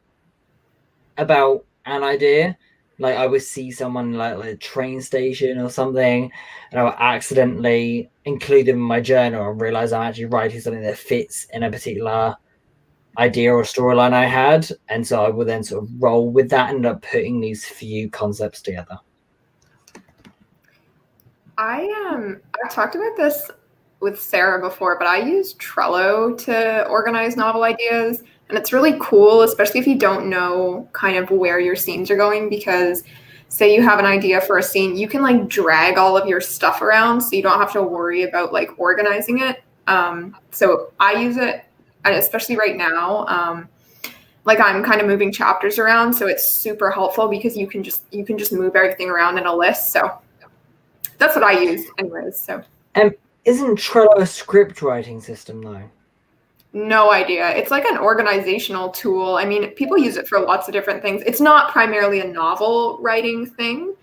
about an idea. Like I would see someone like a train station or something, and I will accidentally include them in my journal and realize I'm actually writing something that fits in a particular idea or storyline I had. And so I will then sort of roll with that and end up putting these few concepts together. I've talked about this with Sarah before, but I use Trello to organize novel ideas, and it's really cool, especially if you don't know kind of where your scenes are going, because say you have an idea for a scene, you can like drag all of your stuff around so you don't have to worry about like organizing it. So I use it, and especially right now, like I'm kind of moving chapters around, so it's super helpful because you can just move everything around in a list. So that's what I use anyways. So isn't Trello a script writing system though? No idea. It's like an organizational tool. I mean, people use it for lots of different things. It's not primarily a novel writing thing,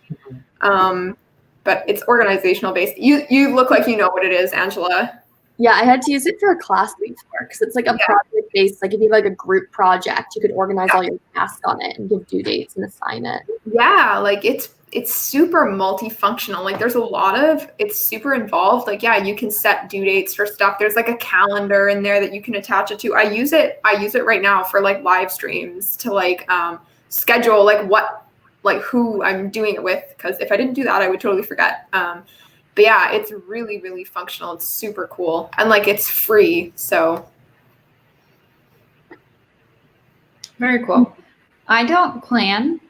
but it's organizational based. You look like you know what it is, Angela. Yeah, I had to use it for a class before because it's like a project based. Like if you have like a group project, you could organize all your tasks on it and give due dates and assign it. Yeah, like it's super multifunctional. Like there's a lot of, it's super involved. Like, yeah, you can set due dates for stuff. There's like a calendar in there that you can attach it to. I use it right now for like live streams to like schedule like who I'm doing it with. Because if I didn't do that, I would totally forget. But yeah, it's really, really functional. It's super cool. And like it's free. So very cool. I don't plan.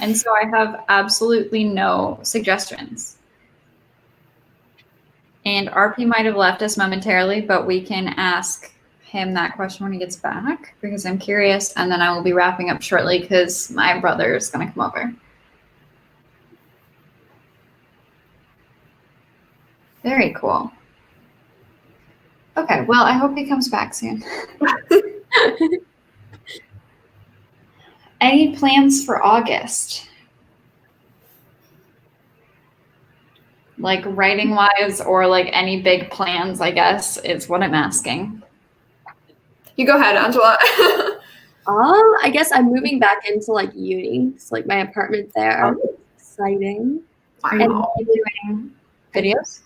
And so I have absolutely no suggestions. And RP might have left us momentarily, but we can ask him that question when he gets back because I'm curious. And then I will be wrapping up shortly because my brother is going to come over. Very cool. Okay, well, I hope he comes back soon. Any plans for August? Like writing wise or like any big plans, I guess, is what I'm asking. You go ahead, Angela. I guess I'm moving back into like uni, so like my apartment there. Exciting. Are Wow. you doing videos?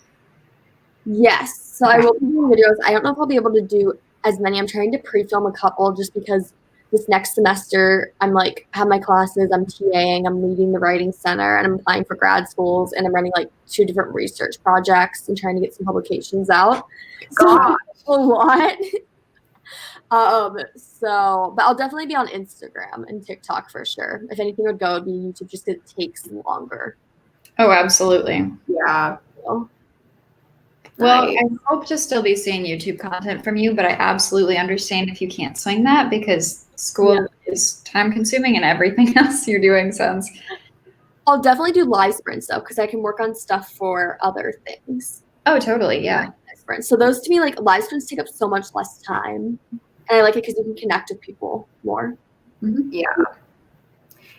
Yes, so I will be doing videos. I don't know if I'll be able to do as many. I'm trying to pre-film a couple just because this next semester I'm like have my classes, I'm TAing, I'm leading the writing center, and I'm applying for grad schools, and I'm running like 2 different research projects and trying to get some publications out. God. So a lot. But I'll definitely be on Instagram and TikTok for sure. If anything would go, it'd be YouTube just because it takes longer. Oh, absolutely. Yeah. So, Well, nice. I hope to still be seeing YouTube content from you, but I absolutely understand if you can't swing that because school is time consuming and everything else you're doing sounds. I'll definitely do live sprints though, because I can work on stuff for other things. Oh, totally. Yeah. Live sprints. So those to me, like live sprints take up so much less time. And I like it because you can connect with people more. Yeah.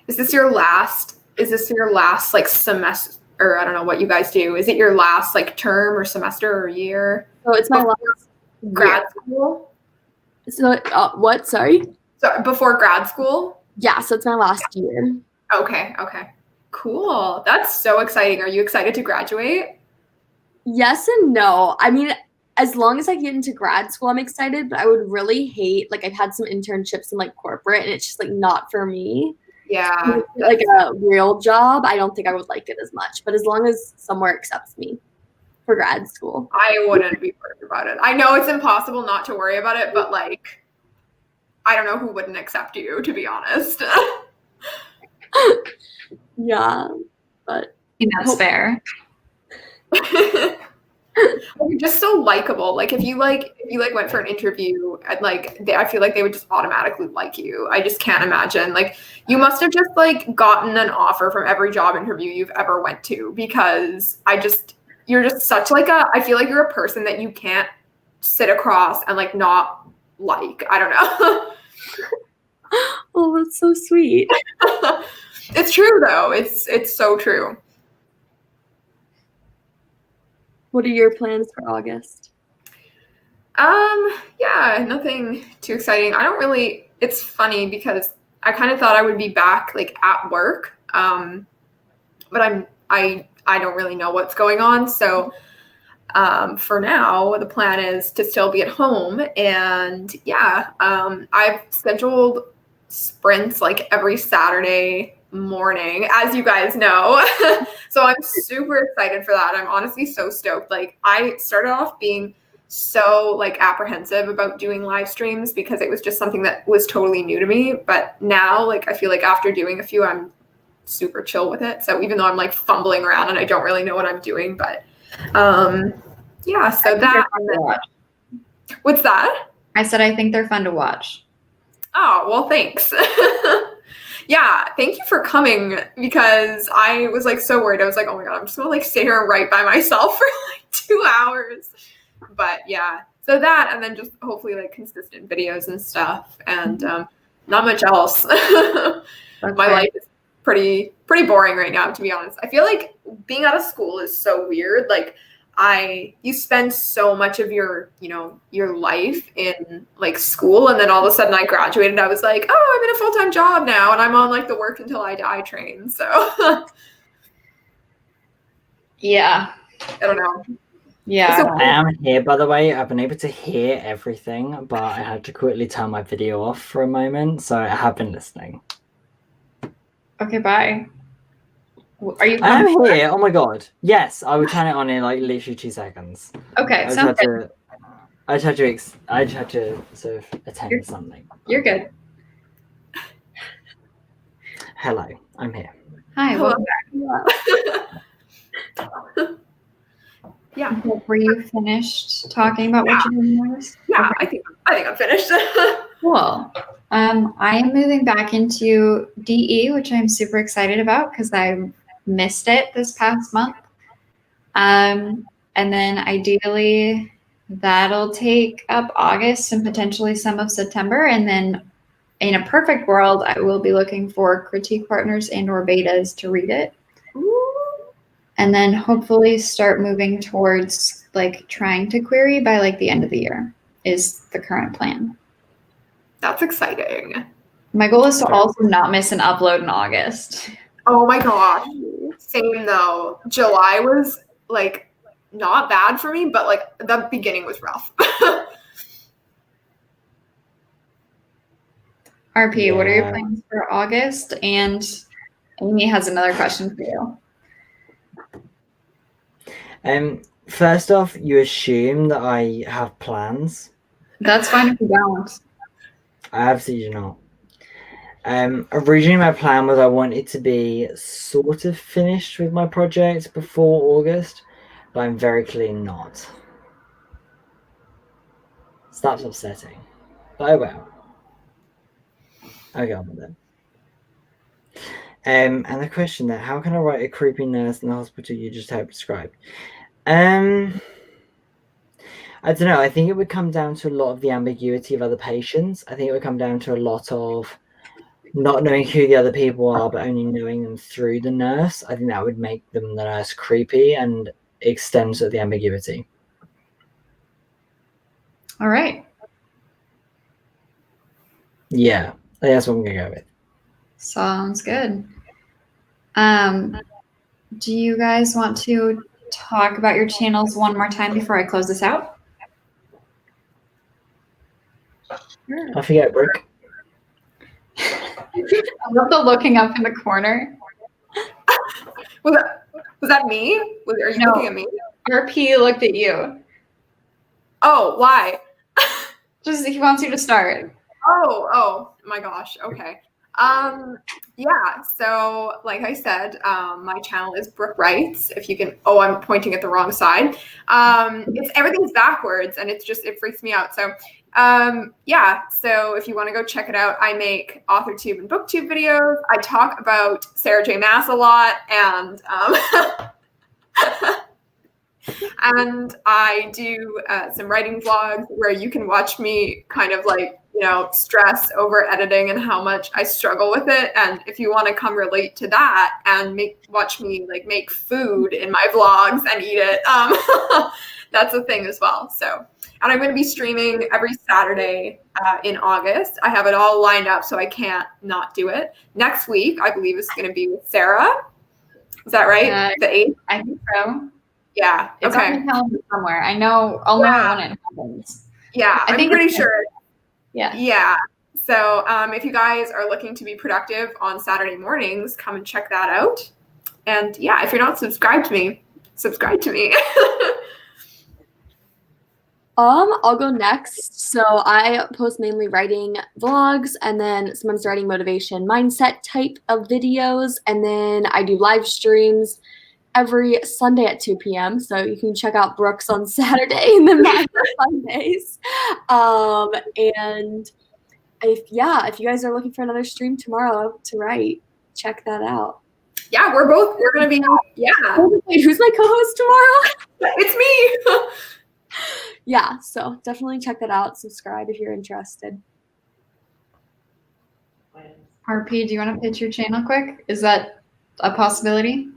Is this your last like semester, or I don't know what you guys do. Is it your last like term or semester or year? So it's my last Grad school? So what? Sorry? So before grad school? Yeah, so it's my last year. Okay. Cool. That's so exciting. Are you excited to graduate? Yes and no. I mean, as long as I get into grad school, I'm excited, but I would really hate, like I've had some internships in like corporate and it's just like not for me. Yeah. Like a real job, I don't think I would like it as much, but as long as somewhere accepts me for grad school. I wouldn't be worried about it. I know it's impossible not to worry about it, but like, I don't know who wouldn't accept you, to be honest. Yeah, but I think that's fair. You're just so likable. Like if you went for an interview and like I feel like they would just automatically like you. I just can't imagine. Like you must have just like gotten an offer from every job interview you've ever went to because you're just such like I feel like you're a person that you can't sit across and like not like. I don't know. oh, that's so sweet. It's true though. It's so true. What are your plans for August? Yeah, nothing too exciting. It's funny because I kind of thought I would be back like at work. But I don't really know what's going on. So for now, the plan is to still be at home. And yeah, I've scheduled sprints like every Saturday morning, as you guys know. So I'm super excited for that. I'm honestly so stoked. Like I started off being so like apprehensive about doing live streams because it was just something that was totally new to me. But now like I feel like after doing a few, I'm super chill with it. So even though I'm like fumbling around and I don't really know what I'm doing, but yeah, so that what's that? I said I think they're fun to watch. Oh, well, thanks. Yeah, thank you for coming because I was like so worried. I was like, oh my God, I'm just gonna like sit here and write by myself for like 2 hours. But yeah, so that and then just hopefully like consistent videos and stuff and not much else. My life is pretty boring right now, to be honest. I feel like being out of school is so weird. Like you spend so much of your life in like school, and then all of a sudden I graduated. I was like, oh, I'm in a full-time job now, and I'm on like the work until I die train. So Yeah. I don't know. Yeah. So- I am here, by the way. I've been able to hear everything, but I had to quickly turn my video off for a moment, so I have been listening. Okay, bye. Are you I am coming? here. Oh my God. Yes, I will turn it on in like literally 2 seconds. Okay, sounds good. I just had to sort of attend something. You're good. Hello, I'm here. Hi, welcome Yeah. back. Were you finished talking about what you're doing next? Yeah, I think I'm finished. Cool. I am moving back into DE, which I'm super excited about because I missed it this past month. And then ideally that'll take up August and potentially some of September. And then in a perfect world, I will be looking for critique partners and or betas to read it. Ooh. and then hopefully start moving towards like trying to query by like the end of the year is the current plan. That's exciting. My goal is to also not miss an upload in August. Oh my gosh. Same though. July was like not bad for me, but like the beginning was rough. RP, what are your plans for August? And Amy has another question for you. First off, you assume that I have plans. That's fine if you don't. I absolutely do not. Originally my plan was I wanted to be sort of finished with my project before August, but I'm very clearly not. So that's upsetting. But oh well. I'll get on with it. And the question there, how can I write a creepy nurse in the hospital you just helped describe? I don't know. I think it would come down to a lot of the ambiguity of other patients. I think it would come down to a lot of not knowing who the other people are, but only knowing them through the nurse. I think that would make the nurse creepy and extend to the ambiguity. All right. Yeah, I think that's what I'm going to go with. Sounds good. Do you guys want to talk about your channels one more time before I close this out? Sure. I forget, Brooke. I love the looking up in the corner. Was that me? Are you looking at me? RP looked at you. Oh, why? Just he wants you to start. Oh my gosh. Okay. Yeah, so like I said, my channel is Brook Writes. If you can, I'm pointing at the wrong side. Everything's backwards and it freaks me out. So yeah, so if you want to go check it out, I make authortube and booktube videos. I talk about Sarah J. Maas a lot, and and I do some writing vlogs where you can watch me kind of like, stress over editing and how much I struggle with it. And if you want to come relate to that and watch me like make food in my vlogs and eat it, that's a thing as well. So, and I'm going to be streaming every Saturday in August. I have it all lined up, so I can't not do it. Next week, I believe, is going to be with Sarah. Is that right? The 8th? I think so. Yeah. It's Okay. on the calendar somewhere. I'll know when it happens. Yeah, I'm pretty sure. Yeah. Yeah. So if you guys are looking to be productive on Saturday mornings, come and check that out. And yeah, if you're not subscribed to me, subscribe to me. I'll go next. So I post mainly writing vlogs, and then sometimes writing motivation mindset type of videos, and then I do live streams every Sunday at 2 p.m. So you can check out Brooks on Saturday and then mine on Sundays. And if you guys are looking for another stream tomorrow to write, check that out. Yeah, we're going to be, yeah. Wait, who's my co-host tomorrow? It's me. Yeah, so definitely check that out. Subscribe if you're interested. RP, do you want to pitch your channel quick? Is that a possibility?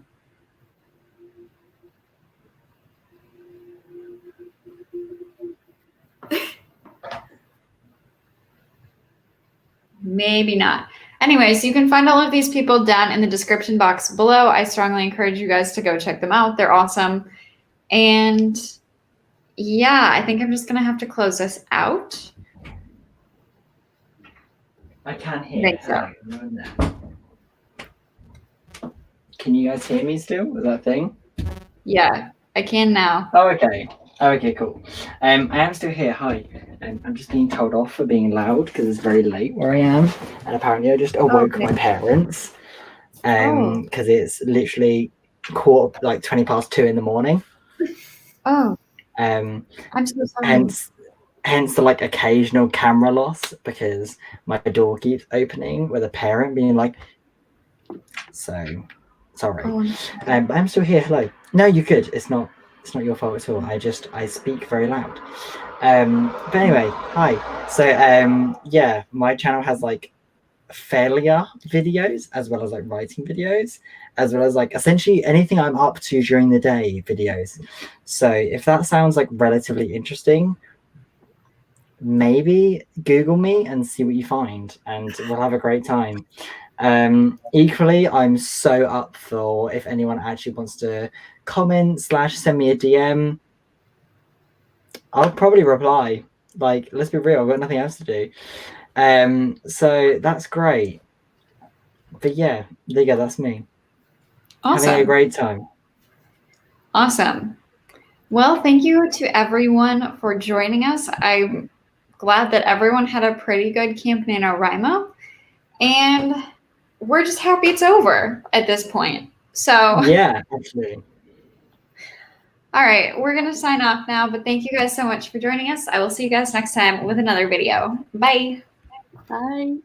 Maybe not. Anyways, you can find all of these people down in the description box below. I strongly encourage you guys to go check them out. They're awesome. And yeah, I think I'm just going to have to close this out. I can't hear you. Can you guys hear me still with that thing? Yeah, I can now. Oh, okay. Okay, cool. I am still here. Hi. I'm just being told off for being loud because it's very late where I am, and apparently I just awoke my parents. Because it's literally 20 past 2 in the morning. Oh. I'm so sorry. Hence the occasional camera loss because my door keeps opening with a parent being like, so sorry. But I'm still here. Hello. No, you could. It's not your fault at all. I speak very loud. But anyway, hi. So yeah, my channel has failure videos, as well as like writing videos, as well as like essentially anything I'm up to during the day videos. So if that sounds like relatively interesting, maybe Google me and see what you find, and we'll have a great time. Equally, I'm so up for if anyone actually wants to comment / send me a DM. I'll probably reply. Like, let's be real, I've got nothing else to do. So that's great. But yeah, there you go, that's me. Awesome. Having a great time. Awesome. Well, thank you to everyone for joining us. I'm glad that everyone had a pretty good Camp NaNoWriMo, and we're just happy it's over at this point. So Yeah, absolutely. all right, we're going to sign off now, but thank you guys so much for joining us. I will see you guys next time with another video. Bye. Bye.